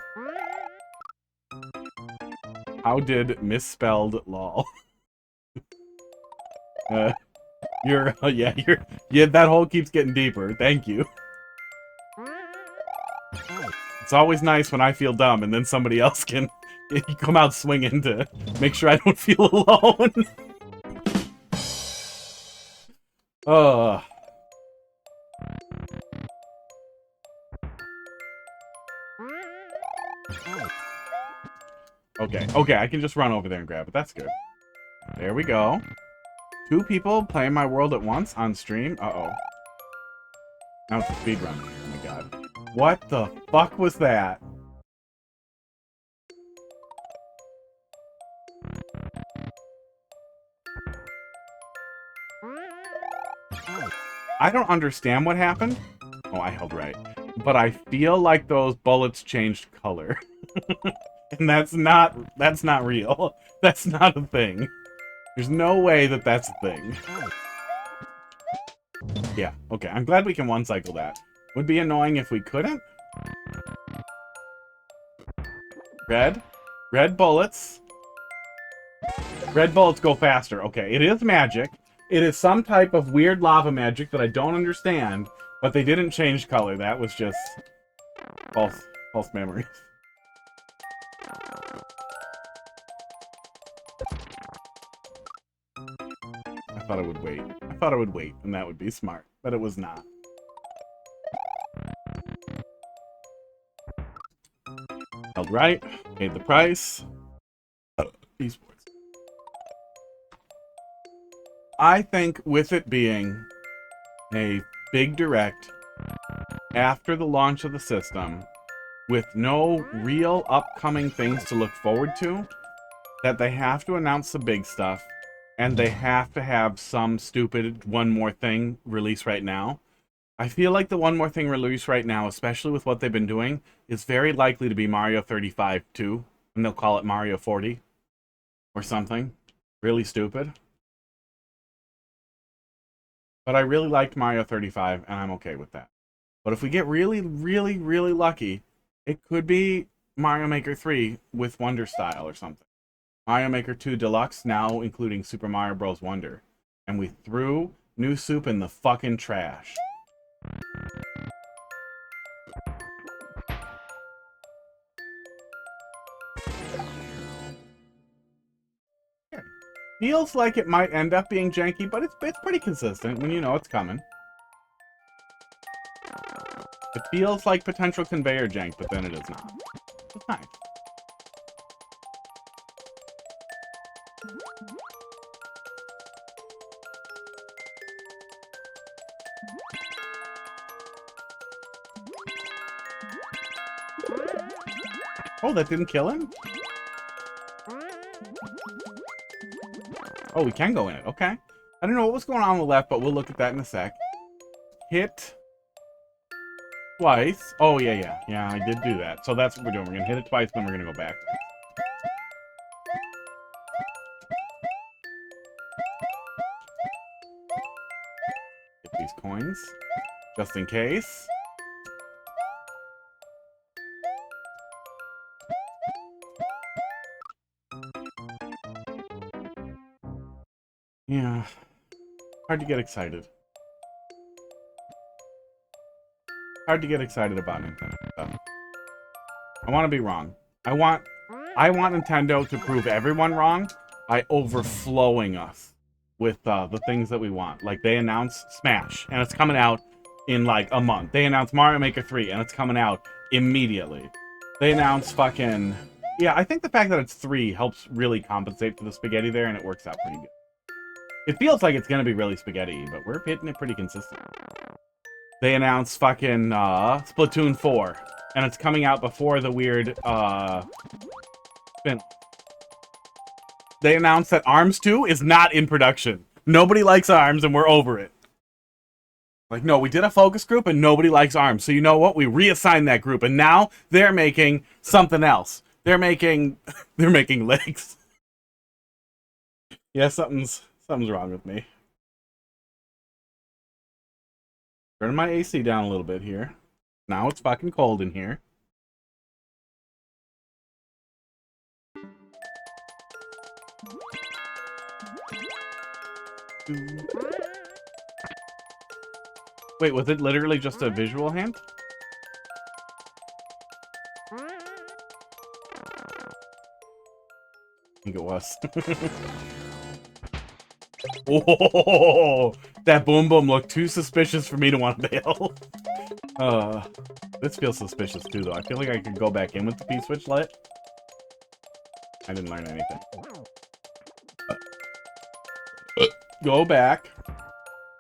How did misspelled lol? Yeah, that hole keeps getting deeper. Thank you. It's always nice when I feel dumb and then somebody else can come out swinging to make sure I don't feel alone. Okay, I can just run over there and grab it. That's good. There we go. 2 people playing my world at once on stream. Uh-oh. Now it's a speed run. Oh my god. What the fuck was that? I don't understand what happened. Oh, I held right. But I feel like those bullets changed color. And that's not real. That's not a thing. There's no way that that's a thing. Yeah, okay. I'm glad we can one-cycle that. Would be annoying if we couldn't. Red. Red bullets. Red bullets go faster. Okay, it is magic. It is some type of weird lava magic that I don't understand, but they didn't change color. That was just false memories. I thought I would wait. I thought I would wait, and that would be smart, but it was not. Held right, paid the price. Esports. I think with it being a big direct after the launch of the system, with no real upcoming things to look forward to, that they have to announce the big stuff, and they have to have some stupid one more thing release right now. I feel like the one more thing release right now, especially with what they've been doing, is very likely to be Mario 35 too, and they'll call it Mario 40 or something really stupid. But I really liked Mario 35, and I'm okay with that. But if we get really, really, really lucky, it could be Mario Maker 3 with Wonder Style or something. Mario Maker 2 Deluxe, now including Super Mario Bros. Wonder. And we threw New Soup in the fucking trash. Feels like it might end up being janky, but it's pretty consistent when you know it's coming. It feels like potential conveyor jank, but then it is not. It's nice. Oh, that didn't kill him? Oh, we can go in it. Okay. I don't know what was going on the left, but we'll look at that in a sec. Hit twice. Oh, yeah. Yeah, I did do that. So that's what we're doing. We're going to hit it twice, then we're going to go back. Get these coins. Just in case. Yeah. Hard to get excited. Hard to get excited about Nintendo stuff. I want to be wrong. I want Nintendo to prove everyone wrong by overflowing us with the things that we want. Like, they announced Smash, and it's coming out in, like, a month. They announced Mario Maker 3, and it's coming out immediately. They announced fucking... Yeah, I think the fact that it's 3 helps really compensate for the spaghetti there, and it works out pretty good. It feels like it's going to be really spaghetti, but we're hitting it pretty consistent. They announced fucking Splatoon 4, and it's coming out before the weird spin. They announced that ARMS 2 is not in production. Nobody likes ARMS, and we're over it. Like, no, we did a focus group, and nobody likes ARMS. So you know what? We reassigned that group, and now they're making something else. They're making legs. Yeah, something's wrong with me. Turn my AC down a little bit here. Now it's fucking cold in here. Wait, was it literally just a visual hint? I think it was. Oh, that boom boom looked too suspicious for me to want to bail. This feels suspicious too, though. I feel like I could go back in with the P-switch lit. I didn't learn anything. Go back.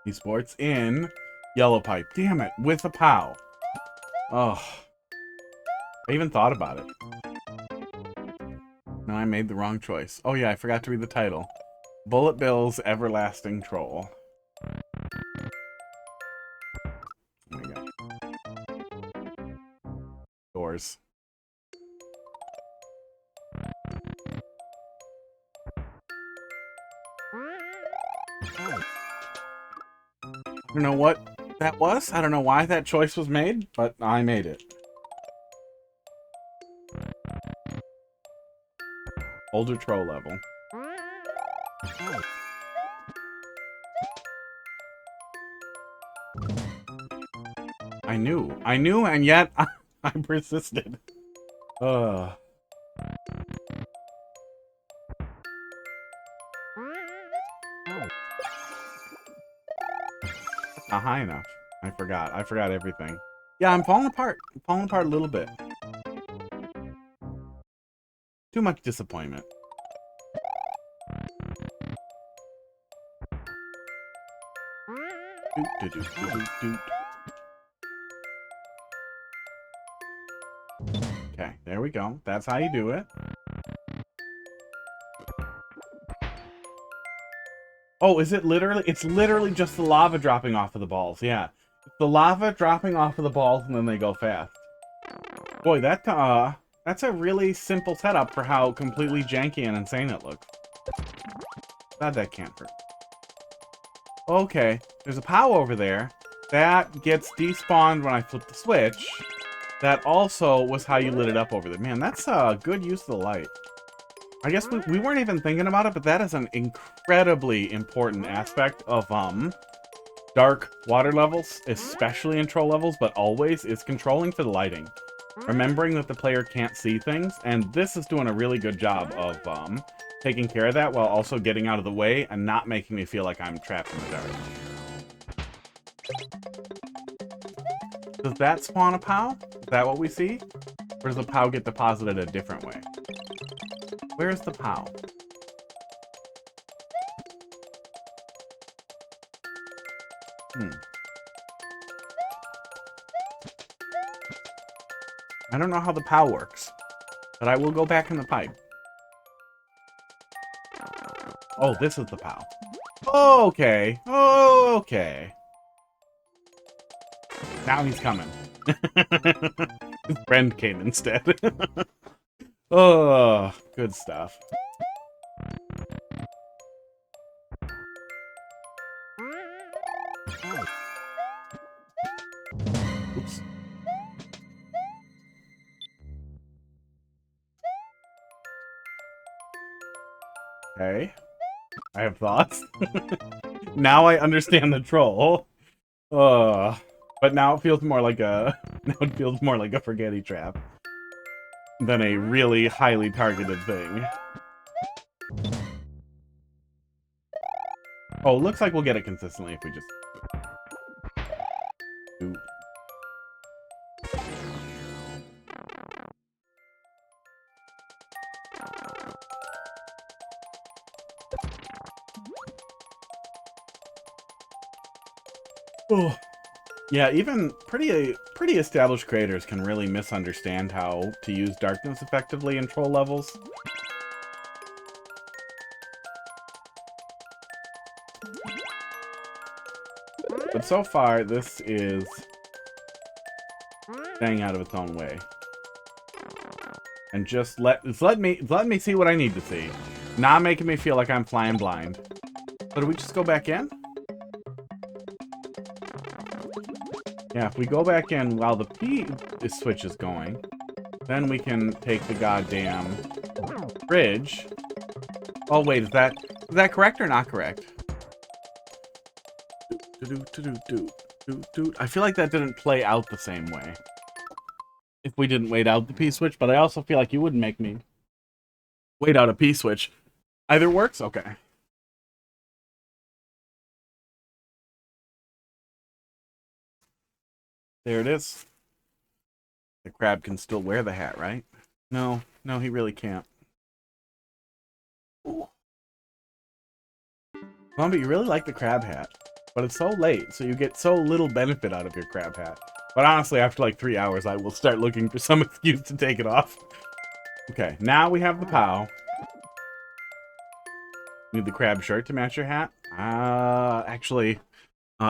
Esports in. Yellow pipe. Damn it. With a POW. Oh, I even thought about it. No, I made the wrong choice. Oh yeah, I forgot to read the title. Bullet Bill's Everlasting Troll. Oh my god. Doors. I don't know what that was. I don't know why that choice was made, but I made it. Older troll level. I knew, and yet I persisted. Ugh. Not high enough. I forgot everything. Yeah, I'm falling apart. I'm falling apart a little bit. Too much disappointment. Doot, doot, doot, doot, doot. Okay, there we go. That's how you do it. Oh, is it literally? It's literally just the lava dropping off of the balls. Yeah. It's the lava dropping off of the balls and then they go fast. Boy, that's a really simple setup for how completely janky and insane it looks. Glad that can't hurt. Okay, there's a POW over there. That gets despawned when I flip the switch. That also was how you lit it up over there. Man, that's a good use of the light. I guess we weren't even thinking about it, but that is an incredibly important aspect of dark water levels, especially in troll levels, but always, is controlling for the lighting. Remembering that the player can't see things, and this is doing a really good job of taking care of that while also getting out of the way and not making me feel like I'm trapped in the dark. Does that spawn a POW? Is that what we see? Or does the POW get deposited a different way? Where's the POW? I don't know how the POW works, but I will go back in the pipe. Oh, this is the POW. Okay. Okay. Now he's coming. His friend came instead. Oh, good stuff. Oops. Okay. I have thoughts. Now I understand the troll. But now it feels more like a forgetty trap than a really highly targeted thing. Oh, looks like we'll get it consistently if we just do. Oh. Yeah, even pretty established creators can really misunderstand how to use darkness effectively in troll levels. But so far, this is staying out of its own way. And just let me see what I need to see. Not making me feel like I'm flying blind. So do we just go back in? Yeah, if we go back in while the P switch is going, then we can take the goddamn bridge. Oh wait, is that correct or not correct? I feel like that didn't play out the same way if we didn't wait out the P switch, but I also feel like you wouldn't make me wait out a P switch. Either works? Okay. There it is. The crab can still wear the hat, right? No, he really can't. Ooh. But you really like the crab hat. But it's so late, so you get so little benefit out of your crab hat. But honestly, after like 3 hours, I will start looking for some excuse to take it off. Okay, now we have the POW. Need the crab shirt to match your hat. Actually,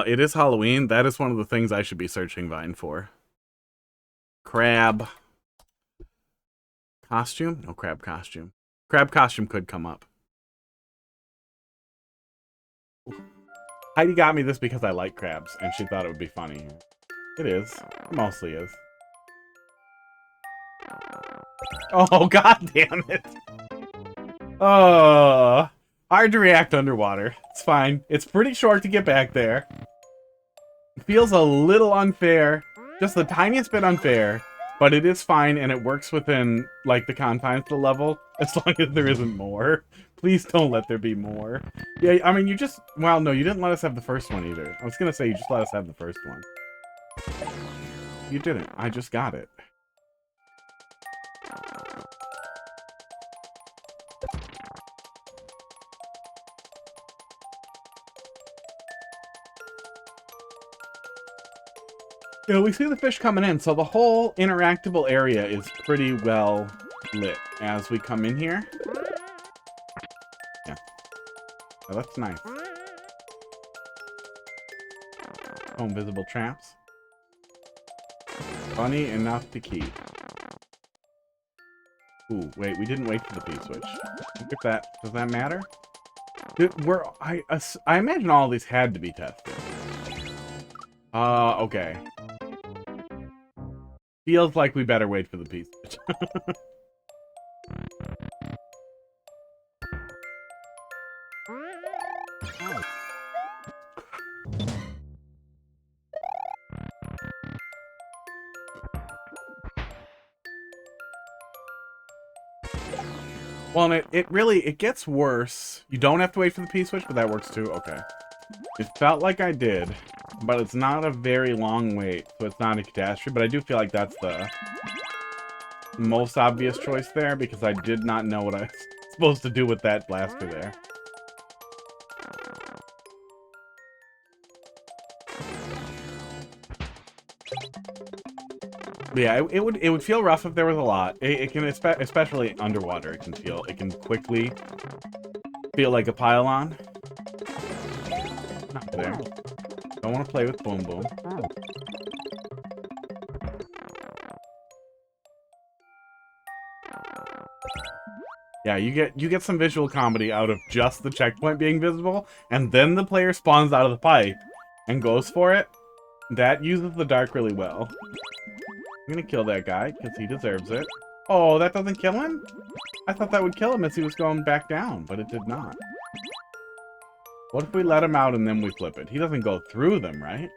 it is Halloween. That is one of the things I should be searching Vine for. Crab costume? No, crab costume. Crab costume could come up. Heidi got me this because I like crabs, and she thought it would be funny. It is. It mostly is. Oh, god damn it. Hard to react underwater. It's fine. It's pretty short to get back there. It feels a little unfair. Just the tiniest bit unfair. But it is fine, and it works within, like, the confines of the level. As long as there isn't more. Please don't let there be more. Yeah, I mean, you just... Well, no, you didn't let us have the first one either. I was gonna say you just let us have the first one. You didn't. I just got it. Yeah, we see the fish coming in, so the whole interactable area is pretty well lit as we come in here. Yeah. Oh, that's nice. Oh, invisible traps. Funny enough to keep. Ooh, wait, we didn't wait for the P-switch. Look at that. Does that matter? I imagine all these had to be tested. Okay. Feels like we better wait for the P-switch. Well, and it gets worse. You don't have to wait for the P-switch, but that works too. Okay. It felt like I did, but it's not a very long wait, so it's not a catastrophe, but I do feel like that's the most obvious choice there, because I did not know what I was supposed to do with that blaster there. Yeah, it would feel rough if there was a lot. It can, especially underwater, it can quickly feel like a pile-on. Not there. Don't want to play with Boom Boom. Yeah, you get some visual comedy out of just the checkpoint being visible, and then the player spawns out of the pipe and goes for it. That uses the dark really well. I'm gonna kill that guy, because he deserves it. Oh, that doesn't kill him? I thought that would kill him as he was going back down, but it did not. What if we let him out and then we flip it? He doesn't go through them, right?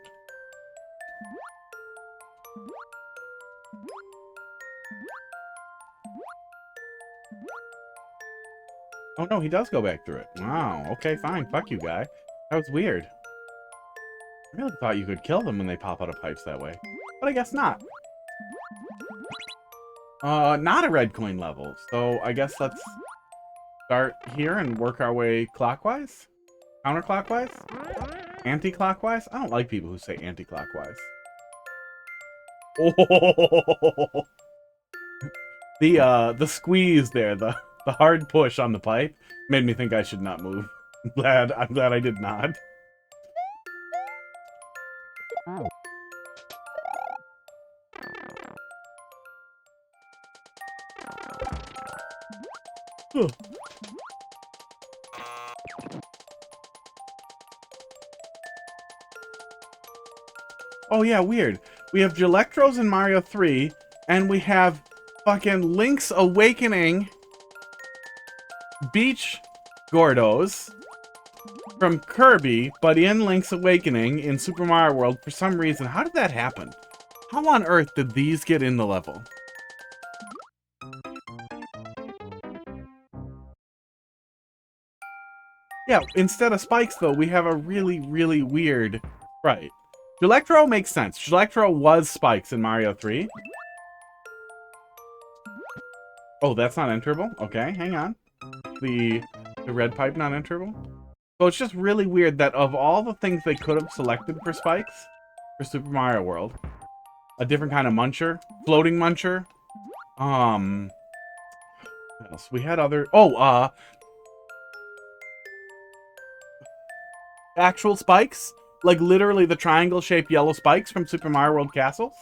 Oh no, he does go back through it. Wow, okay, fine. Fuck you, guy. That was weird. I really thought you could kill them when they pop out of pipes that way. But I guess not. Not a red coin level, so I guess let's start here and work our way clockwise? Counterclockwise? Anti-clockwise? I don't like people who say anti-clockwise. Oh! The squeeze there, the hard push on the pipe made me think I should not move. I'm glad I did not. Oh yeah, weird. We have Gelectros in Mario 3, and we have fucking Link's Awakening Beach Gordos from Kirby, but in Link's Awakening in Super Mario World for some reason. How did that happen? How on earth did these get in the level? Yeah, instead of spikes, though, we have a really, really weird sprite. Gelectro makes sense. Gelectro was spikes in Mario 3. Oh, that's not enterable? Okay, hang on. The red pipe not enterable? So it's just really weird that of all the things they could have selected for spikes for Super Mario World, a different kind of muncher, floating muncher. What else? We had other. Oh, actual spikes, like literally the triangle-shaped yellow spikes from Super Mario World castles.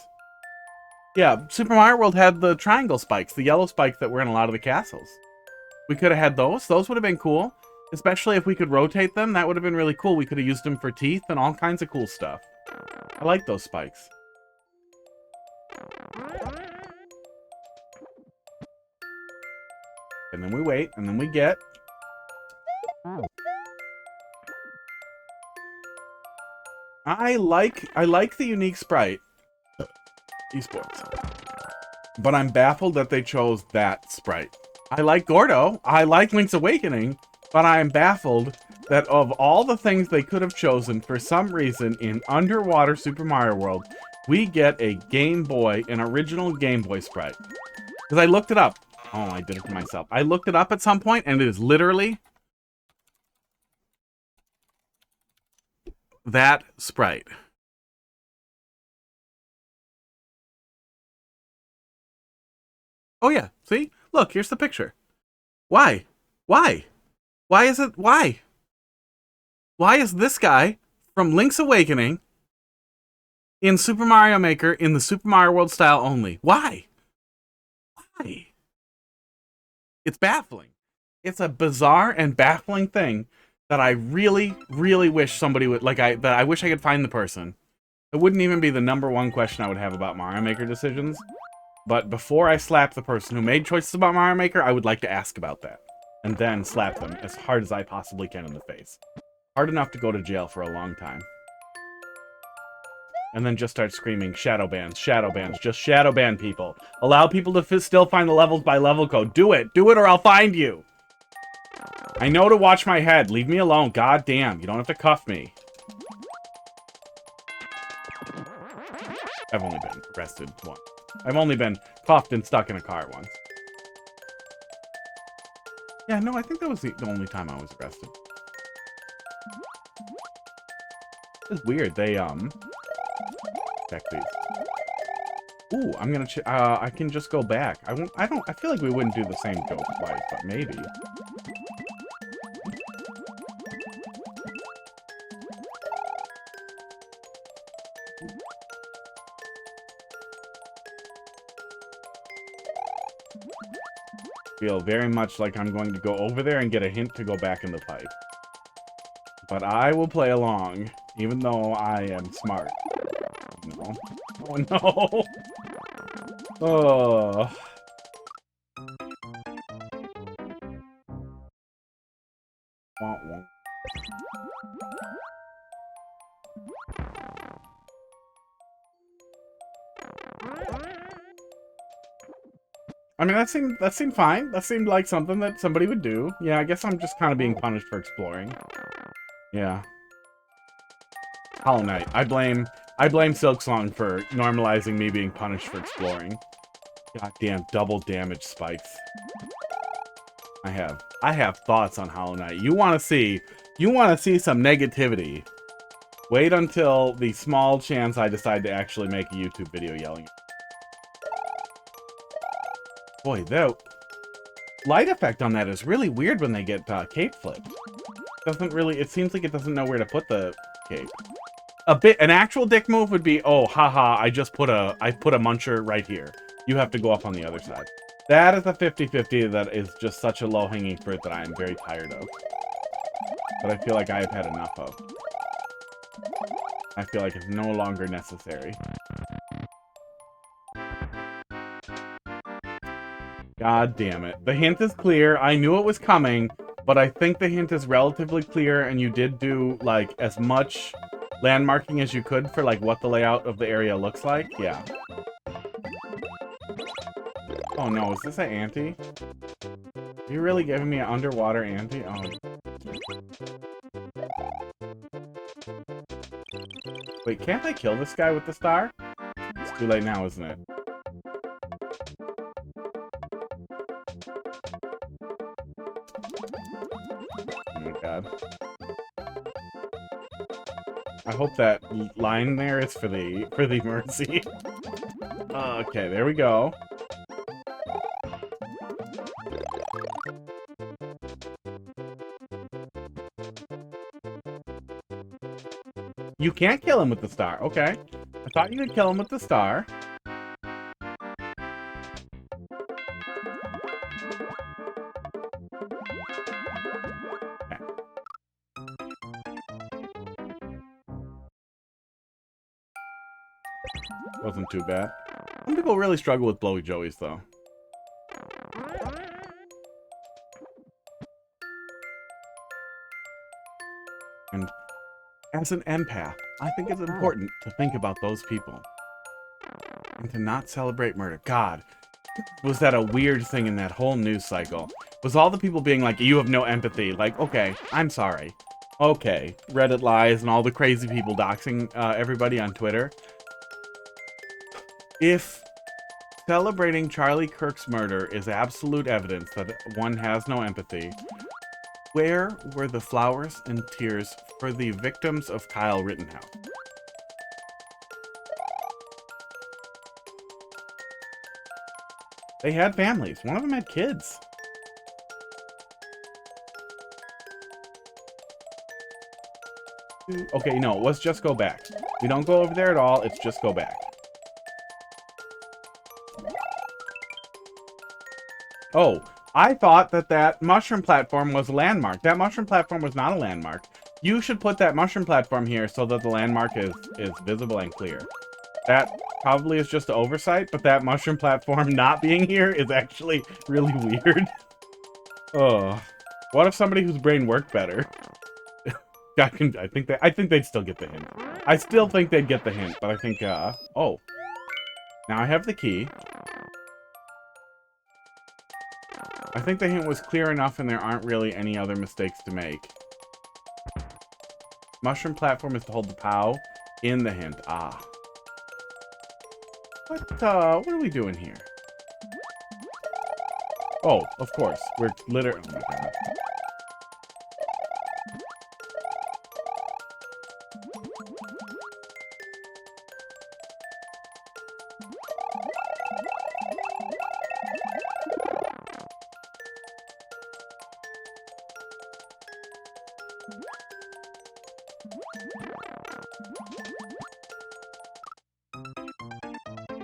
Yeah, Super Mario World had the triangle spikes, the yellow spikes that were in a lot of the castles. We could have had those. Those would have been cool. Especially if we could rotate them. That would have been really cool. We could have used them for teeth and all kinds of cool stuff. I like those spikes. And then we wait, and then we get... I like the unique sprite. Esports. But I'm baffled that they chose that sprite. I like Gordo. I like Link's Awakening. But I am baffled that of all the things they could have chosen, for some reason, in Underwater Super Mario World, we get a Game Boy, an original Game Boy sprite. Because I looked it up. Oh, I did it to myself. I looked it up at some point, and it is literally that sprite. Oh, yeah. See? Look, here's the picture. Why? Why? Why is it? Why? Why is this guy from Link's Awakening in Super Mario Maker in the Super Mario World style only? Why? Why? It's baffling. It's a bizarre and baffling thing that I really, really wish somebody would, like, I wish I could find the person. It wouldn't even be the #1 question I would have about Mario Maker decisions. But before I slap the person who made choices about Mario Maker, I would like to ask about that. And then slap them as hard as I possibly can in the face. Hard enough to go to jail for a long time. And then just start screaming, shadow bans, just shadow ban people. Allow people to still find the levels by level code. Do it or I'll find you. I know to watch my head. Leave me alone. God damn, you don't have to cuff me. I've only been arrested once. I've only been cuffed and stuck in a car once. Yeah, no, I think that was the only time I was arrested. It's weird. They, check these. Ooh, I'm gonna I can just go back. I feel like we wouldn't do the same joke twice, but maybe. Feel very much like I'm going to go over there and get a hint to go back in the pipe. But I will play along, even though I am smart. No. Oh no! Oh. Wah, wah. I mean, that seemed fine. That seemed like something that somebody would do. Yeah, I guess I'm just kind of being punished for exploring. Yeah. Hollow Knight. I blame Silksong for normalizing me being punished for exploring. Goddamn double damage spikes. I have thoughts on Hollow Knight. You want to see some negativity. Wait until the small chance I decide to actually make a YouTube video yelling. Boy, the light effect on that is really weird when they get cape flipped. It seems like it doesn't know where to put the cape. An actual dick move would be, oh, haha, I put a muncher right here. You have to go up on the other side. That is a 50-50 that is just such a low-hanging fruit that I am very tired of. But I feel like I have had enough of. I feel like it's no longer necessary. God damn it. The hint is clear. I knew it was coming, but I think the hint is relatively clear, and you did do, like, as much landmarking as you could for, like, what the layout of the area looks like. Yeah. Oh, no. Is this an ante? Are you really giving me an underwater ante? Oh. Wait, can't I kill this guy with the star? It's too late now, isn't it? Oh my god. I hope that line there is for the mercy. Okay, there we go. You can't kill him with the star. Okay. I thought you could kill him with the star. Okay. Wasn't too bad. Some people really struggle with blowy joeys, though. And as an empath, I think it's important to think about those people. And to not celebrate murder. God, was that a weird thing in that whole news cycle? Was all the people being like, you have no empathy? Like, okay, I'm sorry. Okay, Reddit lies and all the crazy people doxing everybody on Twitter. If celebrating Charlie Kirk's murder is absolute evidence that one has no empathy, where were the flowers and tears for the victims of Kyle Rittenhouse? They had families. One of them had kids. Okay, no, let's just go back. We don't go over there at all. It's just go back. Oh, I thought that mushroom platform was a landmark. That mushroom platform was not a landmark. You should put that mushroom platform here so that the landmark is visible and clear. That probably is just an oversight, but that mushroom platform not being here is actually really weird. Oh, what if somebody whose brain worked better? I think they'd still get the hint. I still think they'd get the hint, but I think oh, now I have the key. I think the hint was clear enough and there aren't really any other mistakes to make. Mushroom platform is to hold the POW in the hint. Ah. What are we doing here? Oh, of course. We're literally... Oh my God.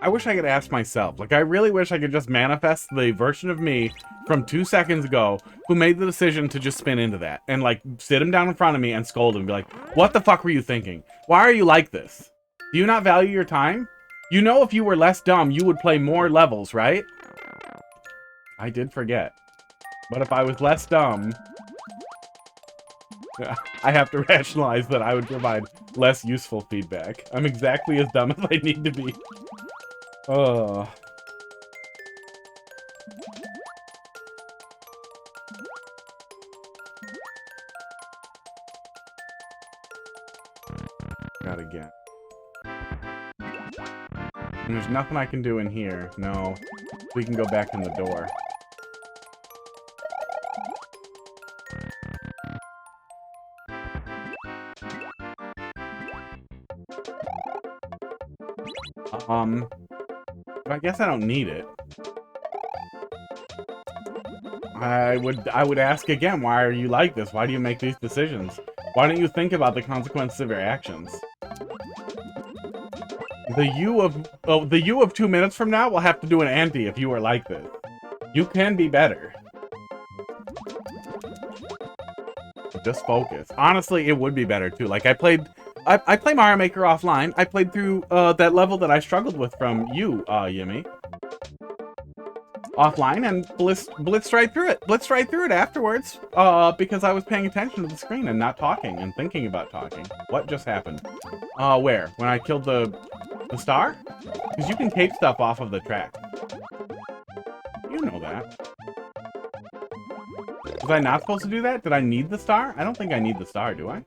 I wish I could ask myself. Like, I really wish I could just manifest the version of me from 2 seconds ago who made the decision to just spin into that and, like, sit him down in front of me and scold him and be like, what the fuck were you thinking? Why are you like this? Do you not value your time? You know if you were less dumb, you would play more levels, right? I did forget. But if I was less dumb... I have to rationalize that I would provide less useful feedback. I'm exactly as dumb as I need to be. Oh. Got again. And there's nothing I can do in here. No. We can go back in the door. I guess I don't need it. I would ask again, why are you like this? Why do you make these decisions? Why don't you think about the consequences of your actions? The you of 2 minutes from now will have to do an ante if you are like this. You can be better. Just focus. Honestly, it would be better too. Like I play Mario Maker offline. I played through that level that I struggled with from you, Yimmy. Offline and blitzed right through it. Blitzed right through it afterwards because I was paying attention to the screen and not talking and thinking about talking. What just happened? Where? When I killed the star? Because you can tape stuff off of the track. You know that. Was I not supposed to do that? Did I need the star? I don't think I need the star, do I?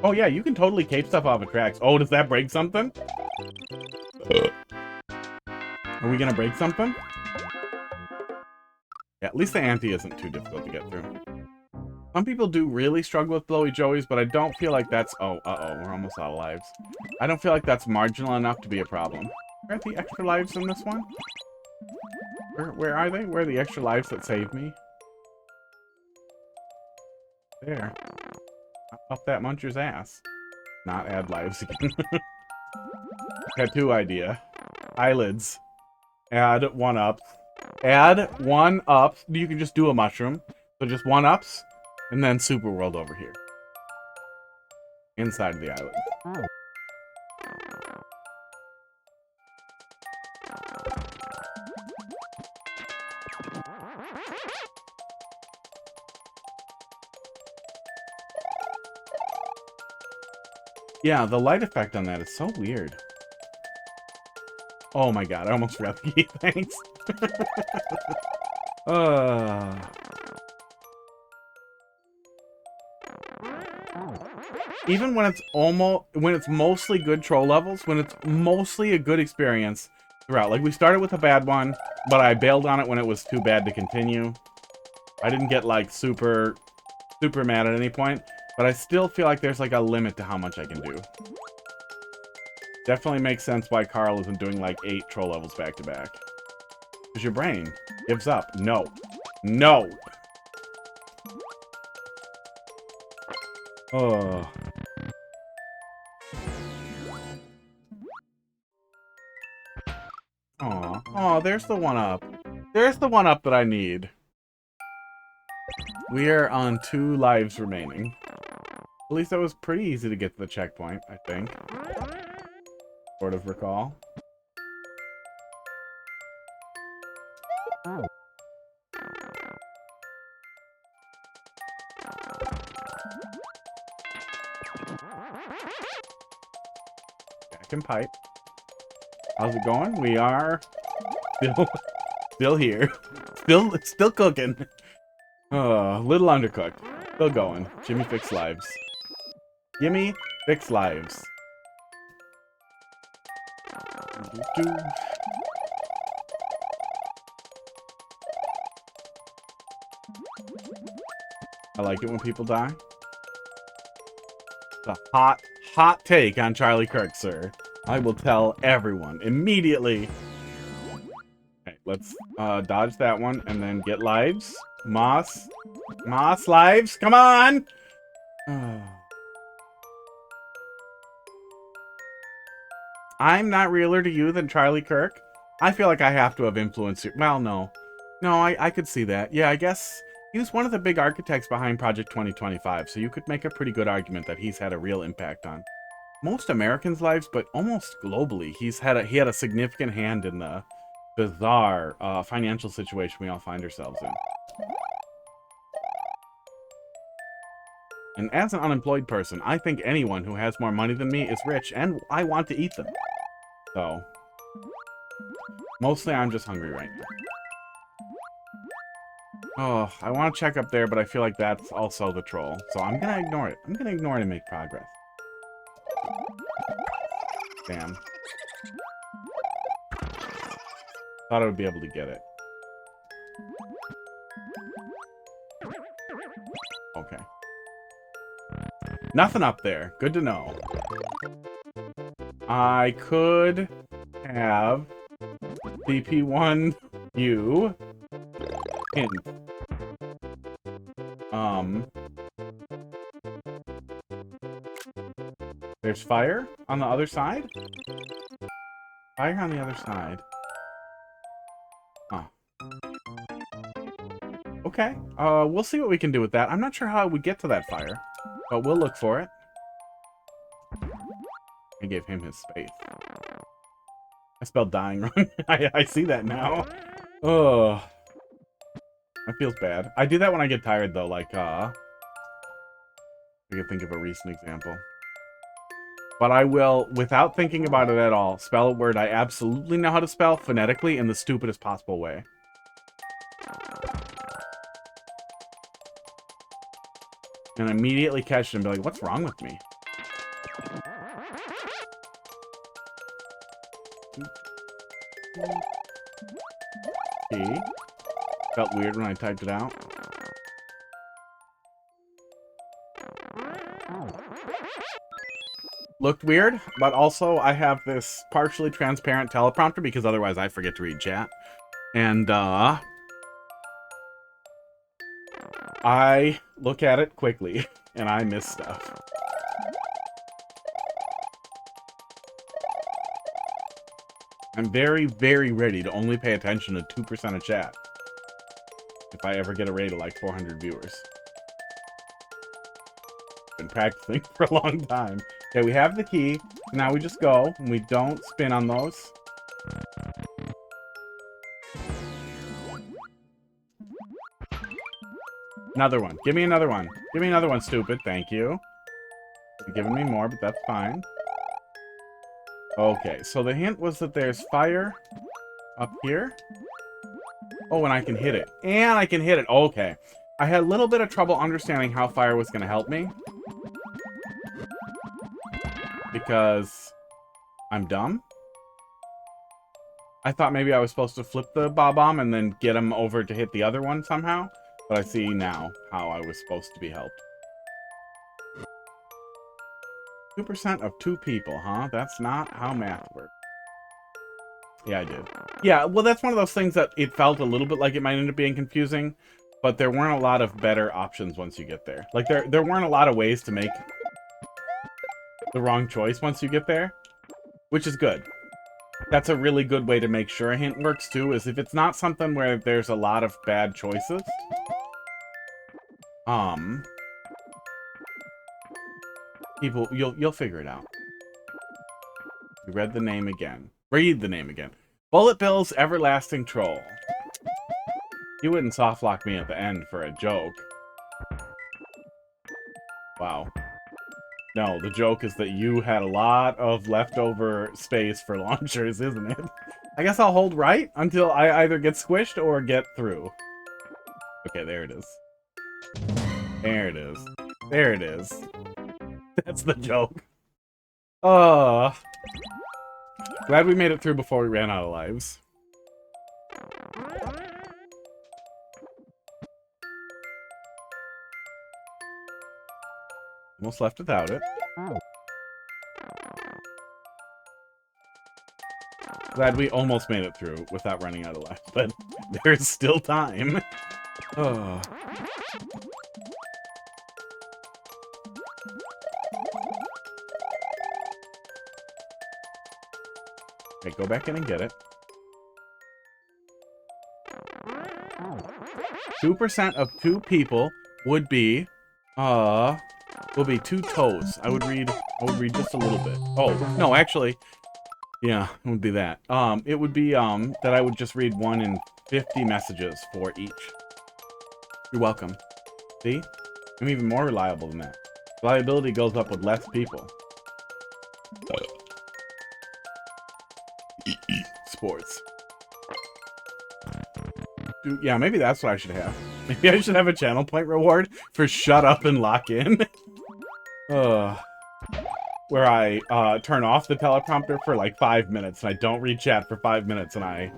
Oh yeah, you can totally cape stuff off of tracks. Oh, does that break something? Are we gonna break something? Yeah, at least the ante isn't too difficult to get through. Some people do really struggle with blowy joeys, but I don't feel like that's... Oh, uh-oh, we're almost out of lives. I don't feel like that's marginal enough to be a problem. Where are the extra lives in this one? Where are they? Where are the extra lives that saved me? There. Up that muncher's ass. Not add lives again. Tattoo idea. Eyelids. Add 1-ups. Add 1-ups. You can just do a mushroom. So just 1-ups. And then Super World over here. Inside of the eyelid. Oh. Yeah, the light effect on that is so weird. Oh my god, I almost forgot the key. Thanks. Even when it's mostly good troll levels, when it's mostly a good experience throughout. Like, we started with a bad one, but I bailed on it when it was too bad to continue. I didn't get, like, super mad at any point, but I still feel like there's, like, a limit to how much I can do. Definitely makes sense why Carl isn't doing, like, 8 troll levels back to back. Because your brain gives up. No. No! Oh. Aw. Aw, there's the 1-up. There's the 1-up that I need. We are on 2 lives remaining. At least that was pretty easy to get to the checkpoint, I think. Sort of recall. Oh. Back and pipe. How's it going? We are still here. Still cooking. Little undercooked. Still going. Jimmy fix lives. Yimmy fix lives. I like it when people die. It's a hot take on Charlie Kirk, sir. I will tell everyone immediately. Okay, let's dodge that one and then get lives. Moss lives. Come on. I'm not realer to you than Charlie Kirk. I feel like I have to have influenced you. Well, no. No, I could see that. Yeah, I guess he was one of the big architects behind Project 2025, so you could make a pretty good argument that he's had a real impact on most Americans' lives, but almost globally. He had a significant hand in the bizarre financial situation we all find ourselves in. And as an unemployed person, I think anyone who has more money than me is rich, and I want to eat them. So, mostly I'm just hungry right now. Oh, I want to check up there, but I feel like that's also the troll. So I'm going to ignore it. I'm going to ignore it and make progress. Damn. Thought I would be able to get it. Okay. Nothing up there. Good to know. I could have CP1U hint. There's fire on the other side? Fire on the other side. Huh. Okay. We'll see what we can do with that. I'm not sure how we get to that fire, but we'll look for it. I gave him his space. I spelled dying wrong. I see that now. Ugh. That feels bad. I do that when I get tired, though. Like, I can think of a recent example. But I will, without thinking about it at all, spell a word I absolutely know how to spell phonetically in the stupidest possible way. And immediately catch it and be like, what's wrong with me? T. Felt weird when I typed it out. looked weird, but also I have this partially transparent teleprompter because otherwise I forget to read chat. And I look at it quickly and I miss stuff. I'm very, very ready to only pay attention to 2% of chat if I ever get a raid of like 400 viewers. Been practicing for a long time. Okay, we have the key. Now we just go and we don't spin on those. Another one. Give me another one. Give me another one, stupid. Thank you. You're giving me more, but that's fine. Okay, so the hint was that there's fire up here. Oh, and I can hit it. And I can hit it. Okay. I had a little bit of trouble understanding how fire was going to help me. Because I'm dumb. I thought maybe I was supposed to flip the bomb and then get him over to hit the other one somehow. But I see now how I was supposed to be helped. 2% of 2 people, huh? That's not how math works. Yeah, I did. Yeah, well, that's one of those things that it felt a little bit like it might end up being confusing, but there weren't a lot of better options once you get there. Like, there weren't a lot of ways to make the wrong choice once you get there, which is good. That's a really good way to make sure a hint works, too, is if it's not something where there's a lot of bad choices. People, you'll figure it out. You read the name again. Read the name again. Bullet Bill's Everlasting Troll. You wouldn't softlock me at the end for a joke. Wow. No, the joke is that you had a lot of leftover space for launchers, isn't it? I guess I'll hold right until I either get squished or get through. Okay, there it is. There it is. There it is. That's the joke. Glad we made it through before we ran out of lives. Almost left without it. Glad we almost made it through without running out of lives, but there's still time. Okay, go back in and get it. 2% of 2 people would be 2 toes. I would read just a little bit. Oh, no, actually, yeah, it would be that. It would be, that I would just read 1 in 50 messages for each. You're welcome. See? I'm even more reliable than that. Reliability goes up with less people. Sports. Dude, yeah, maybe that's what I should have. Maybe I should have a channel point reward for shut up and lock in. Where I turn off the teleprompter for like 5 minutes and I don't read chat for 5 minutes and I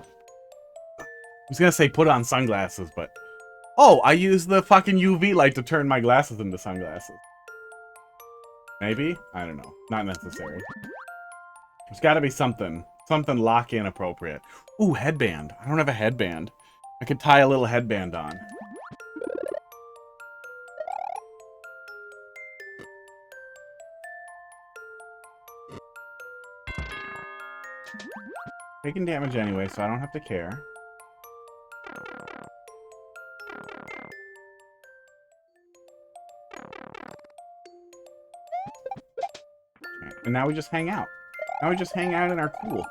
was gonna say put on sunglasses, but oh, I use the fucking UV light to turn my glasses into sunglasses. Maybe? I don't know. Not necessary. There's gotta be something lock-in appropriate. Ooh, headband. I don't have a headband. I could tie a little headband on. Taking damage anyway, so I don't have to care. Okay, and now we just hang out. Now we just hang out in our cool.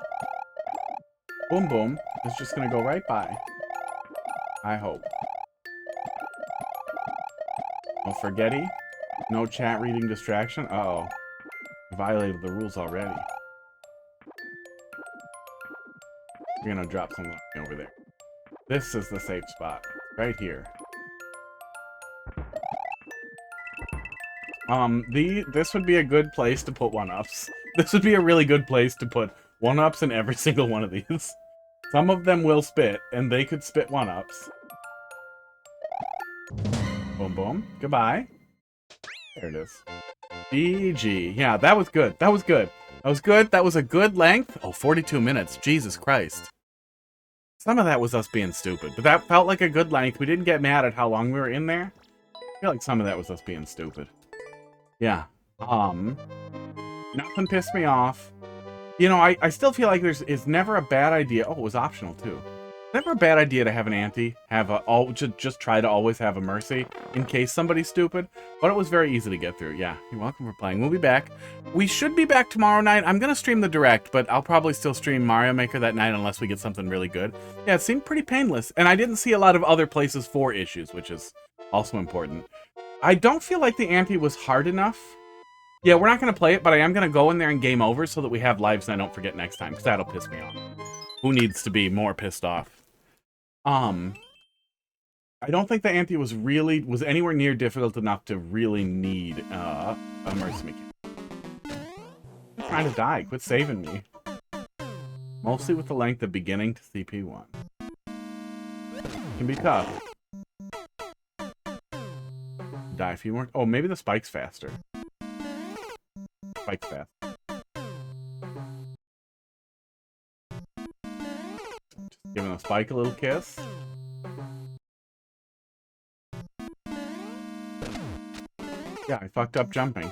Boom Boom is just gonna go right by. I hope. No forgetty. No chat reading distraction. Uh-oh. Violated the rules already. We're gonna drop something over there. This is the safe spot. Right here. This would be a good place to put 1-ups. This would be a really good place to put 1-ups in every single one of these. Some of them will spit, and they could spit 1-ups. Boom, boom. Goodbye. There it is. GG. Yeah, that was good. That was good. That was good. That was a good length. Oh, 42 minutes. Jesus Christ. Some of that was us being stupid, but that felt like a good length. We didn't get mad at how long we were in there. I feel like some of that was us being stupid. Yeah. Nothing pissed me off. You know, I still feel like it's never a bad idea. Oh, it was optional too. Never a bad idea to have an ante, just try to always have a mercy in case somebody's stupid. But it was very easy to get through. Yeah, you're welcome for playing. We'll be back. We should be back tomorrow night. I'm gonna stream the direct, but I'll probably still stream Mario Maker that night unless we get something really good. Yeah, it seemed pretty painless, and I didn't see a lot of other places for issues, which is also important. I don't feel like the ante was hard enough. Yeah, we're not gonna play it, but I am gonna go in there and game over so that we have lives and I don't forget next time, because that'll piss me off. Who needs to be more pissed off? I don't think the ante was anywhere near difficult enough to really need a mercy mechanic. I'm trying to die. Quit saving me. Mostly with the length of beginning to CP1. It can be tough. Die a few more. Oh, maybe the spike's faster. Spike's fast. Just giving the spike a little kiss. Yeah, I fucked up jumping.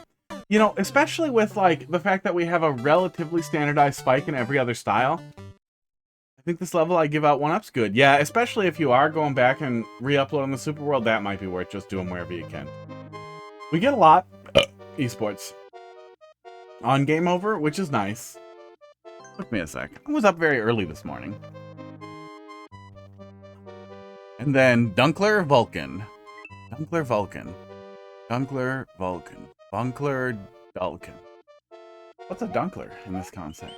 You know, especially with, like, the fact that we have a relatively standardized spike in every other style. I think this level I give out 1-up's good. Yeah, especially if you are going back and re-uploading the Super World, that might be worth just doing wherever you can. We get a lot esports on Game Over, which is nice. Took me a sec. I was up very early this morning. And then Dunkler Vulcan. Dunkler Vulcan. Dunkler Vulcan. Bunkler Dulcan. What's a Dunkler in this concept?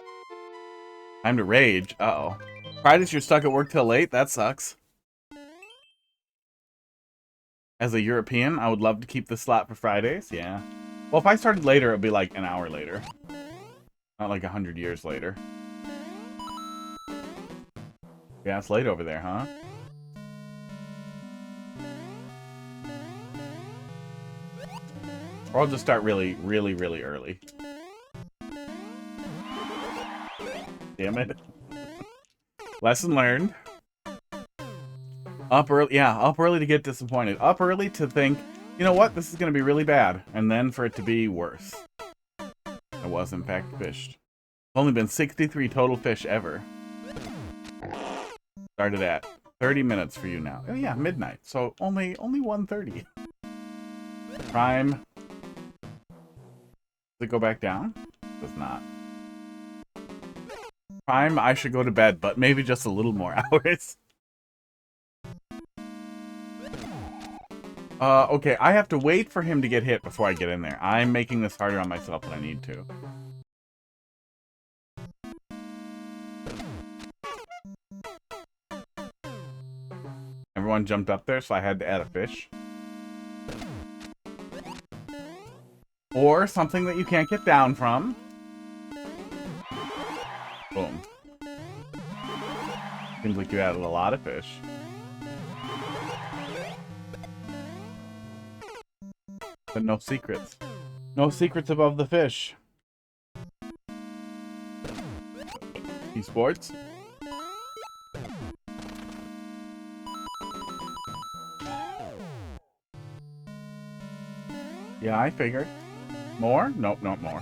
Time to rage. Uh-oh. Fridays you're stuck at work till late? That sucks. As a European, I would love to keep the slot for Fridays. Yeah. Well, if I started later, it would be like an hour later. Not like 100 years later. Yeah, it's late over there, huh? Or I'll just start really, really, really early. Damn it. Lesson learned. Up early, yeah, up early to get disappointed. Up early to think, you know what, this is going to be really bad. And then for it to be worse. I was, in fact, fished. Only been 63 total fish ever. Started at 30 minutes for you now. Oh yeah, midnight. So only 1:30. Prime. Does it go back down? Does not. Prime, I should go to bed, but maybe just a little more hours. Okay, I have to wait for him to get hit before I get in there. I'm making this harder on myself than I need to. Everyone jumped up there, so I had to add a fish. Or something that you can't get down from. Boom. Seems like you added a lot of fish. But no secrets. No secrets above the fish. Esports. Yeah, I figured. More? Nope, not more.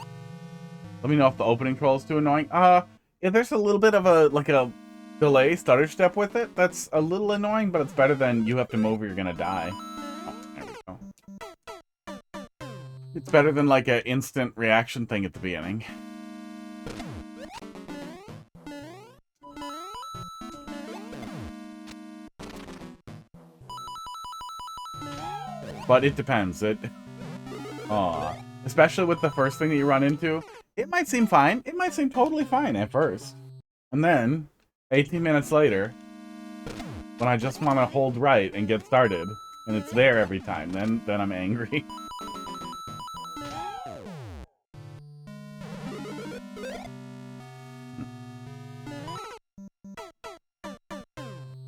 Let me know if the opening troll is too annoying. Yeah, there's a little bit of a delay stutter step with it. That's a little annoying, but it's better than you have to move or you're gonna die. Oh, there we go. It's better than like an instant reaction thing at the beginning. But it depends. Especially with the first thing that you run into, it might seem fine. It might seem totally fine at first. And then, 18 minutes later, when I just want to hold right and get started, and it's there every time, then I'm angry.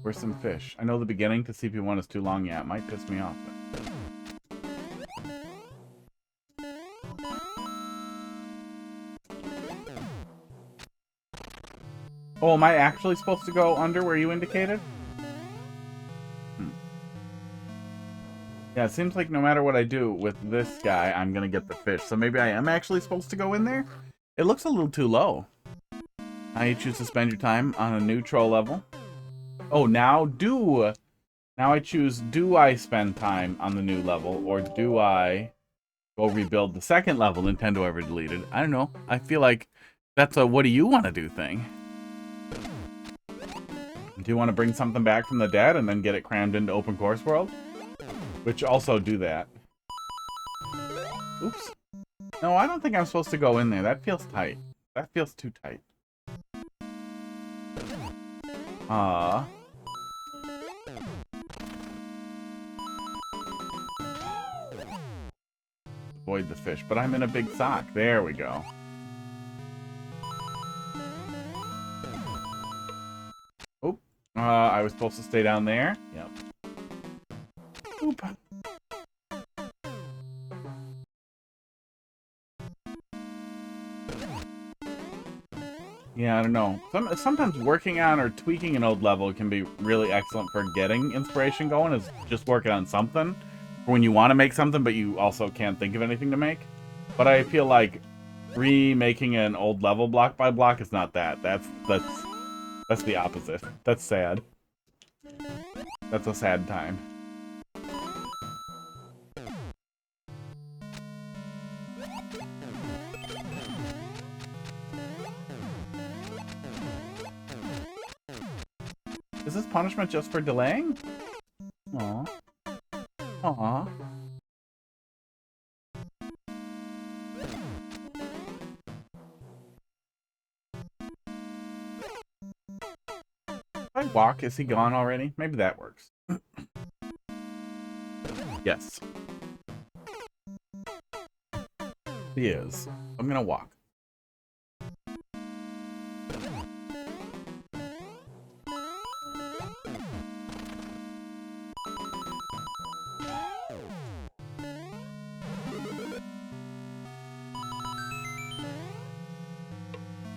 Where's some fish? I know the beginning to CP1 is too long. Yeah, it might piss me off. But... Oh, am I actually supposed to go under where you indicated? Yeah, it seems like no matter what I do with this guy, I'm gonna get the fish. So maybe I am actually supposed to go in there? It looks a little too low. I choose to spend your time on a new troll level. Oh, now I choose, do I spend time on the new level, or do I go rebuild the second level Nintendo ever deleted? I don't know. I feel like that's a what do you want to do thing. Do you want to bring something back from the dead and then get it crammed into Open Course World? Which also do that. Oops. No, I don't think I'm supposed to go in there. That feels tight. That feels too tight. Avoid the fish, but I'm in a big sock. There we go. Oop. I was supposed to stay down there. Yep. Oop. Yeah, I don't know. Sometimes working on or tweaking an old level can be really excellent for getting inspiration going, is just working on something for when you want to make something, but you also can't think of anything to make. But I feel like remaking an old level block by block is not that. That's the opposite. That's sad. That's a sad time. Is this punishment just for delaying? Aww. Aww. If I walk, is he gone already? Maybe that works. Yes. He is. I'm gonna walk.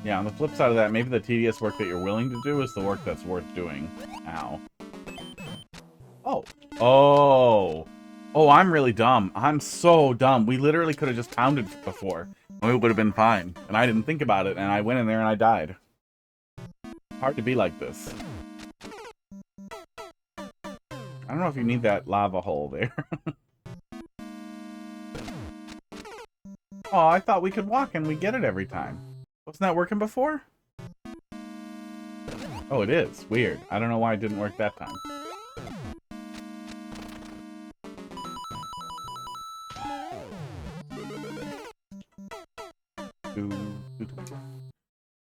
Yeah, on the flip side of that, maybe the tedious work that you're willing to do is the work that's worth doing. Ow. Oh. Oh. Oh, I'm really dumb. I'm so dumb. We literally could have just pounded before. And we would have been fine. And I didn't think about it, and I went in there and I died. Hard to be like this. I don't know if you need that lava hole there. Oh, I thought we could walk and we get it every time. Wasn't that working before? Oh, it is. Weird. I don't know why it didn't work that time.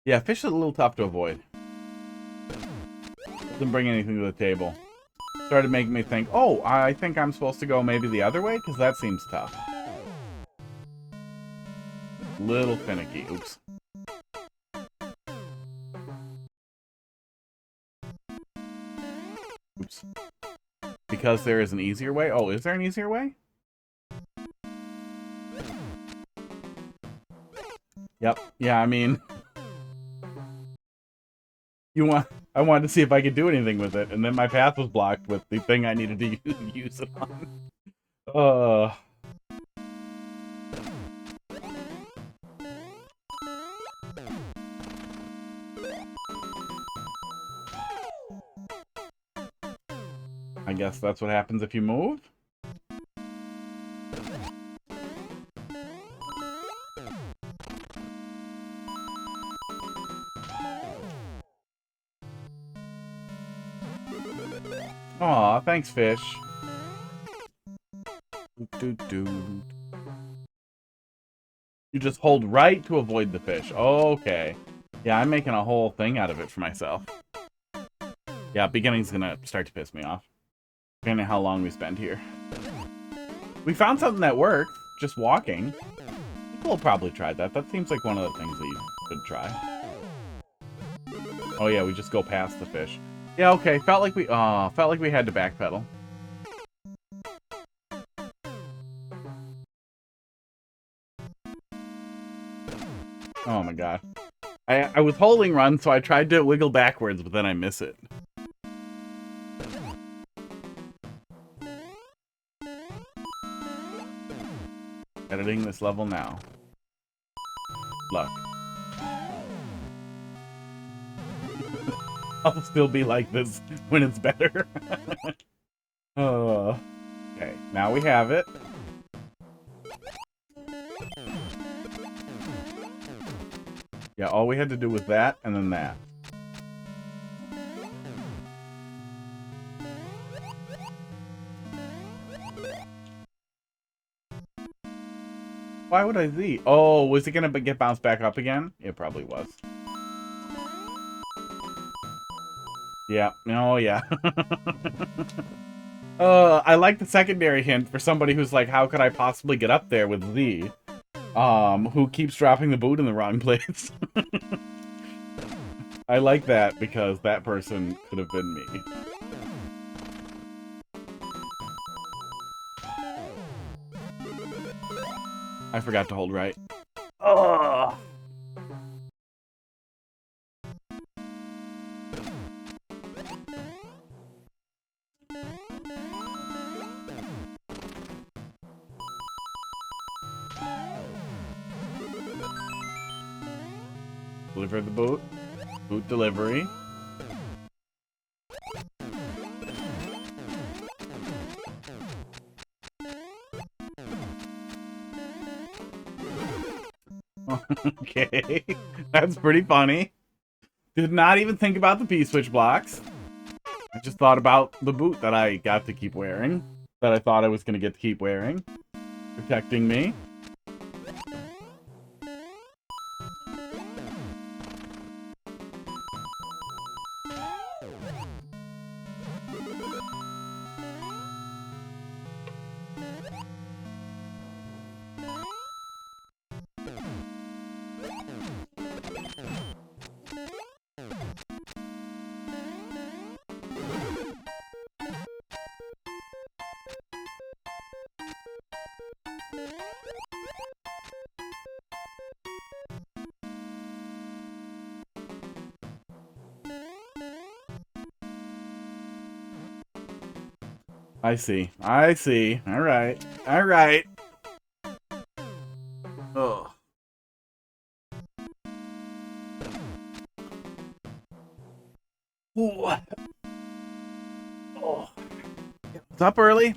Yeah, fish is a little tough to avoid. Doesn't bring anything to the table. Started making me think, oh, I think I'm supposed to go maybe the other way, because that seems tough. Little finicky. Oops. Oops. Because there is an easier way? Oh, is there an easier way? Yep. Yeah, I mean... I wanted to see if I could do anything with it, and then my path was blocked with the thing I needed to use it on. I guess that's what happens if you move? Aw, thanks, fish. You just hold right to avoid the fish. Okay. Yeah, I'm making a whole thing out of it for myself. Yeah, beginning's gonna start to piss me off. Depending on how long we spend here. We found something that worked. Just walking. People will probably try that. That seems like one of the things that you could try. Oh yeah, we just go past the fish. Yeah, okay. Felt like we had to backpedal. Oh my god. I was holding run, so I tried to wiggle backwards, but then I miss it. Editing this level now. Luck. I'll still be like this when it's better. Okay, now we have it. Yeah, all we had to do was that, and then that. Why would I Z? Oh, was it gonna get bounced back up again? It probably was. Yeah. Oh, yeah. I like the secondary hint for somebody who's like, how could I possibly get up there with Z? Who keeps dropping the boot in the wrong place. I like that because that person could have been me. I forgot to hold right. Ugh. Deliver the boot. Boot delivery. Okay, that's pretty funny. Did not even think about the P-switch blocks. I just thought about the boot that I got to keep wearing. That I thought I was going to get to keep wearing. Protecting me. I see. I see. All right. All right. Oh. Ooh. Oh. Was up early.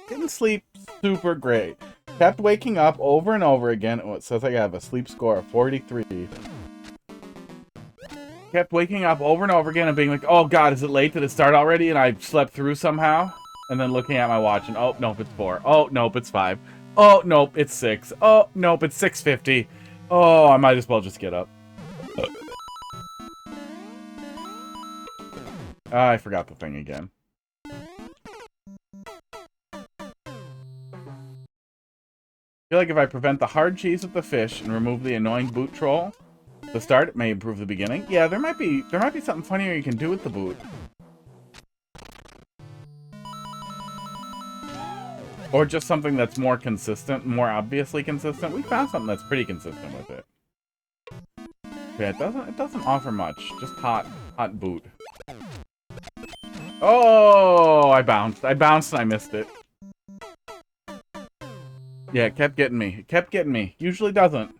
Didn't sleep super great. Kept waking up over and over again. Oh, it says I have a sleep score of 43. Kept waking up over and over again and being like, oh god, is it late? Did it start already? And I slept through somehow. And then looking at my watch and, oh, nope, it's 4. Oh, nope, it's 5. Oh, nope, it's 6. Oh, nope, it's 6:50. Oh, I might as well just get up. I forgot the thing again. I feel like if I prevent the hard cheese with the fish and remove the annoying boot troll, the start, it may improve the beginning. Yeah, there might be something funnier you can do with the boot. Or just something that's more consistent, more obviously consistent. We found something that's pretty consistent with it. Yeah, it doesn't offer much. Just hot boot. Oh, I bounced and I missed it. Yeah, it kept getting me. It kept getting me. Usually doesn't.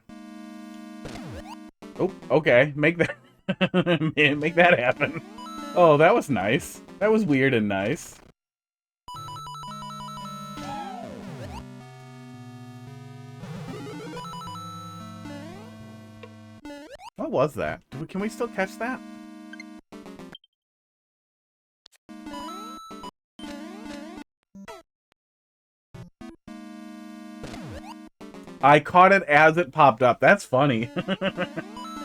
Oh, okay. Make that make that happen. Oh, that was nice. That was weird and nice. What was that? Can we still catch that? I caught it as it popped up. That's funny.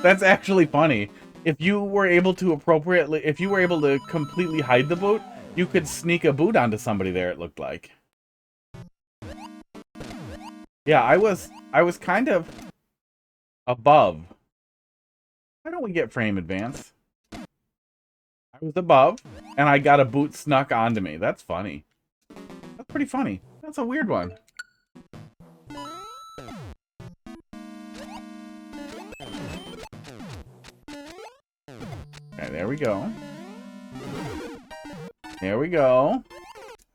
That's actually funny. If you were able to completely hide the boot, you could sneak a boot onto somebody there, it looked like. Yeah, I was kind of above. Why don't we get frame advance? I was above, and I got a boot snuck onto me. That's funny. That's pretty funny. That's a weird one. Okay, there we go. There we go.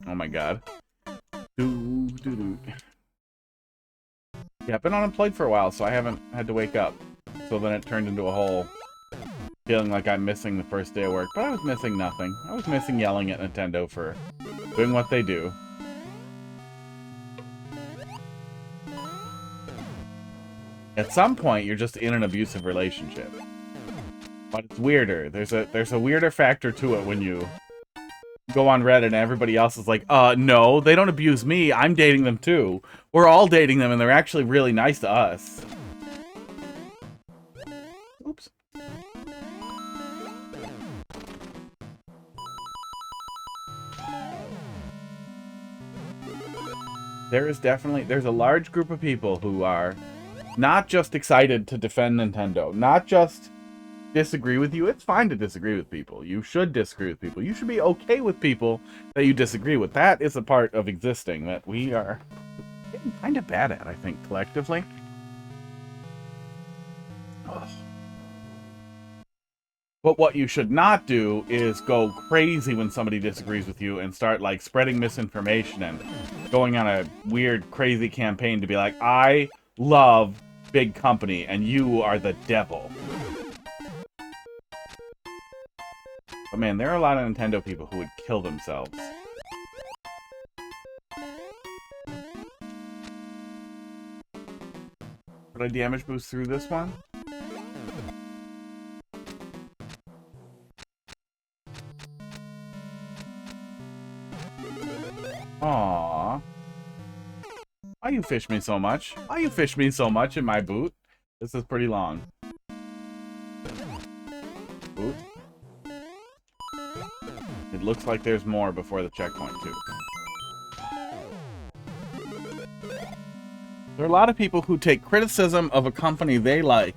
Oh my god. Yeah, I've been unemployed for a while, so I haven't had to wake up. So then it turned into a whole feeling like I'm missing the first day of work. But I was missing nothing. I was missing yelling at Nintendo for doing what they do. At some point, you're just in an abusive relationship. But it's weirder. There's a weirder factor to it when you go on Reddit and everybody else is like, no, they don't abuse me. I'm dating them too. We're all dating them and they're actually really nice to us. Oops. There's a large group of people who are not just excited to defend Nintendo, not just disagree with you. It's fine to disagree with people. You should disagree with people. You should be okay with people that you disagree with. That is a part of existing that we are getting kind of bad at, I think, collectively. Ugh. But what you should not do is go crazy when somebody disagrees with you and start, like, spreading misinformation and going on a weird, crazy campaign to be like, I love big company and you are the devil. But man, there are a lot of Nintendo people who would kill themselves. Would I damage boost through this one? Aww. Why you fish me so much? Why you fish me so much in my boot? This is pretty long. Boot. It looks like there's more before the checkpoint, too. There are a lot of people who take criticism of a company they like.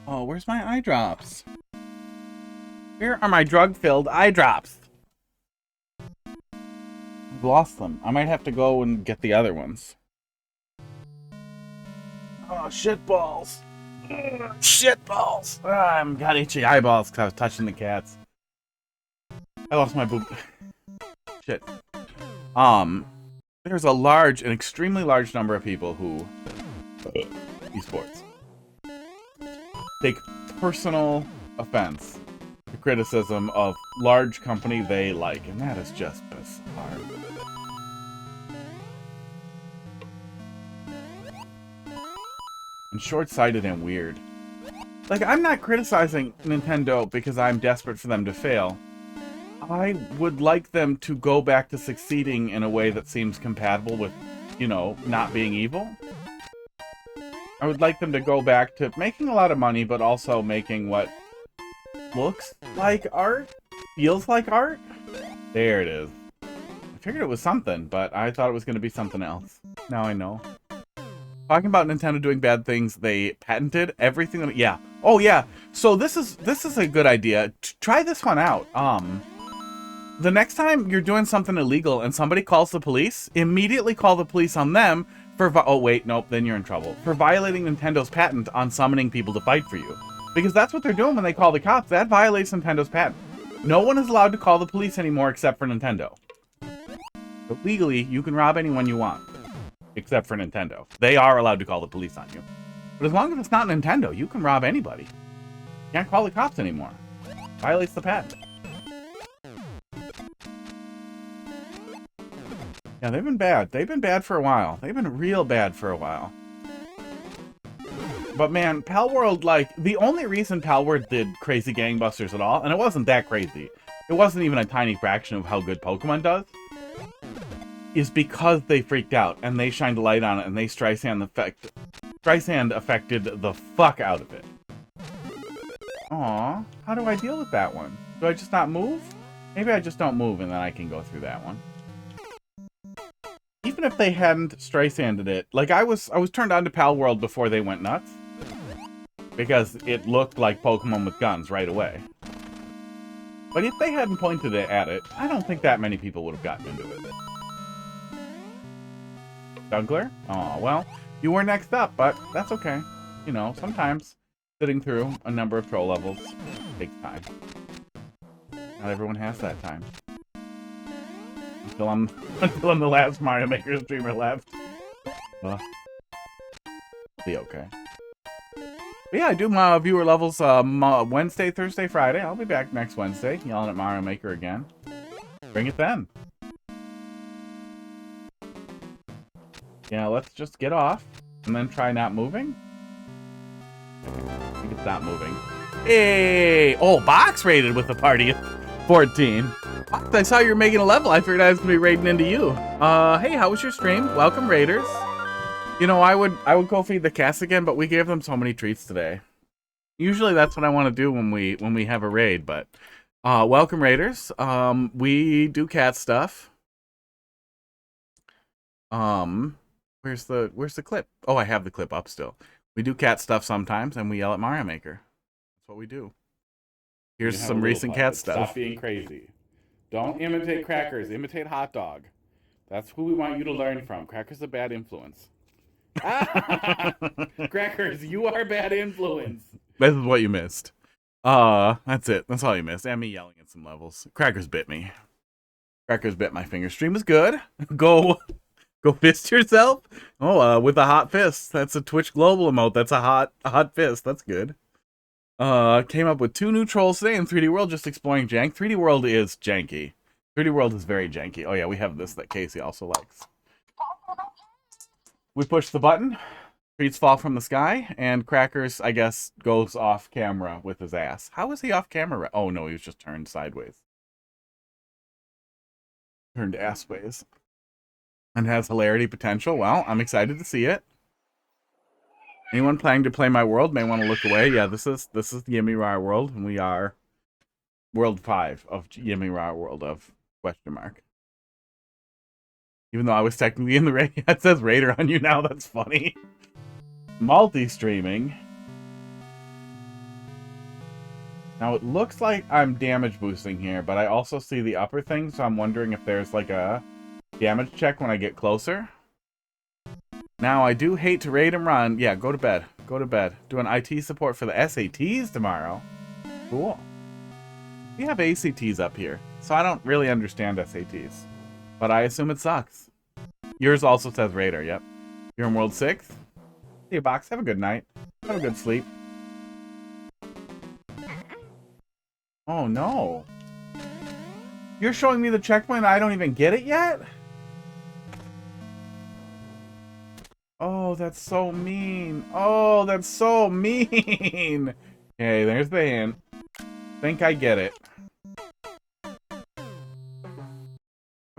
Oh, where's my eye drops? Where are my drug-filled eye drops? I've lost them. I might have to go and get the other ones. Oh, shit balls. Shit balls. I've got itchy eyeballs because I was touching the cats. I lost my boot. Shit. There's an extremely large number of people who esports take personal offense to criticism of large company they like, and that is just bizarre. And short-sighted and weird. Like, I'm not criticizing Nintendo because I'm desperate for them to fail. I would like them to go back to succeeding in a way that seems compatible with, you know, not being evil. I would like them to go back to making a lot of money, but also making what looks like art, feels like art. There it is. I figured it was something, but I thought it was going to be something else. Now I know. Talking about Nintendo doing bad things, they patented everything that... Yeah. Oh, yeah. So this is a good idea. Try this one out. The next time you're doing something illegal and somebody calls the police, immediately call the police on them for... Oh, wait. Nope. Then you're in trouble. For violating Nintendo's patent on summoning people to fight for you. Because that's what they're doing when they call the cops. That violates Nintendo's patent. No one is allowed to call the police anymore except for Nintendo. So legally, you can rob anyone you want. Except for Nintendo. They are allowed to call the police on you. But as long as it's not Nintendo, you can rob anybody. You can't call the cops anymore. Violates the patent. Yeah, they've been bad. They've been bad for a while. They've been real bad for a while. But man, Palworld, like, the only reason Palworld did crazy gangbusters at all, and it wasn't that crazy. It wasn't even a tiny fraction of how good Pokemon does. Is because they freaked out and they shined a light on it and they Streisand affected the fuck out of it. Aw, how do I deal with that one? Do I just not move? Maybe I just don't move and then I can go through that one. Even if they hadn't Streisanded it, like I was turned on to Palworld before they went nuts. Because it looked like Pokemon with guns right away. But if they hadn't pointed it at it, I don't think that many people would have gotten into it. Dougler? Oh, well, you were next up, but that's okay. You know, sometimes Sitting through a number of troll levels takes time. Not everyone has that time. Until I'm the last Mario Maker streamer left. Be okay. But yeah, I do my viewer levels Wednesday, Thursday, Friday. I'll be back next Wednesday, yelling at Mario Maker again. Bring it then. Yeah, let's just get off and then try not moving. I think it's not moving. Hey! Oh, Box raided with the party of 14. Box, I saw you were making a level. I figured I was going to be raiding into you. Hey, how was your stream? Welcome, raiders. You know, I would go feed the cats again, but we gave them so many treats today. Usually that's what I want to do when we have a raid, but welcome, raiders. We do cat stuff. Where's the clip? Oh, I have the clip up still. We do cat stuff sometimes, and we yell at Mario Maker. That's what we do. Here's some recent cat stuff. Stop being crazy. Don't imitate Crackers. Imitate Hot Dog. That's who we want you to learn from. Crackers a bad influence. Crackers, you are a bad influence. This is what you missed. That's it. That's all you missed. And me yelling at some levels. Crackers bit me. Crackers bit my finger. Stream is good. Go fist yourself. Oh, with a hot fist. That's a Twitch Global emote. That's a hot fist. That's good. Came up with 2 new trolls today in 3D World, just exploring jank. 3D World is janky. 3D World is very janky. Oh yeah, we have this that Casey also likes. We push the button, treats fall from the sky, and Crackers, I guess, goes off camera with his ass. How is he off camera? Oh no, he was just turned sideways. Turned assways. And has hilarity potential. Well, I'm excited to see it. Anyone planning to play my world may want to look away. Yeah, this is YimmyRawr World, and we are World 5 of YimmyRawr World of question mark. Even though I was technically in the raid, it says Raider on you now. That's funny. Multi-streaming. Now it looks like I'm damage boosting here, but I also see the upper thing, so I'm wondering if there's like a damage check when I get closer. Now, I do hate to raid and run. Yeah, go to bed. Go to bed. Doing IT support for the SATs tomorrow. Cool. We have ACTs up here, so I don't really understand SATs. But I assume it sucks. Yours also says Raider, yep. You're in World 6? See you, Box. Have a good night. Have a good sleep. Oh, no. You're showing me the checkpoint and I don't even get it yet? Oh, that's so mean. Oh, that's so mean. Okay, there's the hint. Think I get it.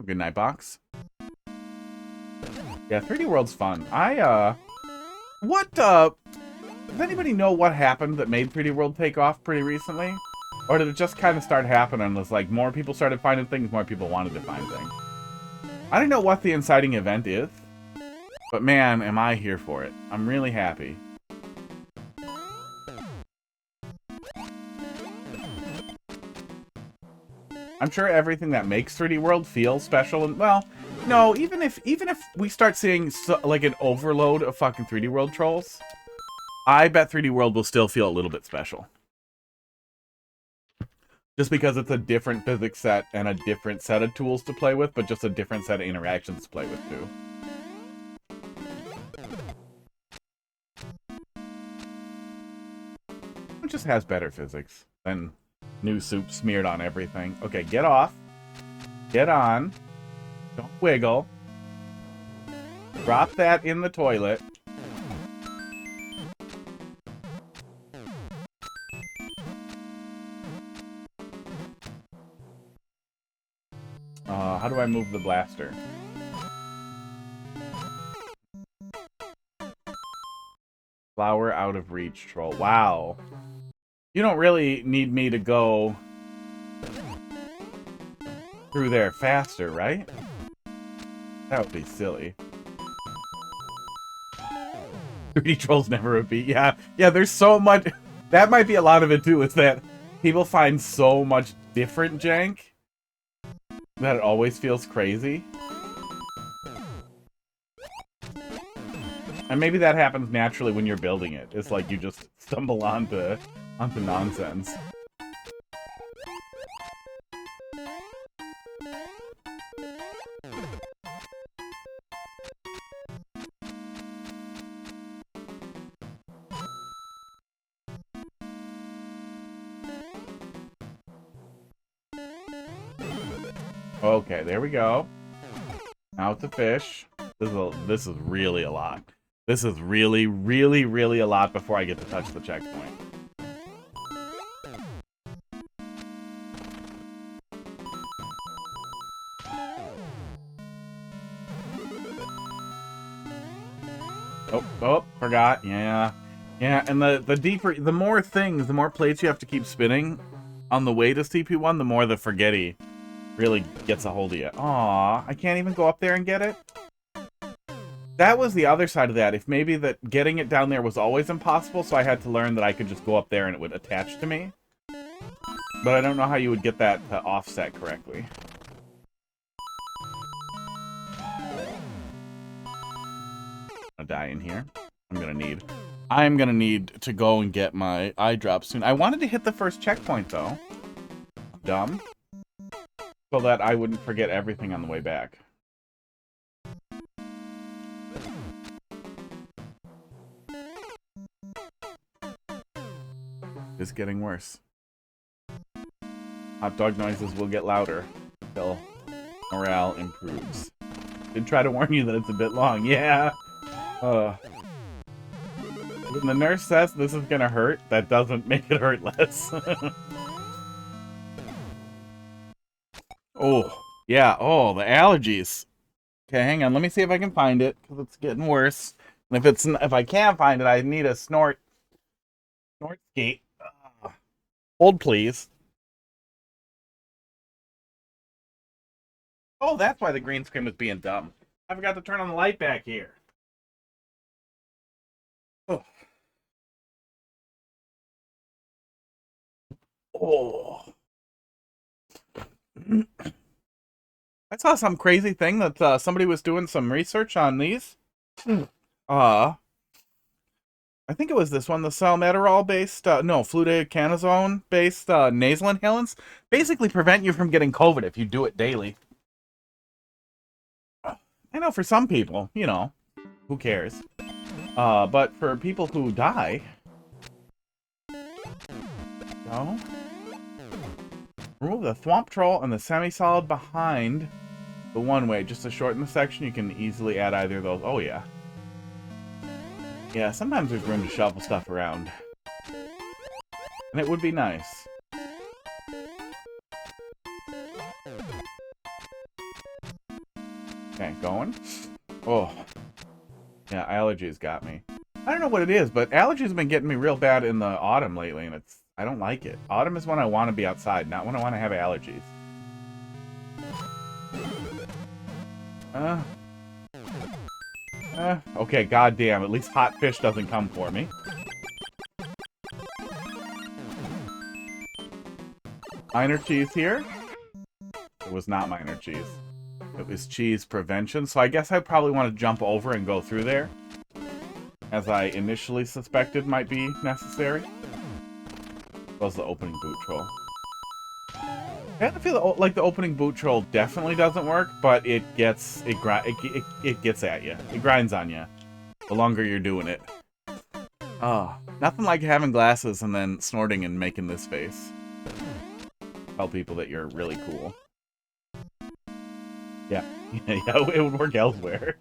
Good night, Box. Yeah, 3D World's fun. Does anybody know what happened that made 3D World take off pretty recently? Or did it just kind of start happening and was like more people started finding things, more people wanted to find things? I don't know what the inciting event is. But man, am I here for it. I'm really happy. I'm sure everything that makes 3D World feel special, and well, no, even if we start seeing like an overload of fucking 3D World trolls, I bet 3D World will still feel a little bit special. Just because it's a different physics set and a different set of tools to play with, but just a different set of interactions to play with too. It just has better physics than new soup smeared on everything. Okay, get off. Get on. Don't wiggle. Drop that in the toilet. How do I move the blaster? Flower out of reach, troll. Wow. You don't really need me to go through there faster, right? That would be silly. 3D trolls never repeat. Yeah, there's so much. That might be a lot of it too, is that people find so much different jank that it always feels crazy. And maybe that happens naturally when you're building it. It's like you just stumble onto nonsense. Okay, there we go. Now it's a fish. This is really a lot. This is really, really, really a lot before I get to touch the checkpoint. Oh, forgot. Yeah. Yeah, and the more things, the more plates you have to keep spinning on the way to CP1, the more the forgetty really gets a hold of you. Aw, I can't even go up there and get it? That was the other side of that. If maybe that getting it down there was always impossible, so I had to learn that I could just go up there and it would attach to me. But I don't know how you would get that to offset correctly. I'll die in here. I'm gonna need to go and get my eye drop soon. I wanted to hit the first checkpoint though. Dumb. So that I wouldn't forget everything on the way back. It's getting worse. Hot dog noises will get louder until morale improves. Did try to warn you that it's a bit long. Yeah. When the nurse says this is gonna hurt, that doesn't make it hurt less. Oh, yeah. Oh, the allergies. Okay, hang on. Let me see if I can find it, because it's getting worse. And if I can't find it, I need a snort skate. Hold, please. Oh, that's why the green screen was being dumb. I forgot to turn on the light back here. Oh. Oh. I saw some crazy thing that somebody was doing some research on these. I think it was this one, the salmeterol-based, fluticasone-based nasal inhalants. Basically prevent you from getting COVID if you do it daily. I know for some people, you know, who cares? But for people who die... No. Remove the thwomp troll and the semi-solid behind the one-way. Just to shorten the section, you can easily add either of those. Oh, yeah. Yeah, sometimes there's room to shuffle stuff around. And it would be nice. Okay, going. Oh. Yeah, allergies got me. I don't know what it is, but allergies have been getting me real bad in the autumn lately, and I don't like it. Autumn is when I want to be outside, not when I want to have allergies. Okay, goddamn. At least hot fish doesn't come for me. Minor cheese here. It was not minor cheese. It was cheese prevention, so I guess I probably want to jump over and go through there, as I initially suspected might be necessary. Was the opening boot troll. I kind of feel like the opening boot troll definitely doesn't work, but it gets at you. It grinds on you the longer you're doing it. Nothing like having glasses and then snorting and making this face. Tell people that you're really cool. Yeah, yeah, it would work elsewhere.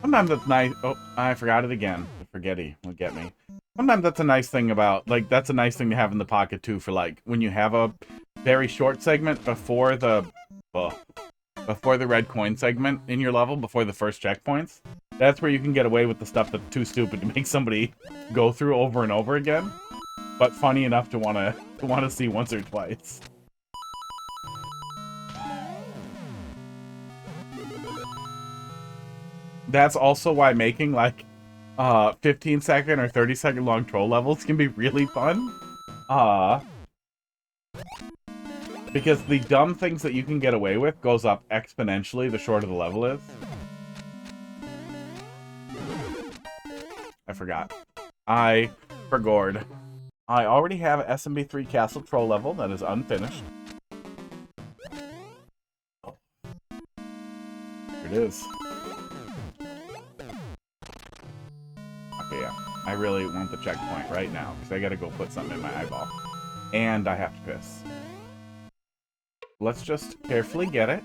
Sometimes that's nice. Oh, I forgot it again. The forgetty will get me. Sometimes that's a nice thing about, like, that's a nice thing to have in the pocket, too, for, like, when you have a very short segment before the red coin segment in your level, before the first checkpoints. That's where you can get away with the stuff that's too stupid to make somebody go through over and over again, but funny enough to want to see once or twice. That's also why making, like, 15-second or 30-second long troll levels can be really fun. Because the dumb things that you can get away with goes up exponentially the shorter the level is. I forgot. I forgot. I already have an SMB3 Castle Troll level that is unfinished. Here it is. Okay, yeah. I really want the checkpoint right now, because I gotta go put something in my eyeball. And I have to piss. Let's just carefully get it.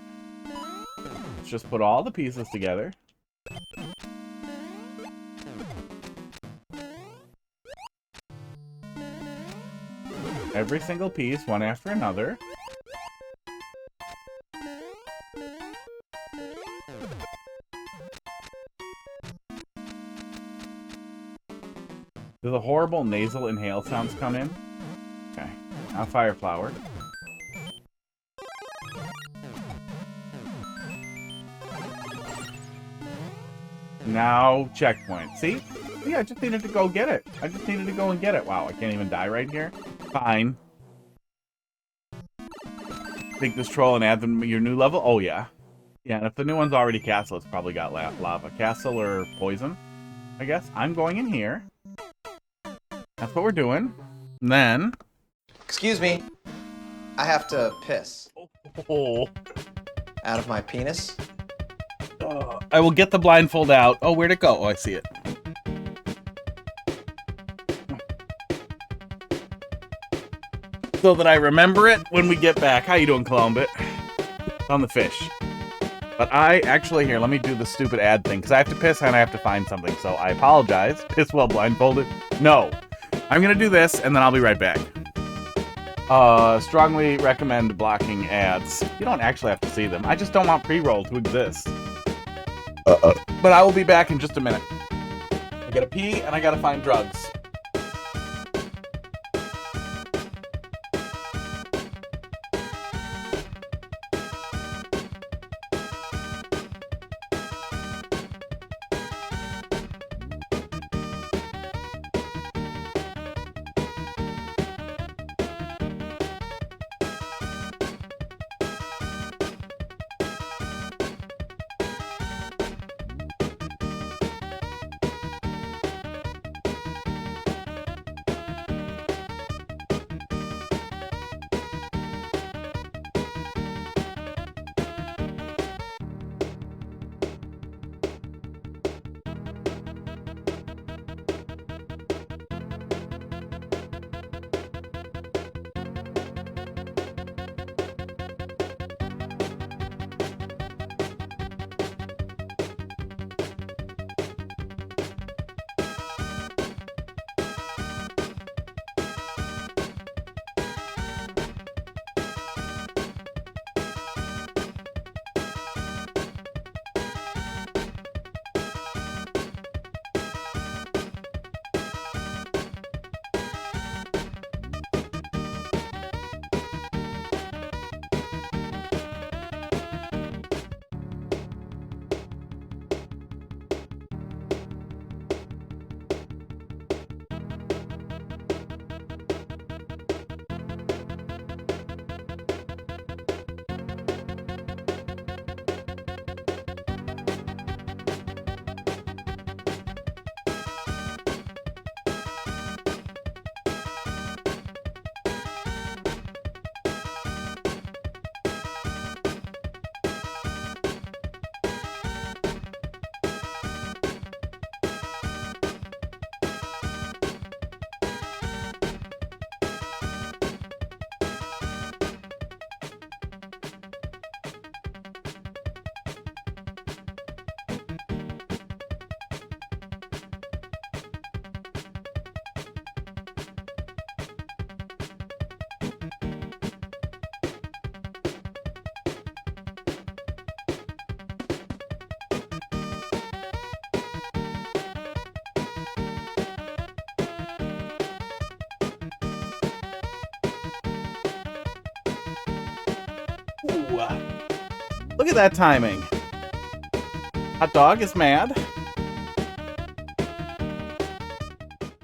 Let's just put all the pieces together. Every single piece, one after another. Do the horrible nasal inhale sounds come in? Okay. Now fire flower. Now checkpoint. See? Yeah, I just needed to go get it. I just needed to go and get it. Wow, I can't even die right here. Fine. Take this troll and add them to your new level? Oh, yeah. Yeah, and if the new one's already castle, it's probably got lava. Castle or poison, I guess. I'm going in here. That's what we're doing. And then... Excuse me. I have to piss. Oh. Out of my penis. I will get the blindfold out. Oh, where'd it go? Oh, I see it. So that I remember it when we get back. How you doing, Columbit? On the fish. But I actually, here, let me do the stupid ad thing, because I have to piss and I have to find something, so I apologize. Piss while blindfolded. No. I'm going to do this, and then I'll be right back. Strongly recommend blocking ads. You don't actually have to see them. I just don't want pre-roll to exist. But I will be back in just a minute. I gotta pee, and I gotta find drugs. Ooh. Look at that timing. Hot dog is mad.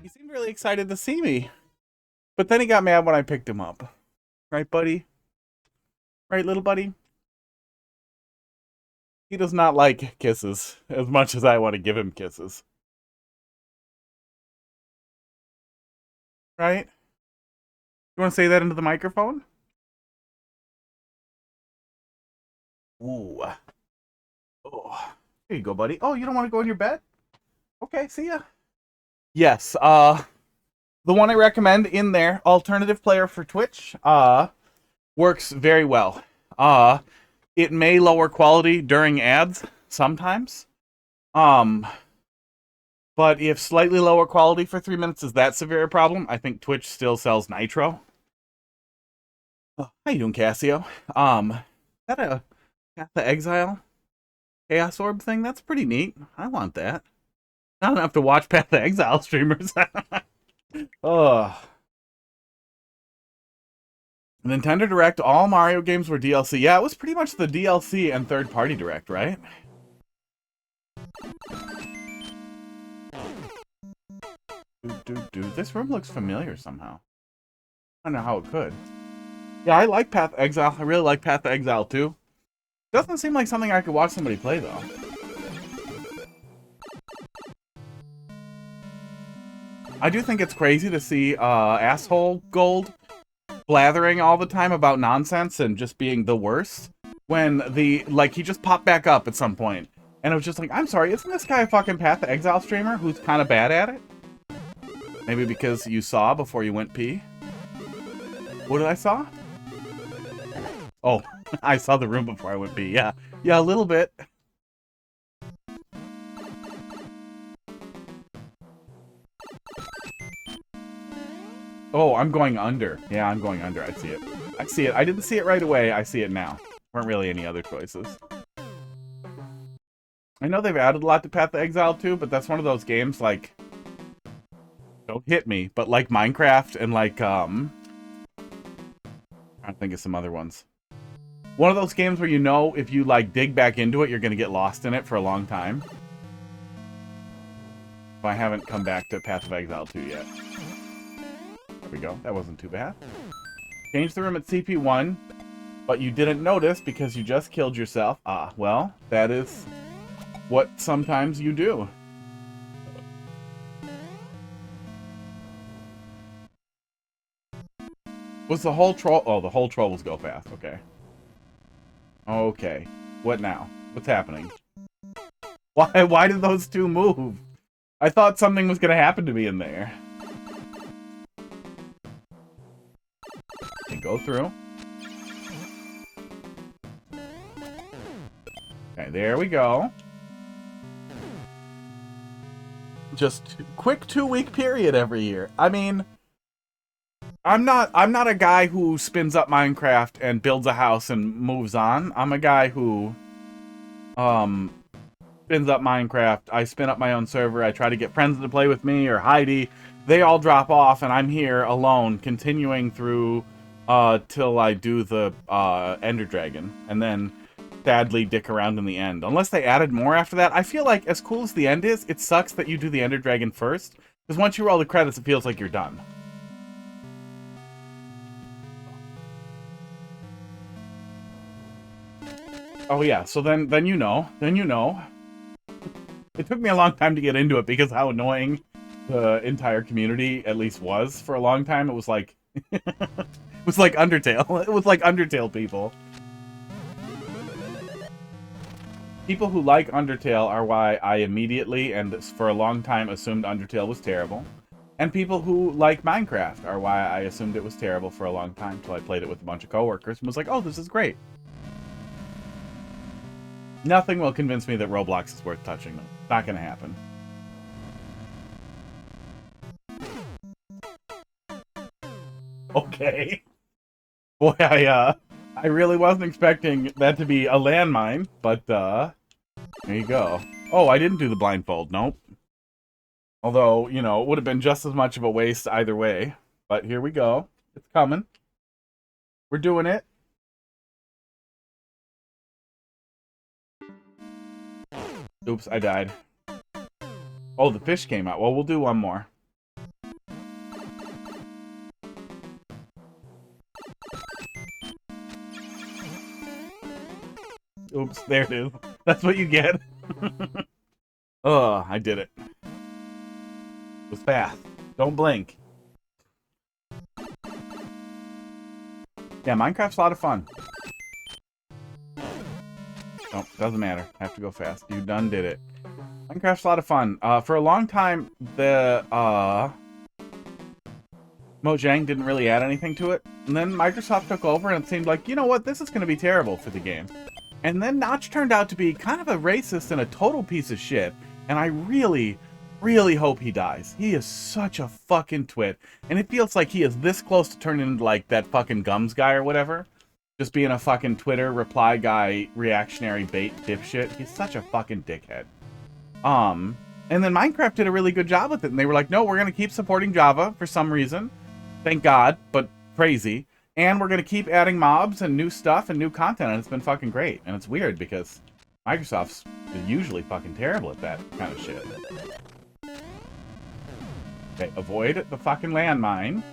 He seemed really excited to see me. But then he got mad when I picked him up. Right, buddy? Right, little buddy? He does not like kisses as much as I want to give him kisses. Right? You want to say that into the microphone? Ooh. Oh. Here you go, buddy. Oh, you don't want to go in your bed? Okay, see ya. Yes, the one I recommend in there, alternative player for Twitch, works very well. It may lower quality during ads sometimes. But if slightly lower quality for 3 minutes is that severe a problem, I think Twitch still sells Nitro. Oh, how you doing, Cassio? Is that a Path of Exile Chaos Orb thing? That's pretty neat. I want that. I don't have to watch Path of Exile streamers. Oh. Nintendo Direct, all Mario games were DLC. Yeah, it was pretty much the DLC and third-party Direct, right? This room looks familiar somehow. I don't know how it could. Yeah, I like Path of Exile. I really like Path of Exile too. Doesn't seem like something I could watch somebody play though. I do think it's crazy to see asshole Gold blathering all the time about nonsense and just being the worst when he just popped back up at some point and it was just like, I'm sorry, isn't this guy a fucking Path of Exile streamer who's kind of bad at it? Maybe because you saw before you went pee? What did I saw? Oh, I saw the room before I went pee. Yeah, a little bit. Oh, I'm going under. Yeah, I'm going under. I see it. I see it. I didn't see it right away. I see it now. Weren't really any other choices. I know they've added a lot to Path of Exile too, but that's one of those games like... Don't hit me, but like Minecraft and like, I'm trying to think of some other ones. One of those games where you know if you like dig back into it, you're going to get lost in it for a long time. But I haven't come back to Path of Exile 2 yet. There we go. That wasn't too bad. Change the room at CP1, but you didn't notice because you just killed yourself. Ah, well, that is what sometimes you do. Was the whole troll... Oh, the whole trolls go fast. Okay. Okay. What now? What's happening? Why did those two move? I thought something was going to happen to me in there. Okay, go through. Okay, there we go. Just quick 2-week period every year. I mean... I'm not a guy who spins up Minecraft and builds a house and moves on. I'm a guy who spins up Minecraft. I spin up my own server. I try to get friends to play with me or Heidi. They all drop off and I'm here alone, continuing through till I do the Ender Dragon and then sadly dick around in the end. Unless they added more after that. I feel like as cool as the end is, it sucks that you do the Ender Dragon first because once you roll the credits, it feels like you're done. Oh yeah, so then you know. It took me a long time to get into it because how annoying the entire community at least was for a long time. It was like it was like Undertale. It was like Undertale people. People who like Undertale are why I immediately and for a long time assumed Undertale was terrible. And people who like Minecraft are why I assumed it was terrible for a long time until I played it with a bunch of coworkers and was like, oh, this is great. Nothing will convince me that Roblox is worth touching them. Not gonna happen. Okay. Boy, I really wasn't expecting that to be a landmine, but, there you go. Oh, I didn't do the blindfold, nope. Although, you know, it would have been just as much of a waste either way. But here we go. It's coming. We're doing it. Oops, I died. Oh, the fish came out. Well, we'll do one more. Oops, there it is. That's what you get. Oh, I did it. It was fast. Don't blink. Yeah, Minecraft's a lot of fun. Oh, doesn't matter. Have to go fast. You done did it. Minecraft's a lot of fun. For a long time, the Mojang didn't really add anything to it. And then Microsoft took over and it seemed like, you know what, this is going to be terrible for the game. And then Notch turned out to be kind of a racist and a total piece of shit. And I really, really hope he dies. He is such a fucking twit. And it feels like he is this close to turning into like that fucking Gums guy or whatever. Just being a fucking Twitter reply guy, reactionary bait dipshit. He's such a fucking dickhead. And then Minecraft did a really good job with it. And they were like, no, we're going to keep supporting Java for some reason. Thank God, but crazy. And we're going to keep adding mobs and new stuff and new content. And it's been fucking great. And it's weird because Microsoft's usually fucking terrible at that kind of shit. Okay, avoid the fucking landmine.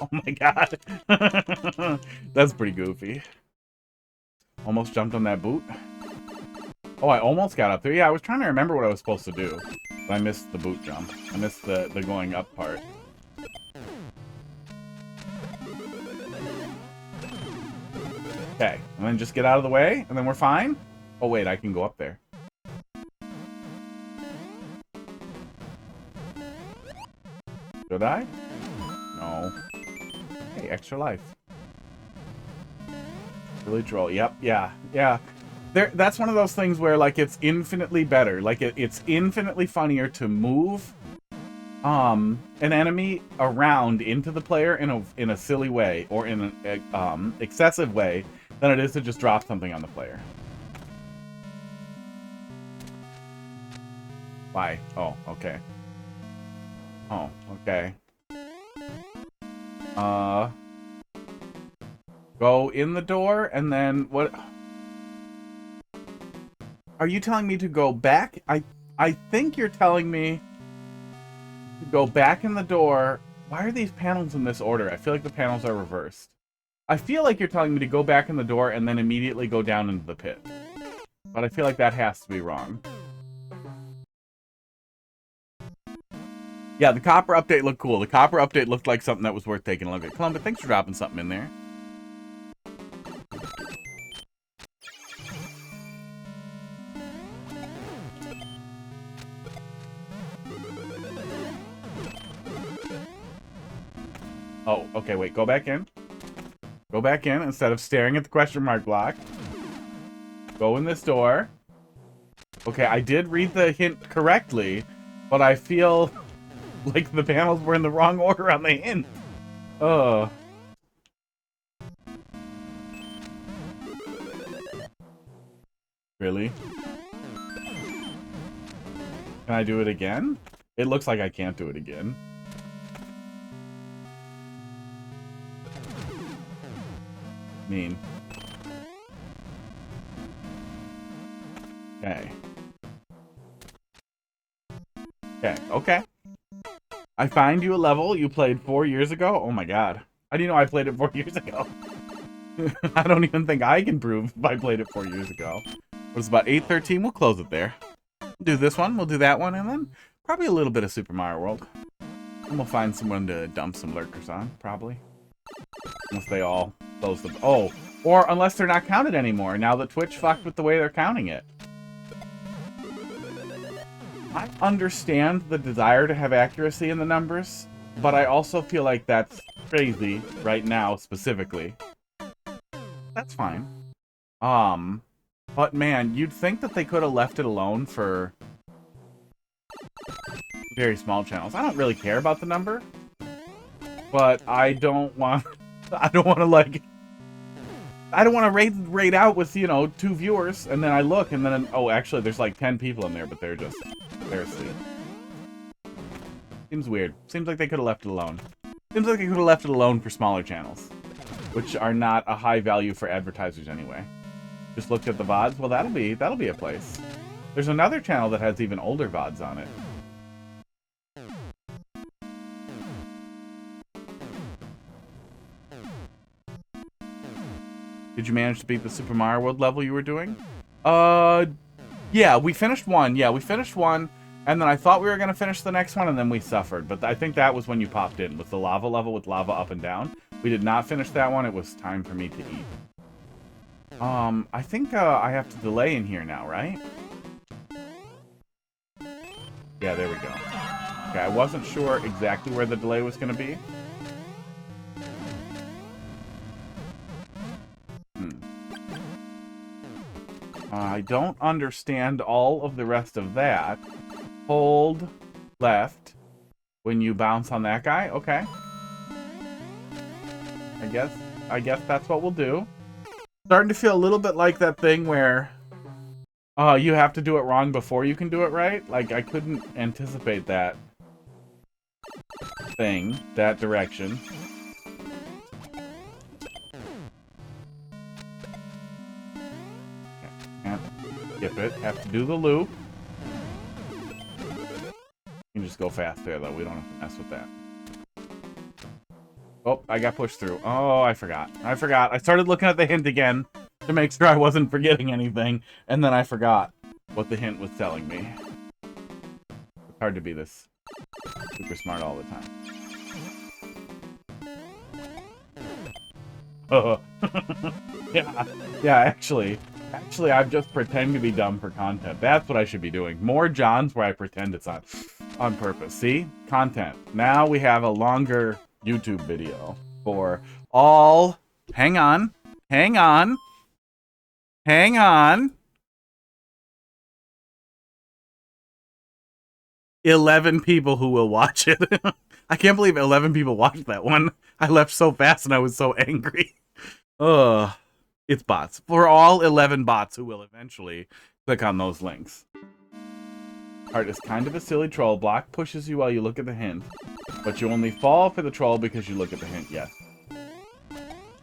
Oh my god. That's pretty goofy. Almost jumped on that boot. Oh, I almost got up there. Yeah, I was trying to remember what I was supposed to do. But I missed the boot jump. I missed the going up part. Okay, and then just get out of the way, and then we're fine. Oh wait, I can go up there. Should I? No. Hey, extra life. Village roll. Yep, yeah. That's one of those things where, like, it's infinitely better. Like, it's infinitely funnier to move an enemy around into the player in a silly way or in an excessive way than it is to just drop something on the player. Why? Oh, okay. Oh, okay. Go in the door and then what? Are you telling me to go back? I think you're telling me to go back in the door. Why are these panels in this order? I feel like the panels are reversed. I feel like you're telling me to go back in the door and then immediately go down into the pit. But I feel like that has to be wrong. Yeah, the copper update looked cool. The copper update looked like something that was worth taking a look at. Columbus, thanks for dropping something in there. Oh, okay, wait, go back in. Go back in instead of staring at the question mark block. Go in this door. Okay, I did read the hint correctly, but I feel like the panels were in the wrong order on the hint. Oh. Really? Can I do it again? It looks like I can't do it again. Mean. Okay. Okay. I find you a level you played 4 years ago? Oh my god. How do you know I played it 4 years ago? I don't even think I can prove if I played it 4 years ago. It's about 8:13. We'll close it there. We'll do this one, we'll do that one, and then probably a little bit of Super Mario World. And we'll find someone to dump some lurkers on, probably. Unless they all close them. Oh, or unless they're not counted anymore, now that Twitch fucked with the way they're counting it. I understand the desire to have accuracy in the numbers, but I also feel like that's crazy right now, specifically. That's fine. But man, you'd think that they could have left it alone for very small channels. I don't really care about the number, but I don't want to raid out with, you know, 2 viewers, and then I look, and then, oh, actually, there's like 10 people in there, but they're asleep. Seems weird. Seems like they could have left it alone. Seems like they could have left it alone for smaller channels, which are not a high value for advertisers anyway. Just looked at the VODs. Well, that'll be a place. There's another channel that has even older VODs on it. Did you manage to beat the Super Mario World level you were doing? Yeah, we finished one. Yeah, we finished one. And then I thought we were going to finish the next one, and then we suffered. But I think that was when you popped in, with the lava level with lava up and down. We did not finish that one. It was time for me to eat. I think I have to delay in here now, right? Yeah, there we go. Okay, I wasn't sure exactly where the delay was going to be. I don't understand all of the rest of that. Hold left when you bounce on that guy. Okay. I guess that's what we'll do. Starting to feel a little bit like that thing where you have to do it wrong before you can do it right. Like, I couldn't anticipate that thing, that direction. Okay. Can't skip it. Have to do the loop. You can just go fast there, though. We don't have to mess with that. Oh, I got pushed through. Oh, I forgot. I started looking at the hint again to make sure I wasn't forgetting anything, and then I forgot what the hint was telling me. It's hard to be this super smart all the time. Yeah, actually, I'm just pretending to be dumb for content. That's what I should be doing. More Johns where I pretend it's on purpose. See? Content. Now we have a longer YouTube video for all... Hang on. 11 people who will watch it. I can't believe 11 people watched that one. I left so fast and I was so angry. Ugh. It's bots. For all 11 bots who will eventually click on those links. Heart is kind of a silly troll. Block pushes you while you look at the hint. But you only fall for the troll because you look at the hint, yes.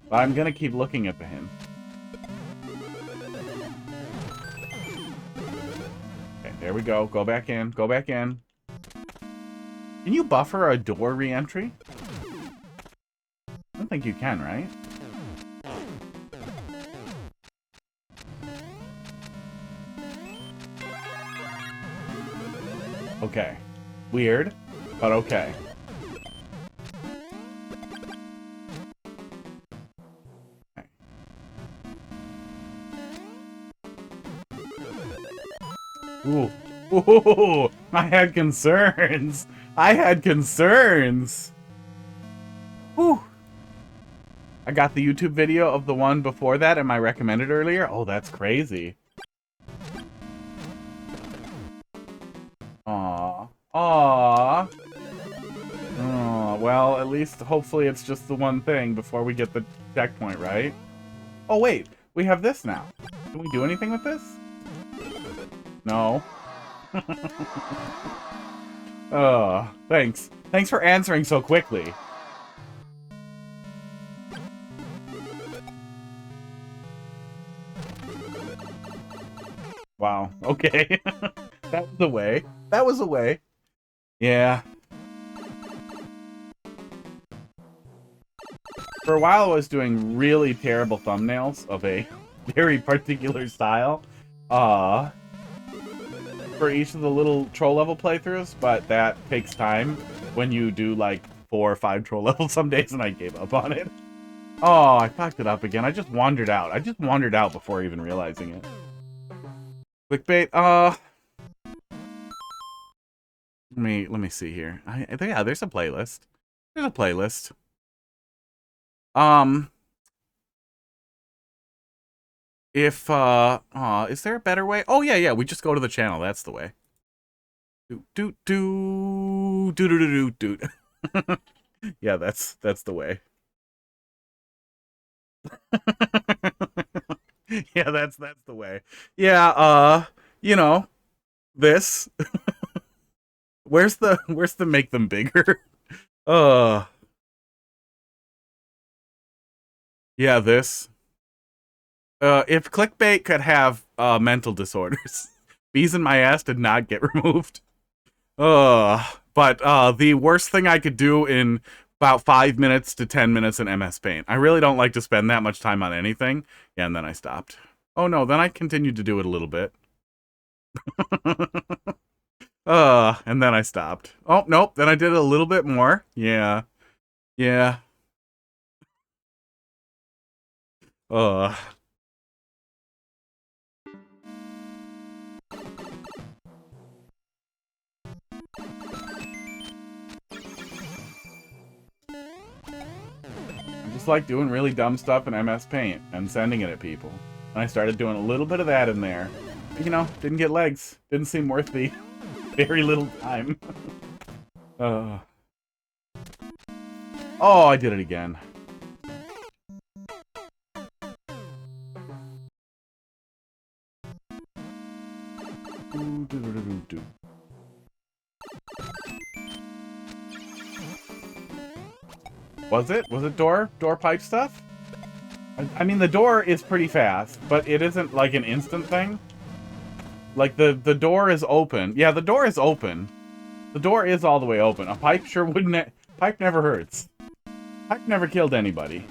But I'm gonna keep looking at the hint. Okay, there we go. Go back in. Can you buffer a door re-entry? I don't think you can, right? Okay. Weird, but okay. Ooh. Ooh, I had concerns. Whew. I got the YouTube video of the one before that and my recommended earlier. Oh, that's crazy. Aww. Oh, well, at least hopefully it's just the one thing before we get the checkpoint, right? Oh, wait. We have this now. Can we do anything with this? No. Oh, thanks. Thanks for answering so quickly. Wow. Okay. That was a way. Yeah. For a while I was doing really terrible thumbnails of a very particular style. For each of the little troll level playthroughs, but that takes time when you do like 4 or 5 troll levels some days, and I gave up on it. Oh, I fucked it up again. I just wandered out. Before even realizing it. Clickbait. Let me see here. Yeah, there's a playlist. If is there a better way? Oh yeah, we just go to the channel. That's the way. Doot. Yeah, that's the way. Yeah, that's the way. Yeah, you know, this. Where's the make them bigger? Yeah, this. If clickbait could have mental disorders, bees in my ass did not get removed. But the worst thing I could do in about 5 minutes to 10 minutes in MS Paint. I really don't like to spend that much time on anything. Yeah, and then I stopped. Oh no, then I continued to do it a little bit. And then I stopped. Oh, nope, then I did it a little bit more. Yeah. Yeah. Uh. I just like doing really dumb stuff in MS Paint and sending it at people. And I started doing a little bit of that in there. You know, didn't get legs. Didn't seem worth the very little time. Oh, I did it again. Was it? Was it door pipe stuff? I mean, the door is pretty fast, but it isn't like an instant thing. Like, the door is open. Yeah, the door is open. The door is all the way open. A pipe sure wouldn't... Pipe never hurts. Pipe never killed anybody.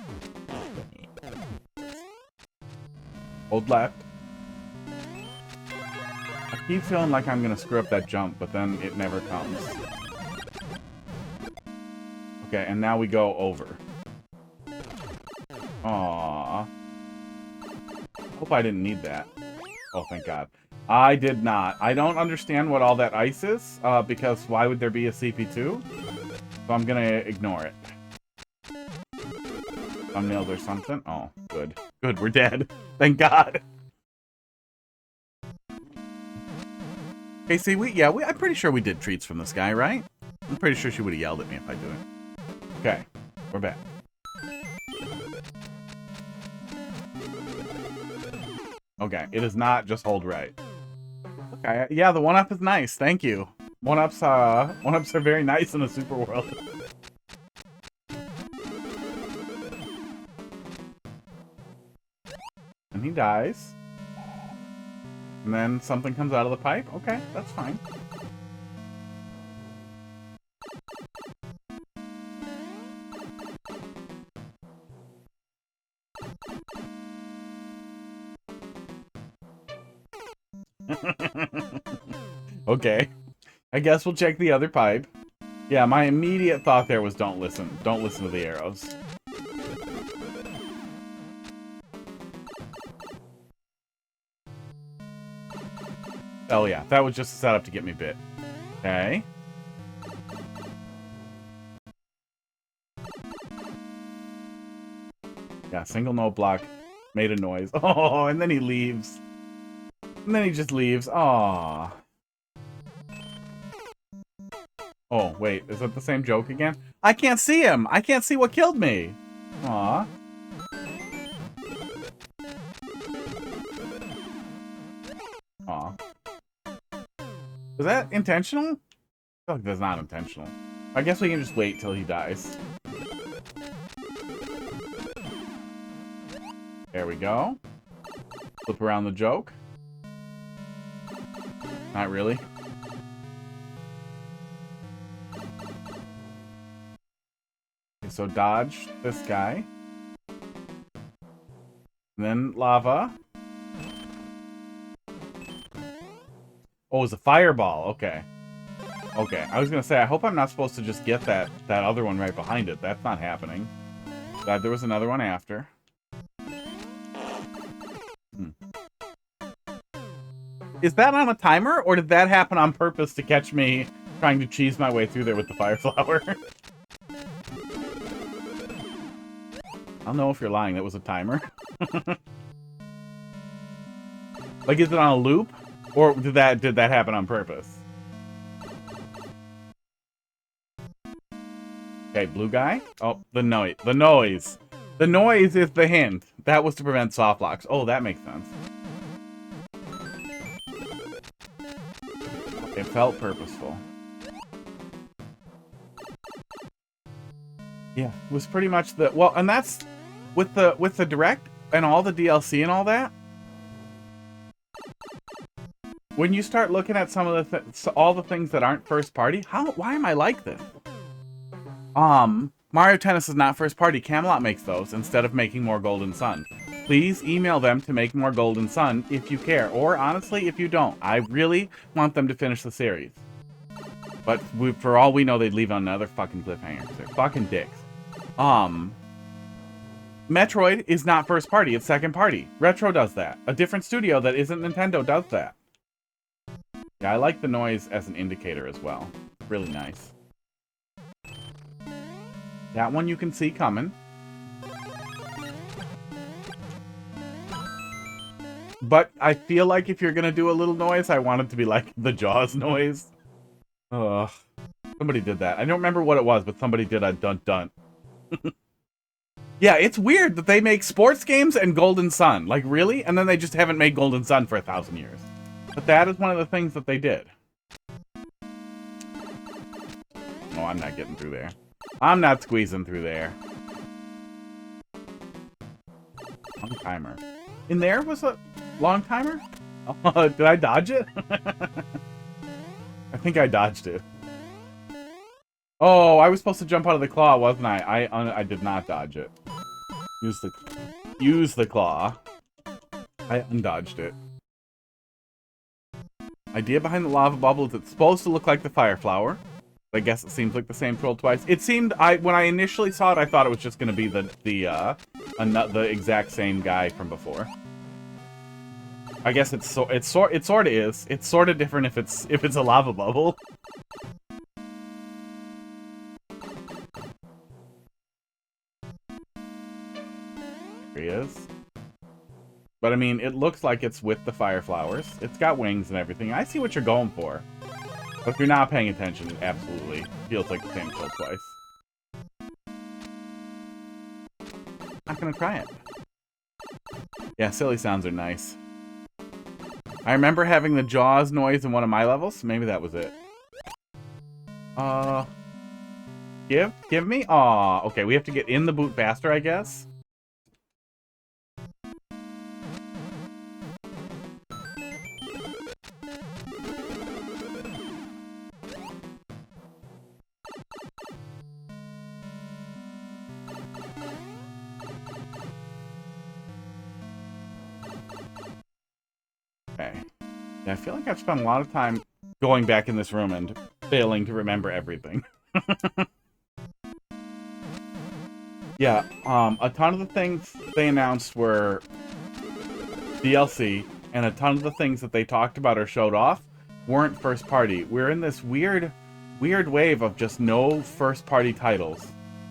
Hold left. I keep feeling like I'm gonna screw up that jump, but then it never comes. Okay, and now we go over. Aww. Hope I didn't need that. Oh, thank God. I did not. I don't understand what all that ice is, because why would there be a CP2? So I'm gonna ignore it. Thumbnails or something? Oh, good. Good, we're dead. Thank God. Okay, see, I'm pretty sure we did treats from this guy, right? I'm pretty sure she would have yelled at me if I do it. Okay, we're back. Okay, it is not just hold right. Okay, yeah, the 1-up is nice. Thank you. 1-ups are very nice in the Super World. And he dies. And then something comes out of the pipe. Okay, that's fine. Okay. I guess we'll check the other pipe. Yeah, my immediate thought there was don't listen. Don't listen to the arrows. Oh yeah, that was just a setup to get me bit. Okay. Yeah, single note block made a noise. Oh, and then he leaves. And then he just leaves. Aww. Oh, wait. Is that the same joke again? I can't see him! I can't see what killed me! Aww. Aw. Was that intentional? I feel like that's not intentional. I guess we can just wait till he dies. There we go. Flip around the joke. Not really. Okay, so dodge this guy. And then lava. Oh, it's a fireball. Okay. Okay. I was gonna say, I hope I'm not supposed to just get that other one right behind it. That's not happening. Glad there was another one after. Is that on a timer, or did that happen on purpose to catch me trying to cheese my way through there with the fire flower? I'll know if you're lying. That was a timer. Like, is it on a loop? Or did that happen on purpose? Okay, blue guy. Oh, the noise. The noise. The noise is the hint. That was to prevent soft locks. Oh, that makes sense. It felt purposeful. Yeah, it was pretty much the... Well, and that's... With the Direct and all the DLC and all that... When you start looking at some of all the things that aren't first party, why am I like this? Mario Tennis is not first party. Camelot makes those instead of making more Golden Sun. Please email them to make more Golden Sun if you care. Or, honestly, if you don't. I really want them to finish the series. But for all we know, they'd leave on another fucking cliffhanger. They're fucking dicks. Metroid is not first party. It's second party. Retro does that. A different studio that isn't Nintendo does that. Yeah, I like the noise as an indicator as well. Really nice. That one you can see coming. But I feel like if you're going to do a little noise, I want it to be like the Jaws noise. Ugh. Somebody did that. I don't remember what it was, but somebody did a dun-dun. Yeah, it's weird that they make sports games and Golden Sun. Like, really? And then they just haven't made Golden Sun for 1,000 years. But that is one of the things that they did. Oh, I'm not getting through there. I'm not squeezing through there. Long timer. In there was a long timer? Oh, did I dodge it? I think I dodged it. Oh, I was supposed to jump out of the claw, wasn't I? I did not dodge it. Use the claw. I undodged it. Idea behind the lava bubble is it's supposed to look like the fire flower. I guess it seems like the same troll twice. It seemed when I initially saw it, I thought it was just going to be the exact same guy from before. I guess it sort of is. It's sort of different if it's a lava bubble. Here he is. But I mean, it looks like it's with the fire flowers. It's got wings and everything. I see what you're going for. But if you're not paying attention, it absolutely feels like the same troll twice. Not gonna try it. Yeah, silly sounds are nice. I remember having the Jaws noise in one of my levels. Maybe that was it. Give me? Aw, okay, we have to get in the boot faster, I guess. Okay. Yeah, I feel like I've spent a lot of time going back in this room and failing to remember everything. Yeah, a ton of the things they announced were DLC, and a ton of the things that they talked about or showed off weren't first party. We're in this weird wave of just no first party titles.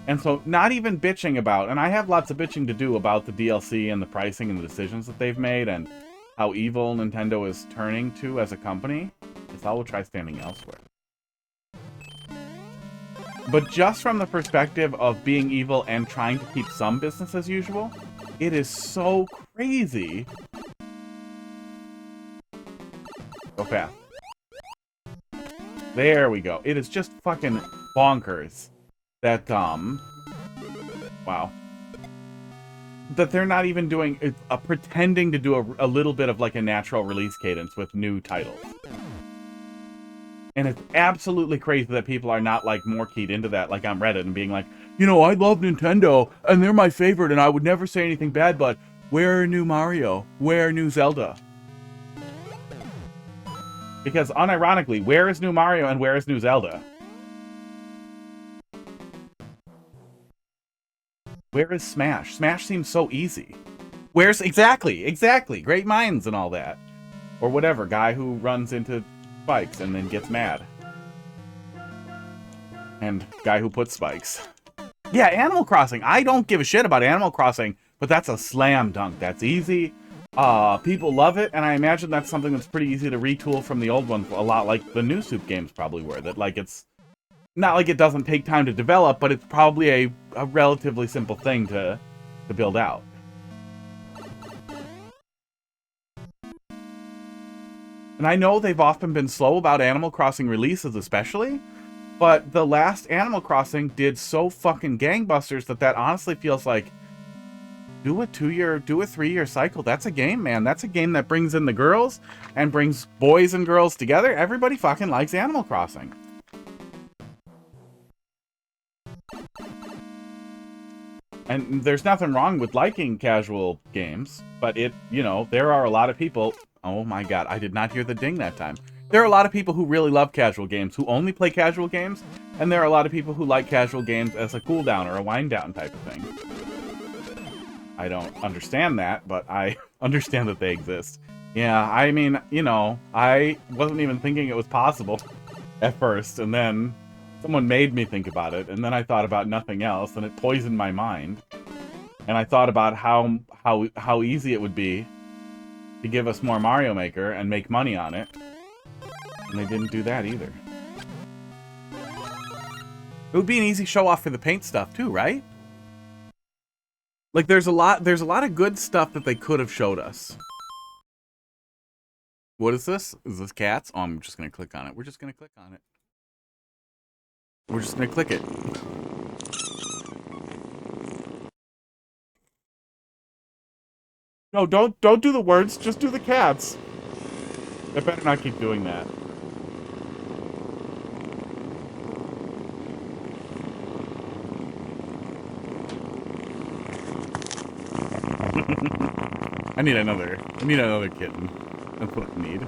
And so not even bitching about, and I have lots of bitching to do about the DLC and the pricing and the decisions that they've made and how evil Nintendo is turning to as a company, is I will try standing elsewhere. But just from the perspective of being evil and trying to keep some business as usual, it is so crazy. Go fast. There we go. It is just fucking bonkers that, wow. That they're not even doing, pretending to do a little bit of like a natural release cadence with new titles. And it's absolutely crazy that people are not like more keyed into that, like on Reddit and being like, you know, I love Nintendo and they're my favorite and I would never say anything bad, but where new Mario? Where new Zelda? Because unironically, where is new Mario and where is new Zelda? Where is Smash? Smash seems so easy. Where's exactly, great minds and all that. Or whatever, guy who runs into spikes and then gets mad. And guy who puts spikes. Yeah, Animal Crossing. I don't give a shit about Animal Crossing, but that's a slam dunk. That's easy. People love it, and I imagine that's something that's pretty easy to retool from the old one, a lot like the new Soup games probably were. That, like, it's not like it doesn't take time to develop, but it's probably a relatively simple thing to build out. And I know they've often been slow about Animal Crossing releases especially, but the last Animal Crossing did so fucking gangbusters that honestly feels like do a 3-year cycle. That's a game, man. That's a game that brings in the girls and brings boys and girls together. Everybody fucking likes Animal Crossing. And there's nothing wrong with liking casual games, but there are a lot of people. Oh my god, I did not hear the ding that time. There are a lot of people who really love casual games, who only play casual games, and there are a lot of people who like casual games as a cool down or a wind down type of thing. I don't understand that, but I understand that they exist. Yeah, I mean, I wasn't even thinking it was possible at first, and then someone made me think about it, and then I thought about nothing else, and it poisoned my mind. And I thought about how easy it would be to give us more Mario Maker and make money on it. And they didn't do that either. It would be an easy show off for the paint stuff too, right? Like there's a lot of good stuff that they could have showed us. What is this? Is this cats? Oh, I'm just gonna click on it. We're just gonna click on it. We're just gonna click it. No, don't do the words, just do the cats. I better not keep doing that. I need another kitten. That's what I need.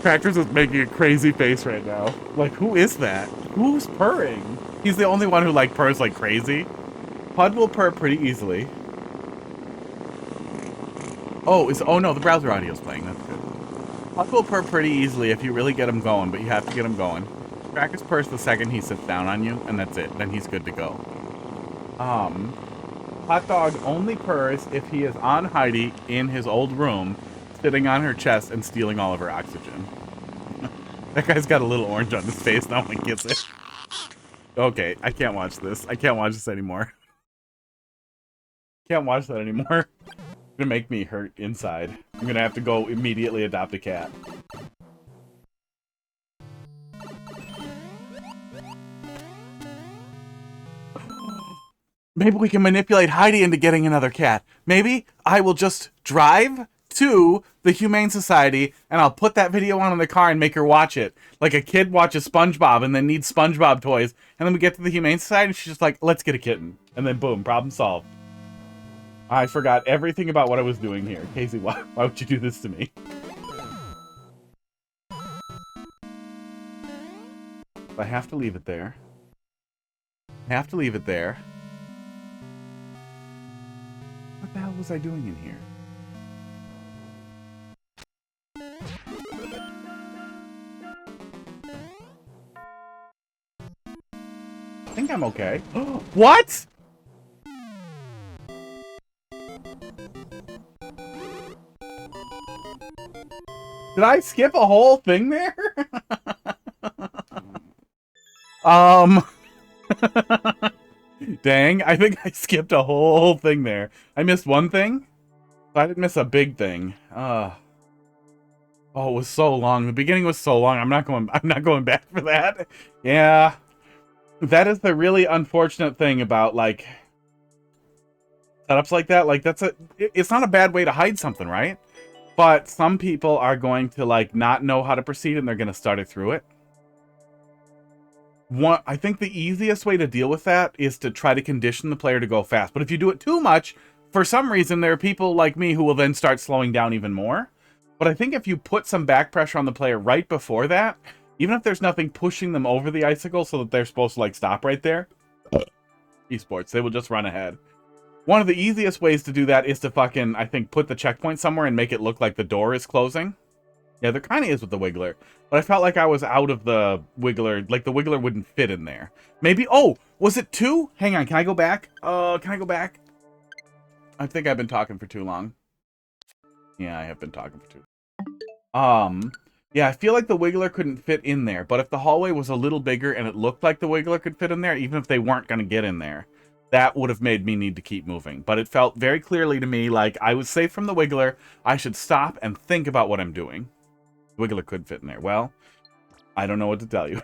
Tractors is making a crazy face right now. Like, who is that? Who's purring? He's the only one who, like, purrs like crazy. Pud will purr pretty easily. Oh no, the browser audio's playing. That's good. Pud will purr pretty easily if you really get him going, but you have to get him going. Tractors purrs the second he sits down on you, and that's it. Then he's good to go. Hot Dog only purrs if he is on Heidi in his old room, sitting on her chest and stealing all of her oxygen. That guy's got a little orange on his face. No one gets it. Okay, I can't watch this. I can't watch this anymore. Can't watch that anymore. It's gonna make me hurt inside. I'm gonna have to go immediately adopt a cat. Maybe we can manipulate Heidi into getting another cat. Maybe I will just drive to the Humane Society and I'll put that video on in the car and make her watch it. Like a kid watches SpongeBob and then needs SpongeBob toys. And then we get to the Humane Society and she's just like, let's get a kitten. And then boom, problem solved. I forgot everything about what I was doing here. Casey, why would you do this to me? I have to leave it there. I have to leave it there. What the hell was I doing in here? I think I'm okay. What? Did I skip a whole thing there? Dang, I think I skipped a whole thing there. I missed one thing? I didn't miss a big thing. Oh, it was so long. The beginning was so long. I'm not going back for that. Yeah. That is the really unfortunate thing about, like, setups like that. Like, it's not a bad way to hide something, right? But some people are going to, like, not know how to proceed and they're going to start it through it. I think the easiest way to deal with that is to try to condition the player to go fast. But if you do it too much, for some reason, there are people like me who will then start slowing down even more. But I think if you put some back pressure on the player right before that, even if there's nothing pushing them over the icicle so that they're supposed to, like, stop right there, esports, they will just run ahead. One of the easiest ways to do that is to fucking, I think, put the checkpoint somewhere and make it look like the door is closing. Yeah, there kind of is with the Wiggler. But I felt like I was out of the Wiggler. Like, the Wiggler wouldn't fit in there. Maybe... Oh! Was it 2? Hang on, can I go back? Can I go back? I think I've been talking for too long. Yeah, I have been talking for too long. Yeah, I feel like the Wiggler couldn't fit in there. But if the hallway was a little bigger and it looked like the Wiggler could fit in there, even if they weren't going to get in there, that would have made me need to keep moving. But it felt very clearly to me like I was safe from the Wiggler. I should stop and think about what I'm doing. Wiggler could fit in there. Well, I don't know what to tell you.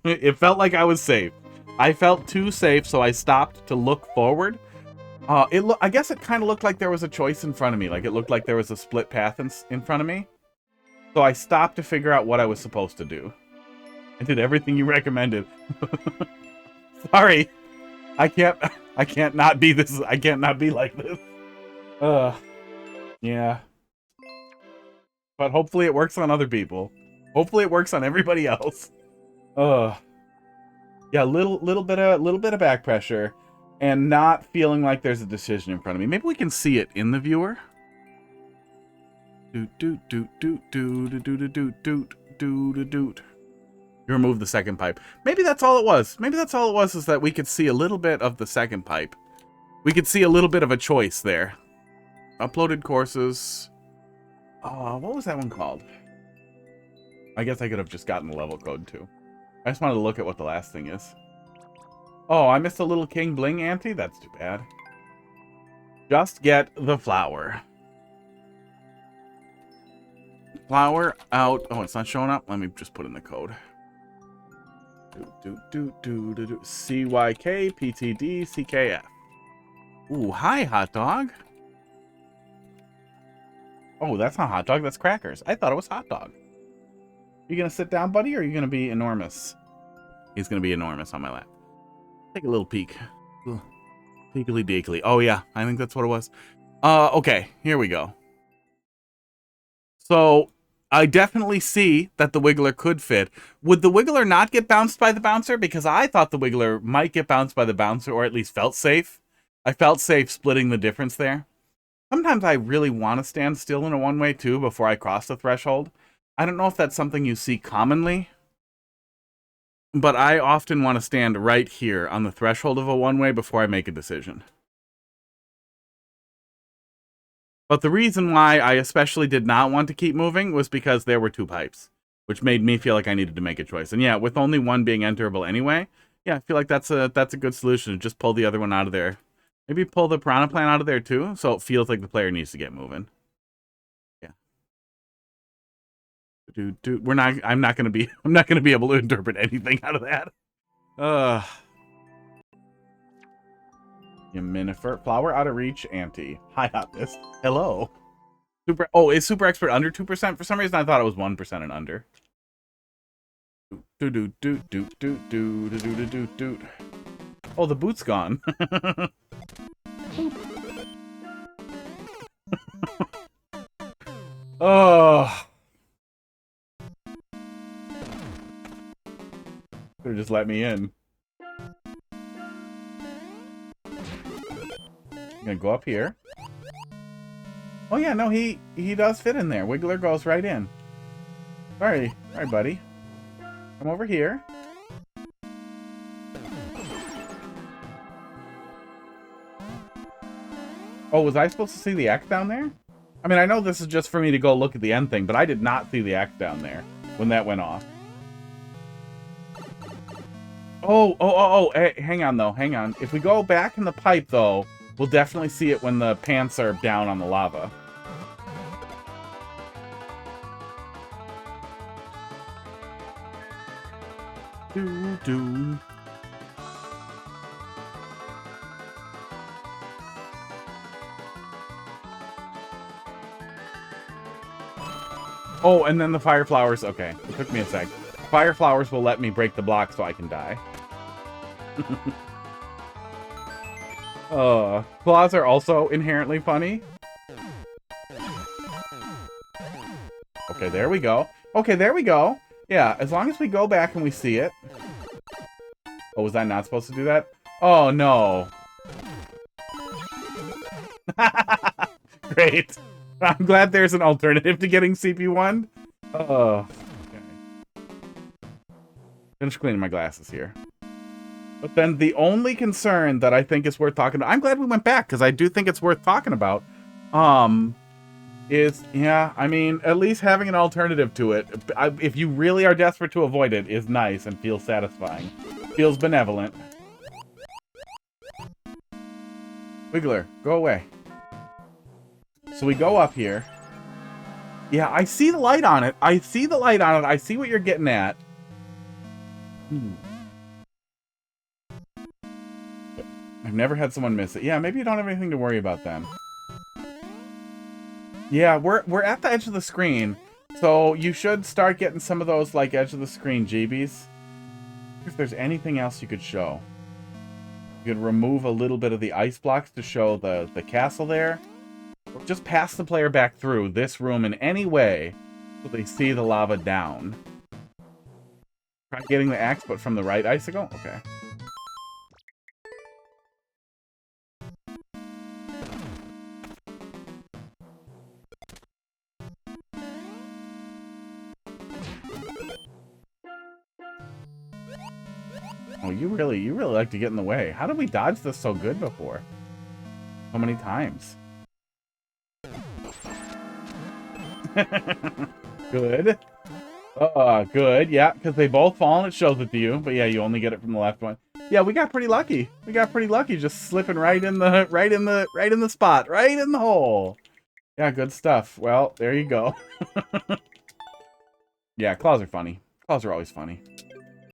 It felt like I was safe. I felt too safe, so I stopped to look forward. I guess it kind of looked like there was a choice in front of me. Like, it looked like there was a split path in front of me. So I stopped to figure out what I was supposed to do. I did everything you recommended. Sorry. I can't not be this. I can't not be like this. Yeah. But hopefully it works on other people. Hopefully it works on everybody else. Yeah, little bit of back pressure and not feeling like there's a decision in front of me. Maybe we can see it in the viewer. Doot doot doot doot doot doot doot doot doot doot. You remove the second pipe. Maybe that's all it was. Maybe that's all it was, is that we could see a little bit of the second pipe. We could see a little bit of a choice there. Uploaded courses. What was that one called? I guess I could have just gotten the level code too. I just wanted to look at what the last thing is. Oh, I missed a little King Bling ante? That's too bad. Just get the flower. Flower out. Oh, it's not showing up? Let me just put in the code. CYKPTDCKF. Ooh, hi, hot dog. Oh, that's not hot dog. That's crackers. I thought it was hot dog. You gonna sit down, buddy, or are you gonna be enormous? He's gonna be enormous on my lap. Take a little peek. Peekly deekly. Oh yeah, I think that's what it was. Okay, here we go. So I definitely see that the Wiggler could fit. Would the Wiggler not get bounced by the bouncer? Because I thought the Wiggler might get bounced by the bouncer, or at least felt safe. I felt safe splitting the difference there. Sometimes I really want to stand still in a one-way too before I cross the threshold. I don't know if that's something you see commonly, but I often want to stand right here on the threshold of a one-way before I make a decision. But the reason why I especially did not want to keep moving was because there were two pipes, which made me feel like I needed to make a choice. And yeah, with only one being enterable anyway, yeah, I feel like that's a good solution. Just pull the other one out of there. Maybe pull the piranha plant out of there too, so it feels like the player needs to get moving. Yeah. Dude, I'm not gonna be able to interpret anything out of that. YimmyRawr flower out of reach, ante. Hi, hot mist. Hello. Is super expert under 2%? For some reason I thought it was 1% and under. Oh, the boot's gone. Oh. Could have just let me in. I'm gonna go up here. Oh yeah, no, he does fit in there. Wiggler goes right in. Sorry, buddy. Come over here. Oh, was I supposed to see the X down there? I mean, I know this is just for me to go look at the end thing, but I did not see the X down there when that went off. Oh, hey, hang on, though, hang on. If we go back in the pipe, though, we'll definitely see it when the pants are down on the lava. Doo-doo. Oh, and then the fire flowers. Okay, it took me a sec. Fire flowers will let me break the block so I can die. Claws are also inherently funny. Okay, there we go. Okay, there we go. Yeah, as long as we go back and we see it. Oh, was I not supposed to do that? Oh, no. Great. I'm glad there's an alternative to getting CP1. Oh. Okay. Finish cleaning my glasses here. But then the only concern that I think is worth talking about, I'm glad we went back because I do think it's worth talking about, is, yeah, I mean, at least having an alternative to it, if you really are desperate to avoid it, is nice and feels satisfying. Feels benevolent. Wiggler, go away. So we go up here. Yeah, I see the light on it. I see the light on it. I see what you're getting at. I've never had someone miss it. Yeah, maybe you don't have anything to worry about then. Yeah, we're at the edge of the screen, So you should start getting some of those like edge of the screen GBs. If there's anything else you could show. You could remove a little bit of the ice blocks to show the castle there. Or just pass the player back through this room in any way so they see the lava down. Try getting the axe, but from the right icicle? Okay. Oh, you really like to get in the way. How did we dodge this so good before? So many times. Good. Good. Yeah, because they both fall and it shows it to you. But yeah, you only get it from the left one. Yeah, we got pretty lucky. We got pretty lucky, just slipping right in the spot, right in the hole. Yeah, good stuff. Well, there you go. Yeah, claws are funny. Claws are always funny.